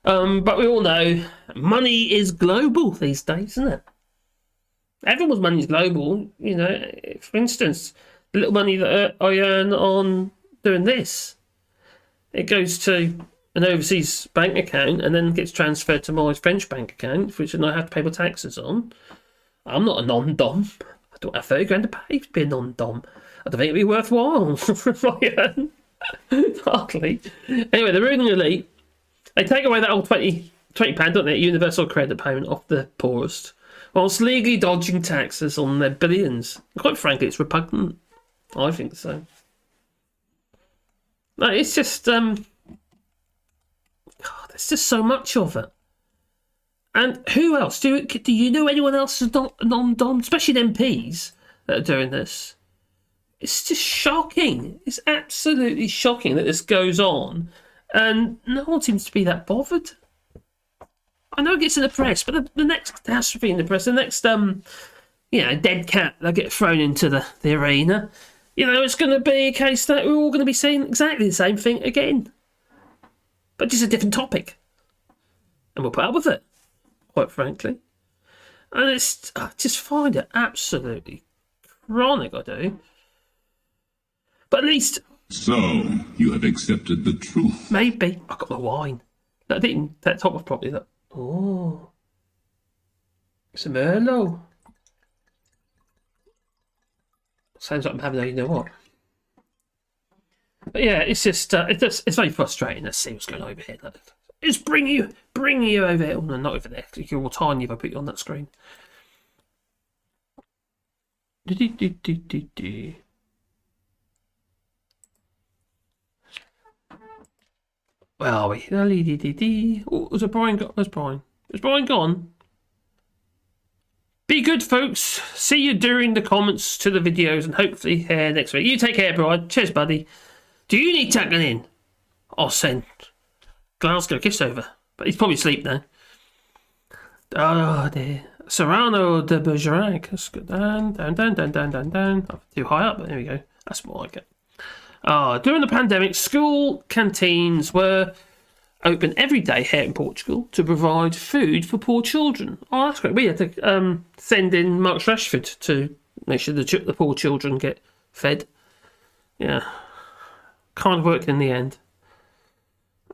But we all know money is global these days, isn't it? Everyone's money is global. You know, for instance, the little money that I earn on doing this, it goes to an overseas bank account and then gets transferred to my French bank account, which I have to pay my taxes on. I'm not a non-dom. I don't have 30 grand to pay to be a non-dom. I don't think it'd be worthwhile if I earn. Hardly. Anyway, the ruling elite, they take away that old £20, don't they? Universal credit payment off the poorest, whilst legally dodging taxes on their billions. Quite frankly, it's repugnant. I think so. No, it's just, God, there's just so much of it. And who else? Do you know anyone else who's not non-dom, especially MPs that are doing this? It's just shocking. It's absolutely shocking that this goes on, and no one seems to be that bothered. I know it gets in the press, but the next catastrophe in the press, the next dead cat that get thrown into the arena, it's going to be a case that we're all going to be saying exactly the same thing again, but just a different topic, and we'll put up with it, quite frankly. And I just find it absolutely chronic. I do. But at least... So, you have accepted the truth. Maybe. I got the wine. I didn't take top off properly. Look. Oh. Some Merlot. Sounds like I'm having a you know what. But yeah, it's just... it's very frustrating to see what's going on over here. Look. It's bring you over here. Oh, no, not over there. You're all tiny if I put you on that screen. Where are we? Oh, was Brian gone? Where's Brian? Is Brian gone? Be good, folks. See you during the comments to the videos and hopefully here next week. You take care, Brian. Cheers, buddy. Do you need tucking in? I'll send Glasgow kiss over. But he's probably asleep now. Oh, dear. Serrano de Bergerac. Let's go down. Too high up, but there we go. That's more like it. During the pandemic, school canteens were open every day here in Portugal to provide food for poor children. Oh, that's great. We had to send in Mark Rashford to make sure the poor children get fed. Yeah. Kind of worked in the end.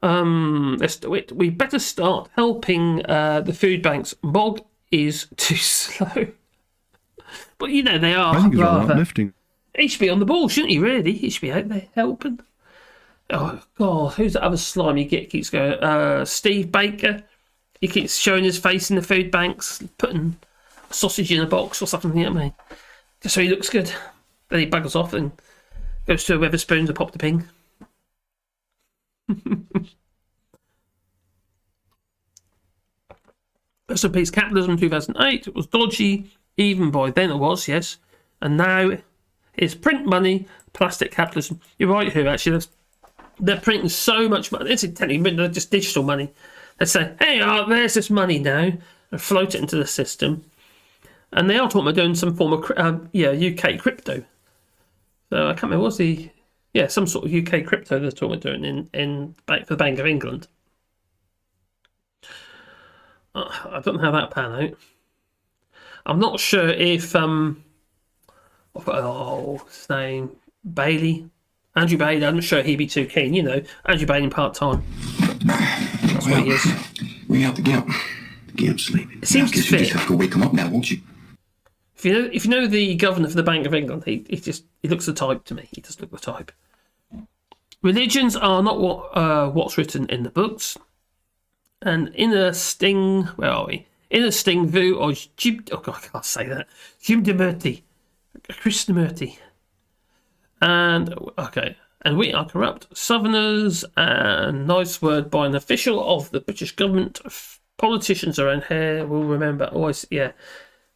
Let's do it. We better start helping the food banks. Bog is too slow. But, they are. I think it's rather uplifting. He should be on the ball, shouldn't he, really? He should be out there helping. Oh, God, who's the other slimy git keeps going? Steve Baker. He keeps showing his face in the food banks, putting a sausage in a box or something, just so he looks good. Then he buggers off and goes to a Wetherspoons to pop the ping. Rest in peace, capitalism 2008. It was dodgy, even by then it was, yes. And now... it's print money, plastic capitalism. You're right, who actually they're printing so much money. It's technically just digital money. They say, hey, there's this money now, and float it into the system. And they are talking about doing some form of UK crypto. So I can't remember some sort of UK crypto they're talking about doing for the Bank of England. I don't know how that pan out. I'm not sure if his name Bailey, Andrew Bailey. I'm not sure he'd be too keen. Andrew Bailey part time. That's what he is. We out the Gimp. The Gimp's sleeping. It seems to fit. You just have to wake him up now, won't you? If you know the governor for the Bank of England, he looks the type to me. He does look the type. Religions are not what's written in the books. And in a sting, where are we? In a sting vu or God, I can't say that. Jim de Murty. Krishnamurti. And we are corrupt Southerners, and nice word by an official of the British government. Politicians around here will remember always, yeah.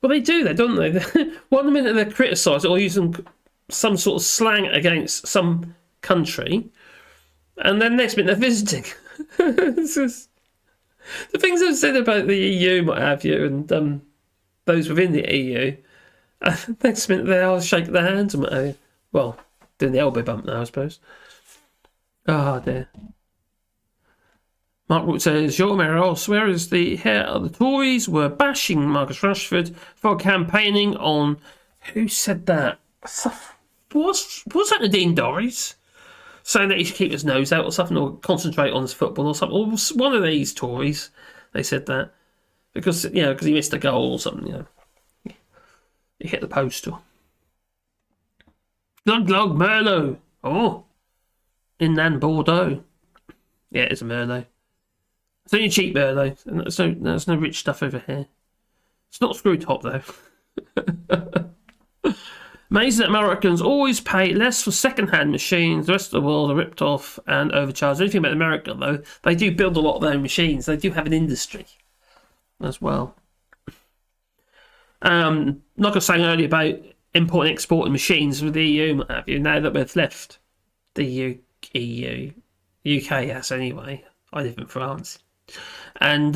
Well, they do that, don't they? One minute they're criticising or using some sort of slang against some country, and then next minute they're visiting. The things they've said about the EU, what have you, and those within the EU. Next minute they all shake their hands and doing the elbow bump now, I suppose. Oh dear. Mark Wood says, Jean-Marie Ross, whereas the head of the Tories were bashing Marcus Rashford for campaigning on... Who said that? Was that Nadine Dorries? Saying that he should keep his nose out or something, or concentrate on his football or something. Or one of these Tories, they said that. Because, because he missed a goal or something, He hit the post. Glug Glug Merlot. Oh. Inland Bordeaux. Yeah, it's a Merlot. It's only cheap Merlot. There's no rich stuff over here. It's not screw top, though. Amazing that Americans always pay less for second-hand machines. The rest of the world are ripped off and overcharged. The only thing about America, though, they do build a lot of their own machines. They do have an industry as well. Like I was saying earlier about importing and exporting machines with the EU, what have you, now that we've left the EU, UK, yes, anyway. I live in France. And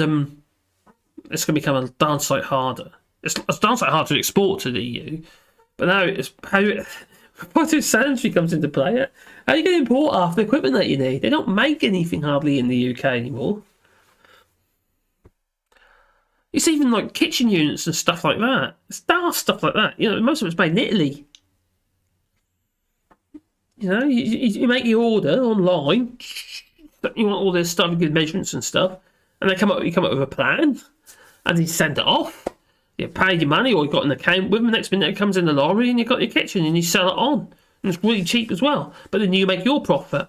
it's going to become a darn sight harder. It's a darn sight harder to export to the EU. But now it's how sanitary comes into play. How are you going to import half the equipment that you need? They don't make anything hardly in the UK anymore. It's even like kitchen units and stuff like that. It's daft stuff like that. Most of it's made in Italy. You make your order online. You want all this stuff with good measurements and stuff, and you come up with a plan, and you send it off. You pay your money, or you've got an account with them. The next minute it comes in the lorry, and you've got your kitchen, and you sell it on, and it's really cheap as well. But then you make your profit.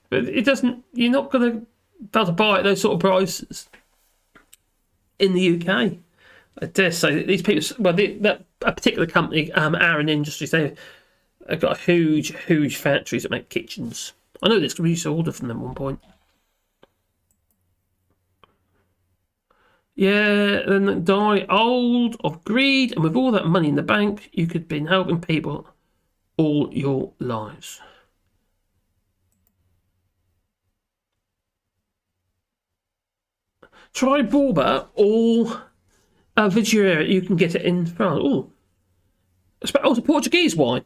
But it doesn't. You're not going to be able to buy at those sort of prices in the UK. I dare say that these people. Well, that a particular company, Aaron Industries, they've got huge factories that make kitchens. I know this because we used to order from them at one point. Yeah, then die old of greed, and with all that money in the bank, you could have been helping people all your lives. Try Borba or Vigiera. You can get it in France. Oh, it's a Portuguese wine.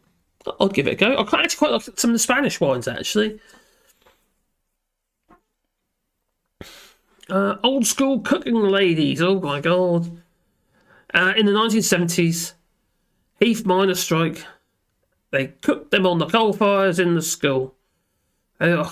I'd give it a go. I actually quite like some of the Spanish wines, actually. Old school cooking ladies. Oh my god. In the 1970s, Heath miners' strike. They cooked them on the coal fires in the school. When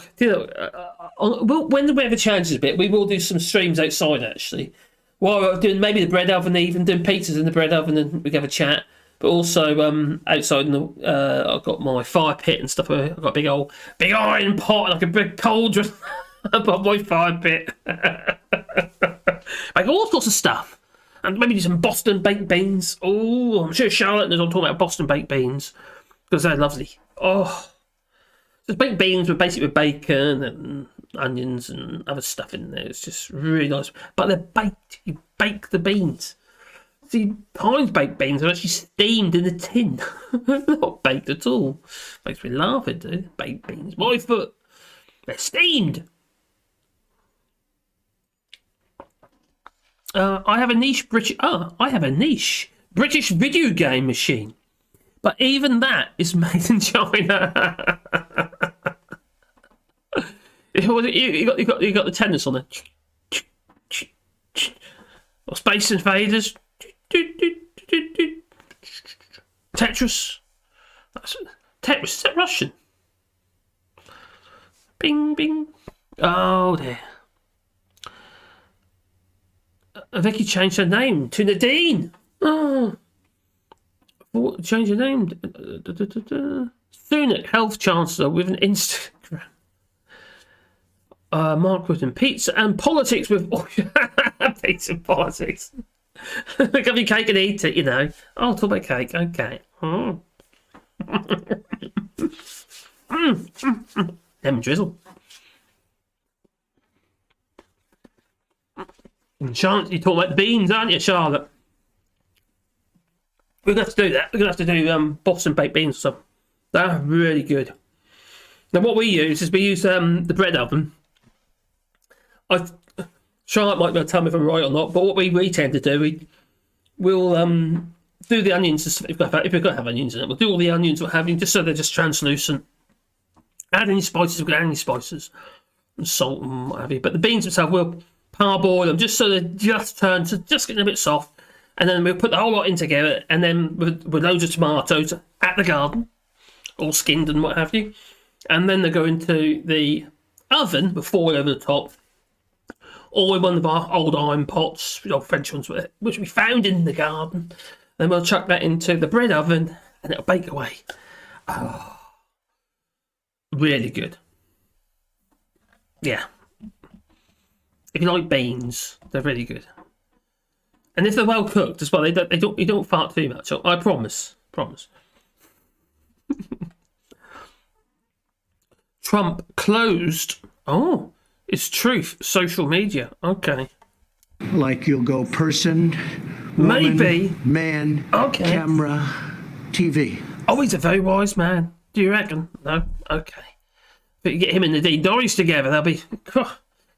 the weather changes a bit, we will do some streams outside, actually. While we're doing maybe the bread oven, even doing pizzas in the bread oven, and we can have a chat. But also outside, I've got my fire pit and stuff. I've got a big iron pot, like a big cauldron above my fire pit. Like all sorts of stuff. And maybe do some Boston baked beans. Oh, I'm sure Charlotte knows I'm talking about Boston baked beans, because they're lovely. Oh, just baked beans with bacon and onions and other stuff in there. It's just really nice. But they're baked. You bake the beans. See, Heinz baked beans are actually steamed in a tin. They're not baked at all. Makes me laugh, it do. Baked beans. My foot. They're steamed. I have a niche British video game machine. But even that is made in China. You got the tennis on it. Or Space Invaders. Tetris. Tetris, is that Russian? Bing, bing. Oh, dear. Vicky changed her name to Nadine. Oh. Change her name. Sunak, Health Chancellor, with an Instagram. Mark Rutten, pizza and politics with... pizza and politics. Got me cake and eat it, Oh, talk about cake. Okay. Lemon drizzle. And Charlotte, you're talking about the beans, aren't you, Charlotte? We're going to have to do that. We're going to have to do Boston baked beans or something. They're really good. Now, what we use is the bread oven. Charlotte might be able to tell me if I'm right or not, but what we tend to do, we'll do the onions. If we've got to have onions in it, we'll do all the onions, what have you, just so they're just translucent. add any spices, we're going to add any spices and salt and what have you. But the beans themselves, we'll parboil them just so they just turn to just getting a bit soft. And then we'll put the whole lot in together, and then with loads of tomatoes at the garden, all skinned and what have you. And then they go into the oven with foil over the top, or in one of our old iron pots, old French ones, which we found in the garden. Then we'll chuck that into the bread oven, and it'll bake away. Oh, really good. Yeah. If you like beans, they're really good. And if they're well cooked as well, you don't fart too much. I promise. Trump closed. Oh, it's truth. Social media. Okay. Like you'll go person, woman, maybe man, okay. Camera, TV. Oh, he's a very wise man. Do you reckon? No? Okay. But you get him and Nadine Dorries together, they'll be... Oh,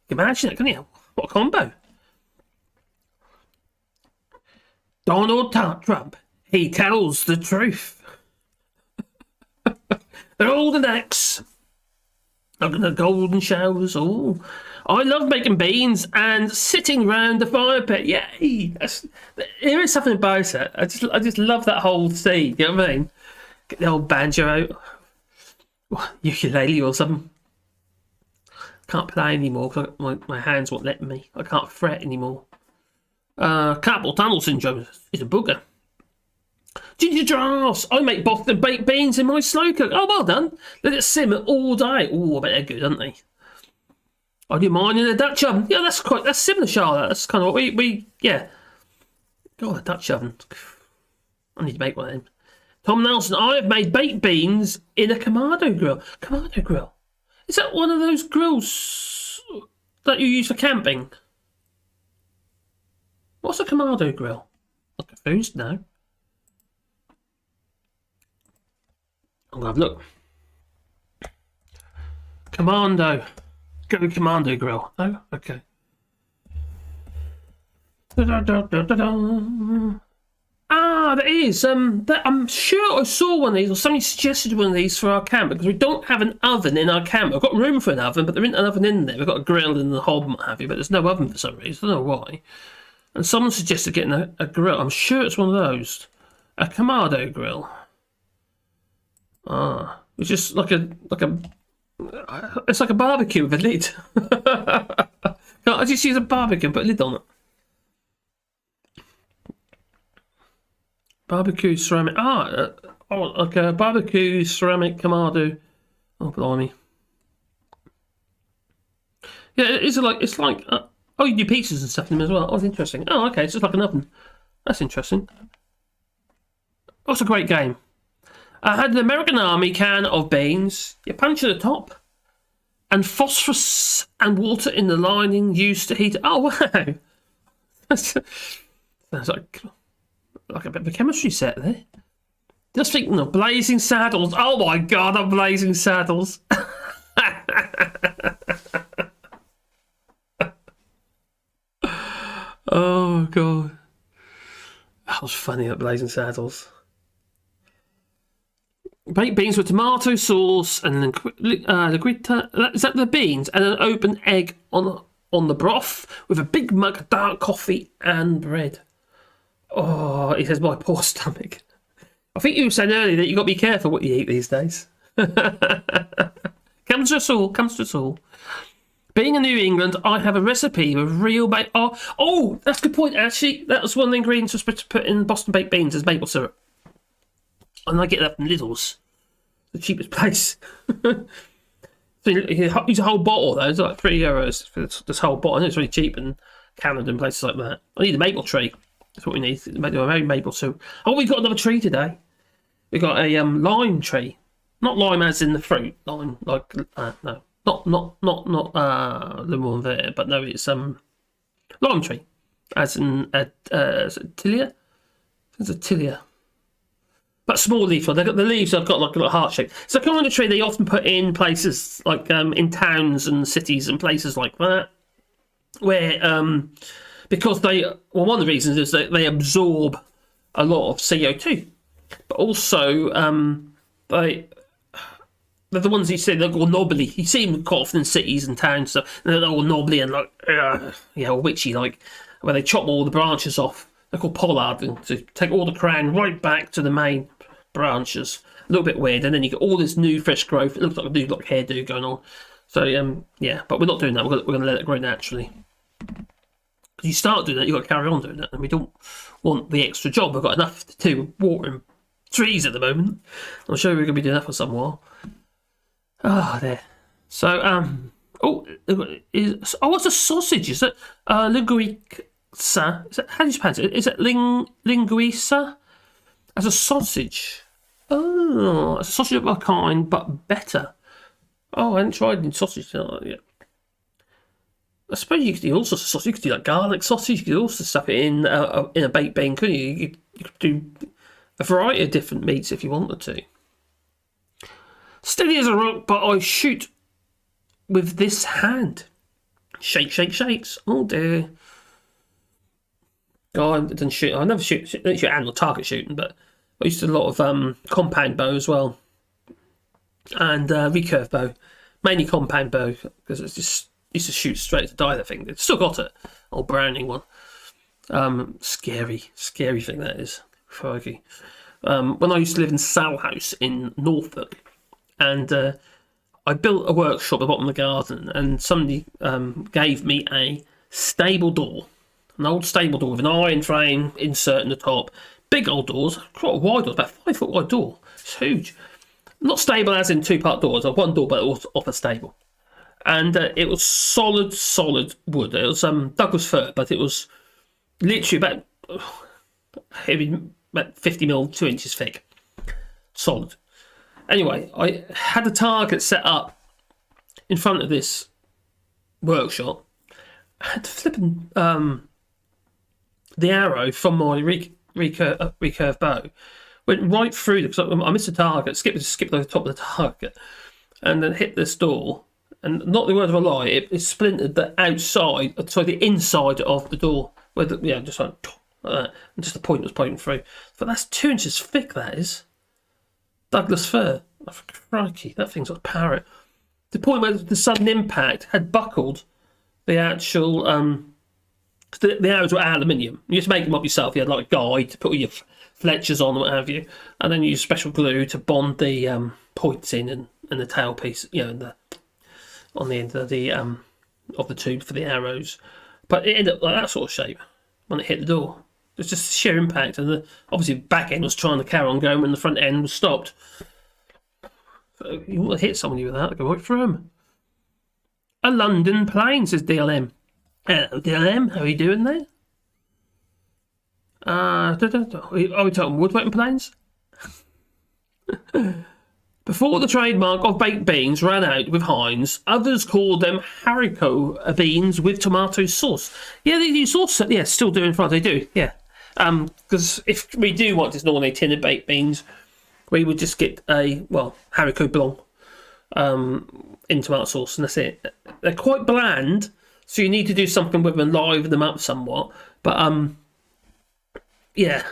you can imagine it, can you? What a combo. Donald Trump, he tells the truth. They're all the necks. Look at the golden showers. Oh, I love making beans and sitting round the fire pit. Yay! There is something about it. I just love that whole scene. You know what I mean? Get the old banjo out, ukulele or something. Can't play anymore because my hands won't let me. I can't fret anymore. Carpal tunnel syndrome is a booger. Ginger giraffes. I make Boston baked beans in my slow cook. Oh, well done. Let it simmer all day. Oh, I bet they're good, aren't they? I do mine in a Dutch oven. Yeah, that's similar, Charlotte. That's kind of what we yeah. God, a Dutch oven. I need to make one of them. Tom Nelson, I have made baked beans in a Kamado grill. Kamado grill? Is that one of those grills that you use for camping? What's a Kamado grill? I'm confused now. I'm going to have a look. Commando. Go Commando grill. Oh, okay. Ah, there is. I'm sure I saw one of these, or somebody suggested one of these for our camp, because we don't have an oven in our camp. I've got room for an oven, but there isn't an oven in there. We've got a grill in the hob and what have you, but there's no oven for some reason. I don't know why. And someone suggested getting a grill. I'm sure it's one of those. A Kamado grill. Ah, it's just it's like a barbecue with a lid. I just use a barbecue and put a lid on it. Barbecue ceramic. Like a barbecue ceramic Kamado. Oh, blimey. Yeah, it's like. You do pizzas and stuff in them as well. Oh, it's interesting. Oh, okay, it's just like an oven. That's interesting. What's a great game? I had an American Army can of beans. You punch at the top, and phosphorus and water in the lining used to heat. Oh wow, sounds like a bit of a chemistry set there. Just thinking of Blazing Saddles. Oh my God, I'm Blazing Saddles. Oh God, that was funny at Blazing Saddles. Baked beans with tomato sauce and then liquid. Is that the beans and an open egg on the broth with a big mug of dark coffee and bread. Oh, he says, my poor stomach. I think you were saying earlier that you got to be careful what you eat these days. Comes to us all. Being in New England, I have a recipe with real Oh, that's a good point, actually. That was one of the ingredients I was supposed to put in Boston baked beans is maple syrup. And I get that from Lidl's, the cheapest place. So you use a whole bottle, though. It's like €3 for this whole bottle. I know it's really cheap in Canada and places like that. I need a maple tree. That's what we need. A maple syrup. Oh, we've got another tree today. We've got a lime tree. Not lime as in the fruit. Lime, like, no. Not lemon there, but no, it's lime tree, as in is it tilia? It's a tilia, but small leaf. They've got the leaves. I've got like a little heart shape. It's a kind of tree they often put in places like in towns and cities and places like that, where because one of the reasons is that they absorb a lot of CO2, but also they're the ones you see, they're all knobbly. You see them quite often in cities and towns, so they're all knobbly and like, or witchy, like, where they chop all the branches off. They're called pollarding, to take all the crown right back to the main branches. A little bit weird, and then you get all this new fresh growth. It looks like a new hairdo going on. So yeah, but we're not doing that. We're going to let it grow naturally. Because you start doing that, you've got to carry on doing that, and we don't want the extra job. We've got enough to do watering trees at the moment. I'm sure we're going to be doing that for some while. There. So what's a sausage? Is it linguiça? Is it, how do you pronounce it? Is it linguiça? As a sausage. Oh, it's a sausage of a kind, but better. Oh, I haven't tried any sausage yet. I suppose you could do all sorts of sausage. You could do like garlic sausage. You could also stuff it in a baked bean, couldn't you? You could do a variety of different meats if you wanted to. Steady as a rock, but I shoot with this hand. Shake, shake, shakes. Oh dear. Oh, I didn't shoot. I never shoot animal target shooting, but I used to do a lot of compound bow as well, and recurve bow, mainly compound bow because it's just used to shoot straight to die. That thing. It's still got it. Old Browning one. Scary thing that is. Crikey. When I used to live in Sal House in Norfolk, and I built a workshop at the bottom of the garden, and somebody gave me a stable door, an old stable door with an iron frame insert in the top. Big old doors, quite a wide door, about 5 foot wide door. It's huge. Not stable as in 2-part doors, like one door, but it was off a stable. And it was solid wood. It was Douglas fir, but it was literally about 50 mil, 2 inches thick. Solid. Anyway, I had a target set up in front of this workshop. I had to flip the arrow from my recurve bow, went right through because I missed the target, skipped over the top of the target, and then hit this door. And not the word of a lie, it splintered the inside of the door, where just like that, and just the point was pointing through. But that's 2 inches thick. That is Douglas fir. Oh, crikey, that thing's like a parrot. The point where the sudden impact had buckled the actual. The arrows were aluminium. You just make them up yourself. You had like a guide to put all your fletchers on, or what have you, and then you use special glue to bond the points in and the tail piece, on the end of the tube for the arrows. But it ended up like that sort of shape when it hit the door. It was just sheer impact, and obviously the back end was trying to carry on going when the front end was stopped. So you want to hit somebody with that, go right through them. A London plane, says DLM. Hello, DLM, how are you doing there? Are we talking woodworking planes? Before the trademark of baked beans ran out with Heinz, others called them haricot beans with tomato sauce. Yeah, they use sauce. Yeah, still do in France. They do. Yeah, because if we do want this normally tin of baked beans, we would just get haricot blanc in tomato sauce, and that's it. They're quite bland, so you need to do something with them, liven them up somewhat. But yeah.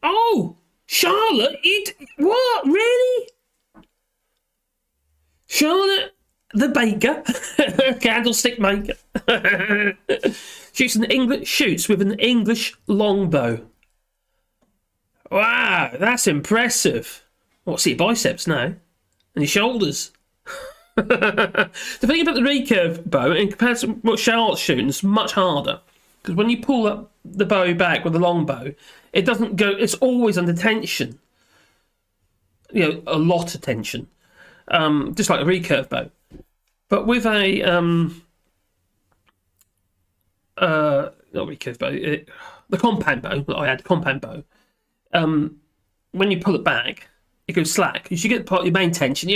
Oh, Charlotte, what? Really? Charlotte, the baker, candlestick maker, shoots with an English longbow. Wow, that's impressive. See your biceps now, and your shoulders. The thing about the recurve bow, in comparison to what Charlotte's shooting, is much harder. Because when you pull up the bow back with the longbow, it doesn't go. It's always under tension. A lot of tension. Just like a recurve bow. But with a not recurve bow, the compound bow. I had compound bow. When you pull it back, it goes slack. You should get part of your main tension.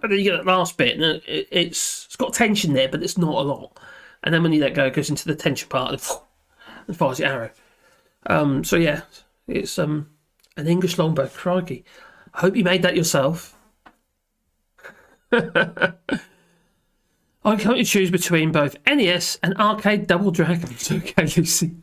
And then you get that last bit, and it's got tension there, but it's not a lot. And then when you let go, it goes into the tension part and fires the arrow. So yeah, it's an English longbow. Crikey! I hope you made that yourself. I can only choose between both NES and Arcade Double Dragons. Okay, Lucy.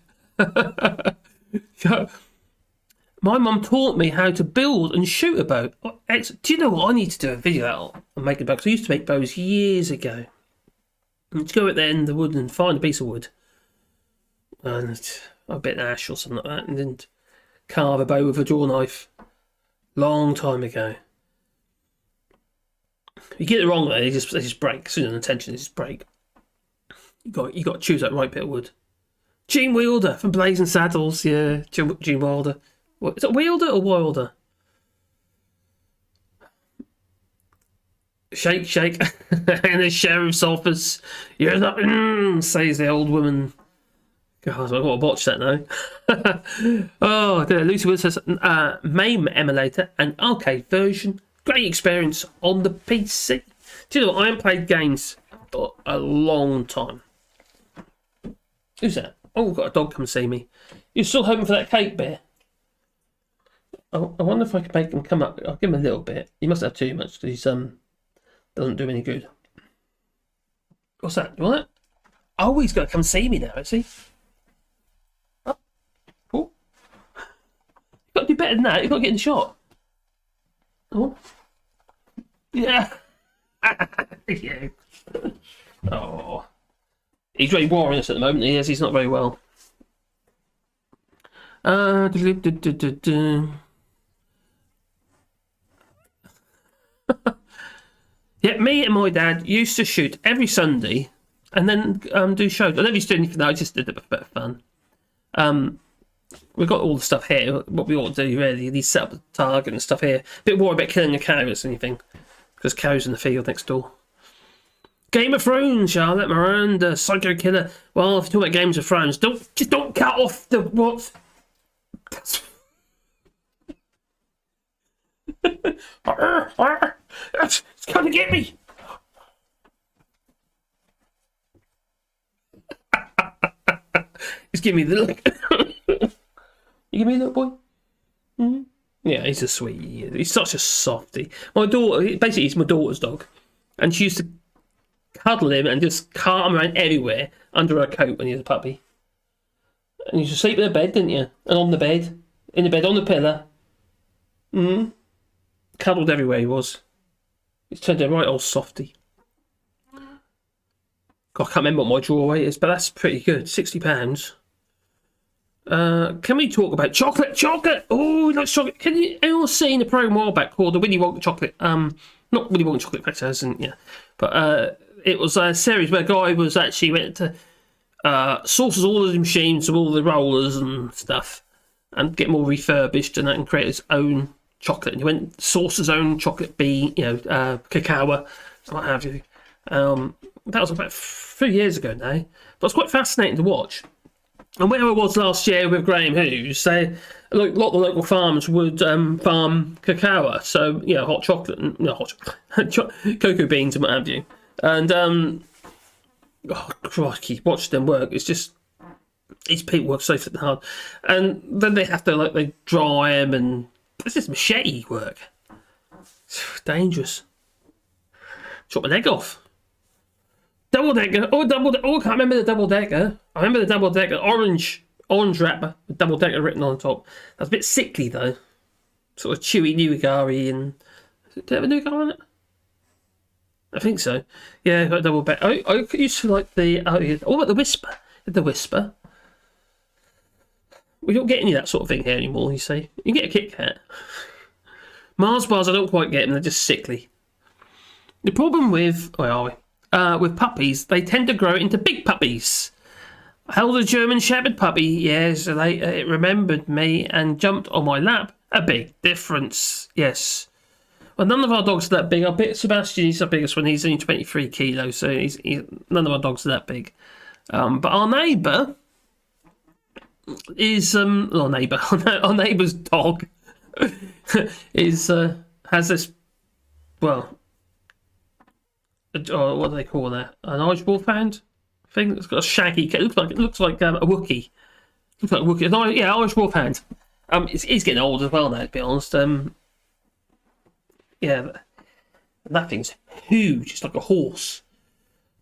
My mum taught me how to build and shoot a bow. Do you know what? I need to do a video on making a bow, because I used to make bows years ago. And to go at the end of the wood and find a piece of wood, and a bit of ash or something like that, and then carve a bow with a draw knife. Long time ago. You get it wrong there, they just break. Sooner than intention, they just break. You got to choose that right bit of wood. Gene Wilder from Blazing Saddles, yeah, Gene Wilder. What, is it Wilder or Wilder? Shake, shake, and the sheriff's office. You're not, says the old woman. God, I've got to watch that now. Oh, Lucy Wood says, MAME emulator and arcade version. Great experience on the PC. Do you know what? I haven't played games for a long time. Who's that? Oh, we've got a dog come see me. You're still hoping for that cake, Bear? I wonder if I could make him come up. I'll give him a little bit. He must have too much because he doesn't do any good. What's that? You want it? Oh, he's got to come see me now, is he? Oh, cool. You've got to do better than that. You've got to get in the shot. Oh. Yeah. Yeah. Oh. He's very warriorous at the moment. He is. He's not very well. Yeah, me and my dad used to shoot every Sunday and then do shows. I never used to do anything. I just did it for a bit of fun. We've got all the stuff here. What we ought to do, really, these set up the target and stuff here. A bit worried about killing the cows or anything, because cows in the field next door. Game of Thrones, Charlotte, Miranda, Psycho Killer. Well, if you talk about Games of Thrones, don't cut off the what? It's coming to get me. He's giving me the look. You give me a look, boy? Mm-hmm. Yeah, he's a sweetie. He's such a softie. My daughter, basically, he's my daughter's dog, and she used to cuddle him and just cart him around everywhere under her coat when he was a puppy. And you used to sleep in the bed, didn't you? And on the bed, in the bed, on the pillow. Cuddled everywhere he was. He's turned a right old softie. God, I can't remember what my draw weight is, but that's pretty good. £60. Can we talk about chocolate? Chocolate! Oh, he likes chocolate. Can you all seen a program a while back called the Willy Wonka Chocolate? Not Willy Wonka Chocolate Factory, hasn't, yeah. But it was a series where a guy was actually went to sources all of the machines of all the rollers and stuff and get them all refurbished and create his own chocolate. And he went source his own chocolate bean, cacao, what have you. That was about 3 years ago now. But it's quite fascinating to watch. And where I was last year with Graham Hughes, a lot of the local farms would farm cacao, so hot chocolate and cocoa beans and what have you. And oh crikey, watch them work. It's just these people work so flipping hard, and then they have to they dry them, and it's just machete work. It's dangerous. Chop my leg off. Double decker. Oh, I can't remember the double decker. I remember the double decker. Orange wrapper with double decker written on the top. That's a bit sickly though. Sort of chewy nougat-y and. Did it have a nougat on it? I think so. Yeah, got double decker. I used to like the. What about the Whisper? The Whisper. We don't get any of that sort of thing here anymore. You see, you get a Kit Kat. Mars bars, I don't quite get them. They're just sickly. The problem with where are we? With puppies, they tend to grow into big puppies. I held a German Shepherd puppy years later. It remembered me and jumped on my lap. A big difference, yes. Well, none of our dogs are that big. I bet Sebastian is the biggest one. He's only 23 kilos, so none of our dogs are that big. But our neighbour is our neighbour's dog is has this what do they call that? An Irish Wolfhound thing that's got a shaggy. It looks like a Wookiee. Looks like a Wookiee. Yeah, Irish Wolfhound. He's getting old as well now, to be honest. Yeah, that thing's huge. It's like a horse.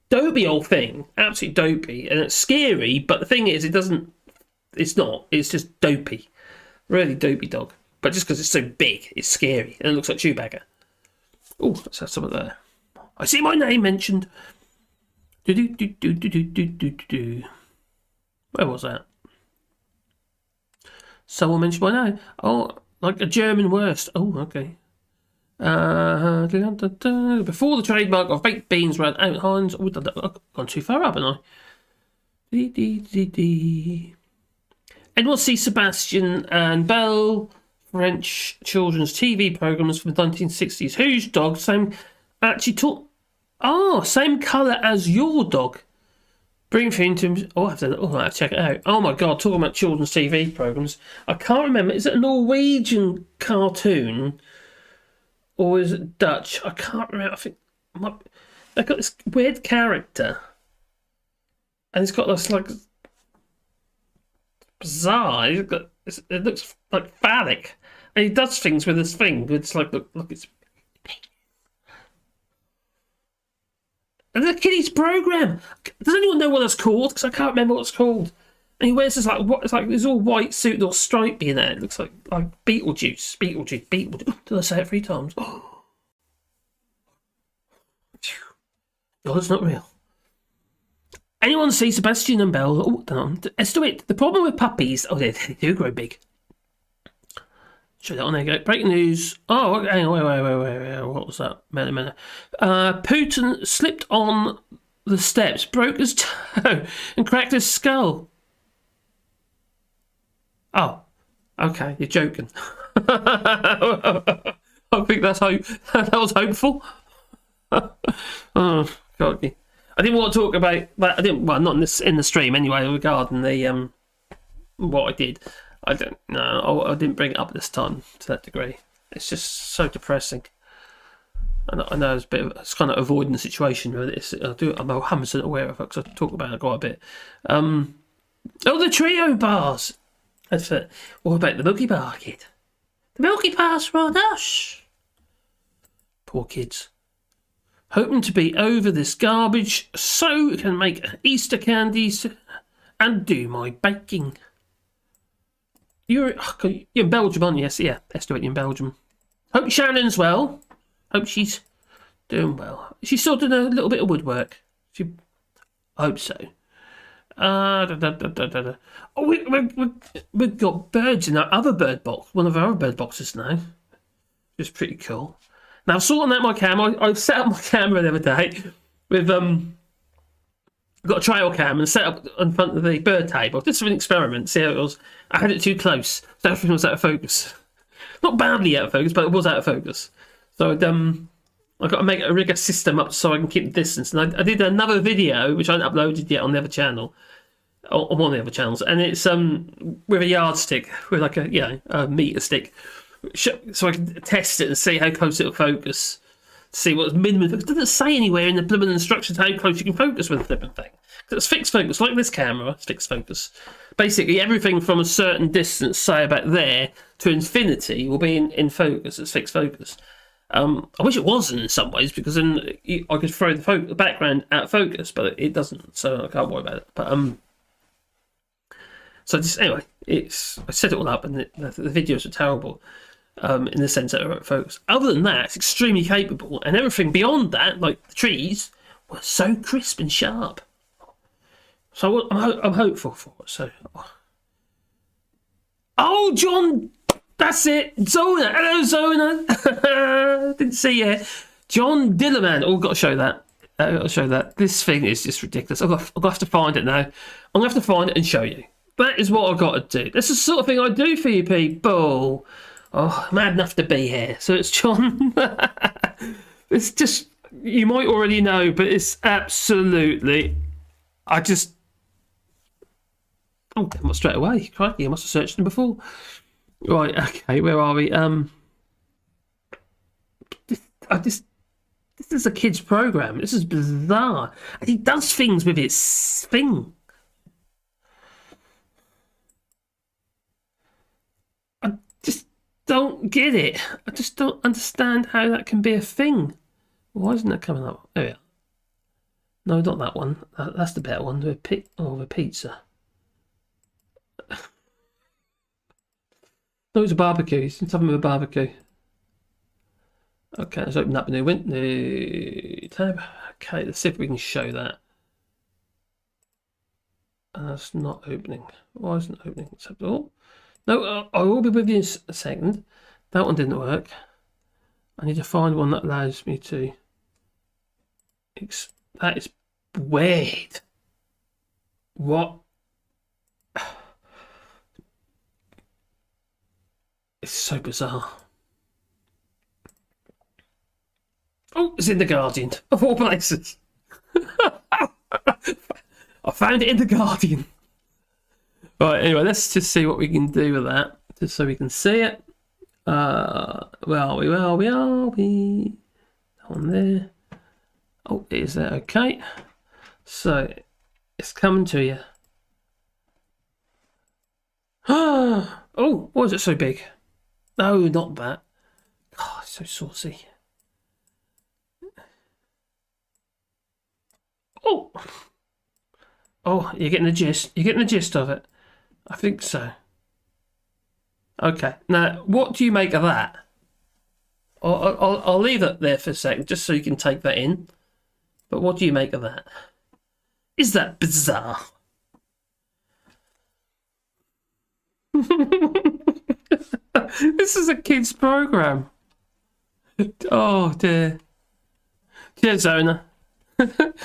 Dopey old thing, absolutely dopey, and it's scary. But the thing is, it's not. It's just dopey. Really dopey dog. But just because it's so big, it's scary. And it looks like Chewbacca. Oh, let's have some of that. I see my name mentioned. Where was that? Someone mentioned my name. Oh, like a German worst. Oh, okay. Before the trademark of baked beans ran out, Heinz. Oh, I've gone too far up, haven't I? Edward C. Sebastian and Belle, French children's TV programs from the 1960s. Whose dog? Same colour as your dog. Bring things to. I have to check it out. Oh my god, talking about children's TV programs. I can't remember. Is it a Norwegian cartoon? Or is it Dutch? I can't remember. I think they've got this weird character. And it's got this like bizarre. It looks like phallic. And he does things with this thing. It's like look it's and the kiddies program. Does anyone know what it's called? Because I can't remember what it's called. And he wears this like what? It's like this all white suit, all stripy in there. It looks like Beetlejuice. Did I say it 3 times? Oh, it's not real. Anyone see Sebastian and Belle? Oh, let's do it. The problem with puppies. Oh, they do grow big. Show that on there. Go. Breaking news. Oh, okay. Wait. What was that? Minute. Putin slipped on the steps, broke his toe, and cracked his skull. Oh, okay. You're joking. I think that's hope. That was hopeful. Oh, God. I didn't want to talk about that. Well, not in the stream anyway. Regarding the what I did. I didn't bring it up this time to that degree. It's just so depressing. I know it's kind of avoiding the situation. I'm 100% aware of it because I talk about it quite a bit. The trio bars. That's it. What about the Milky Bar kid? The Milky Bar's for us. Poor kids. Hoping to be over this garbage so I can make Easter candies and do my baking. You're in Belgium, aren't you? Yes, yeah. Let's do it in Belgium. Hope Shannon's well. Hope she's doing well. She's still doing a little bit of woodwork. I hope so. Oh, we've got birds in our other bird box. One of our other bird boxes now. It's pretty cool. Now, sorting out my camera. I set up my camera the other day with got a trail cam and set up in front of the bird table. Did some experiments, see how it was. I had it too close, so everything was out of focus. Not badly out of focus, but it was out of focus. So I've got to rig a system up so I can keep the distance. And I did another video, which I haven't uploaded yet on the other channel, on one of the other channels, and it's with a yardstick, with like a meter stick, so I can test it and see how close it'll focus. See what's minimum. It doesn't say anywhere in the blooming instructions how close you can focus with a flipping thing. It's fixed focus, like this camera. It's fixed focus. Basically, everything from a certain distance, say about there, to infinity, will be in focus. It's fixed focus. I wish it wasn't in some ways, because then I could throw the background out of focus, but it doesn't, so I can't worry about it. But so just anyway, I set it all up, and the videos are terrible. In the sense that it won't focus. Other than that, it's extremely capable, and everything beyond that, like the trees, were so crisp and sharp. So I'm hopeful for it. So, oh, John, that's it, Zona. Hello, Zona. Didn't see you. John Dillerman. Oh, got to show that. Got to show that. This thing is just ridiculous. I'll have to find it now. I'm gonna have to find it and show you. That is what I've got to do. That's the sort of thing I do for you people. Oh, mad enough to be here. So it's John. It's just, you might already know, but it's absolutely, oh, come on straight away. Crikey, I must have searched them before. Right, okay, where are we? This is a kid's program. This is bizarre. And he does things with his thing. Don't get it. I just don't understand how that can be a thing. Why isn't that coming up? There we are. No, not that one. That's the better one. The pizza. No, it's a barbecue. It's something with a barbecue. Okay, let's open up a new tab. Okay, let's see if we can show that. That's not opening. Why isn't it opening? Oh, no, I will be with you in a second. That one didn't work. I need to find one that allows me to. That is weird. What? It's so bizarre. Oh, it's in The Guardian, of all places. I found it in The Guardian. Right, anyway, let's just see what we can do with that, just so we can see it. Where are we? On there. Oh, is that okay? So, it's coming to you. Oh, why is it so big? No, not that. Oh, it's so saucy. Oh, you're getting the gist. You're getting the gist of it. I think so. Okay. Now, what do you make of that? I'll leave it there for a second, just so you can take that in. But what do you make of that? Is that bizarre? This is a kids' program. Oh dear. Cheers, owner.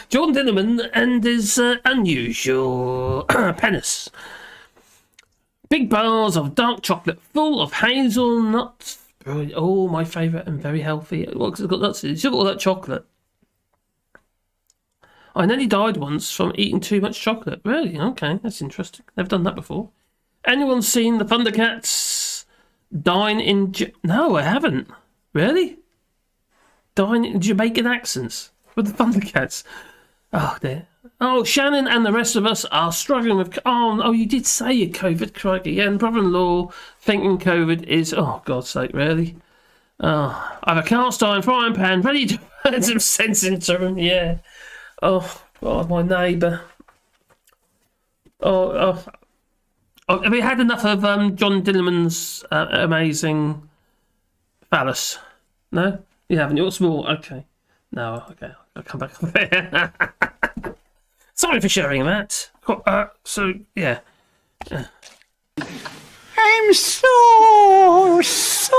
John Dinnerman and his unusual penis. Big bars of dark chocolate full of hazelnuts. Oh, my favourite and very healthy. Well, it's got nuts in it. It's got all that chocolate. I nearly died once from eating too much chocolate. Really? Okay, that's interesting. Never done that before. Anyone seen the Thundercats dine in... No, I haven't. Really? Dine in Jamaican accents with the Thundercats. Oh, dear. Oh, Shannon and the rest of us are struggling with... Oh, you did say you COVID, crikey. Yeah, and brother-in-law thinking COVID is... Oh, God's sake, really? Oh, I have a cast iron frying pan ready to burn some sense into him. Yeah. Oh, God, my neighbour. Oh, have you had enough of John Dillerman's amazing phallus? No? You haven't? You're small. Okay. No, okay. I'll come back up there. Sorry for sharing that. So, yeah. I'm so sorry.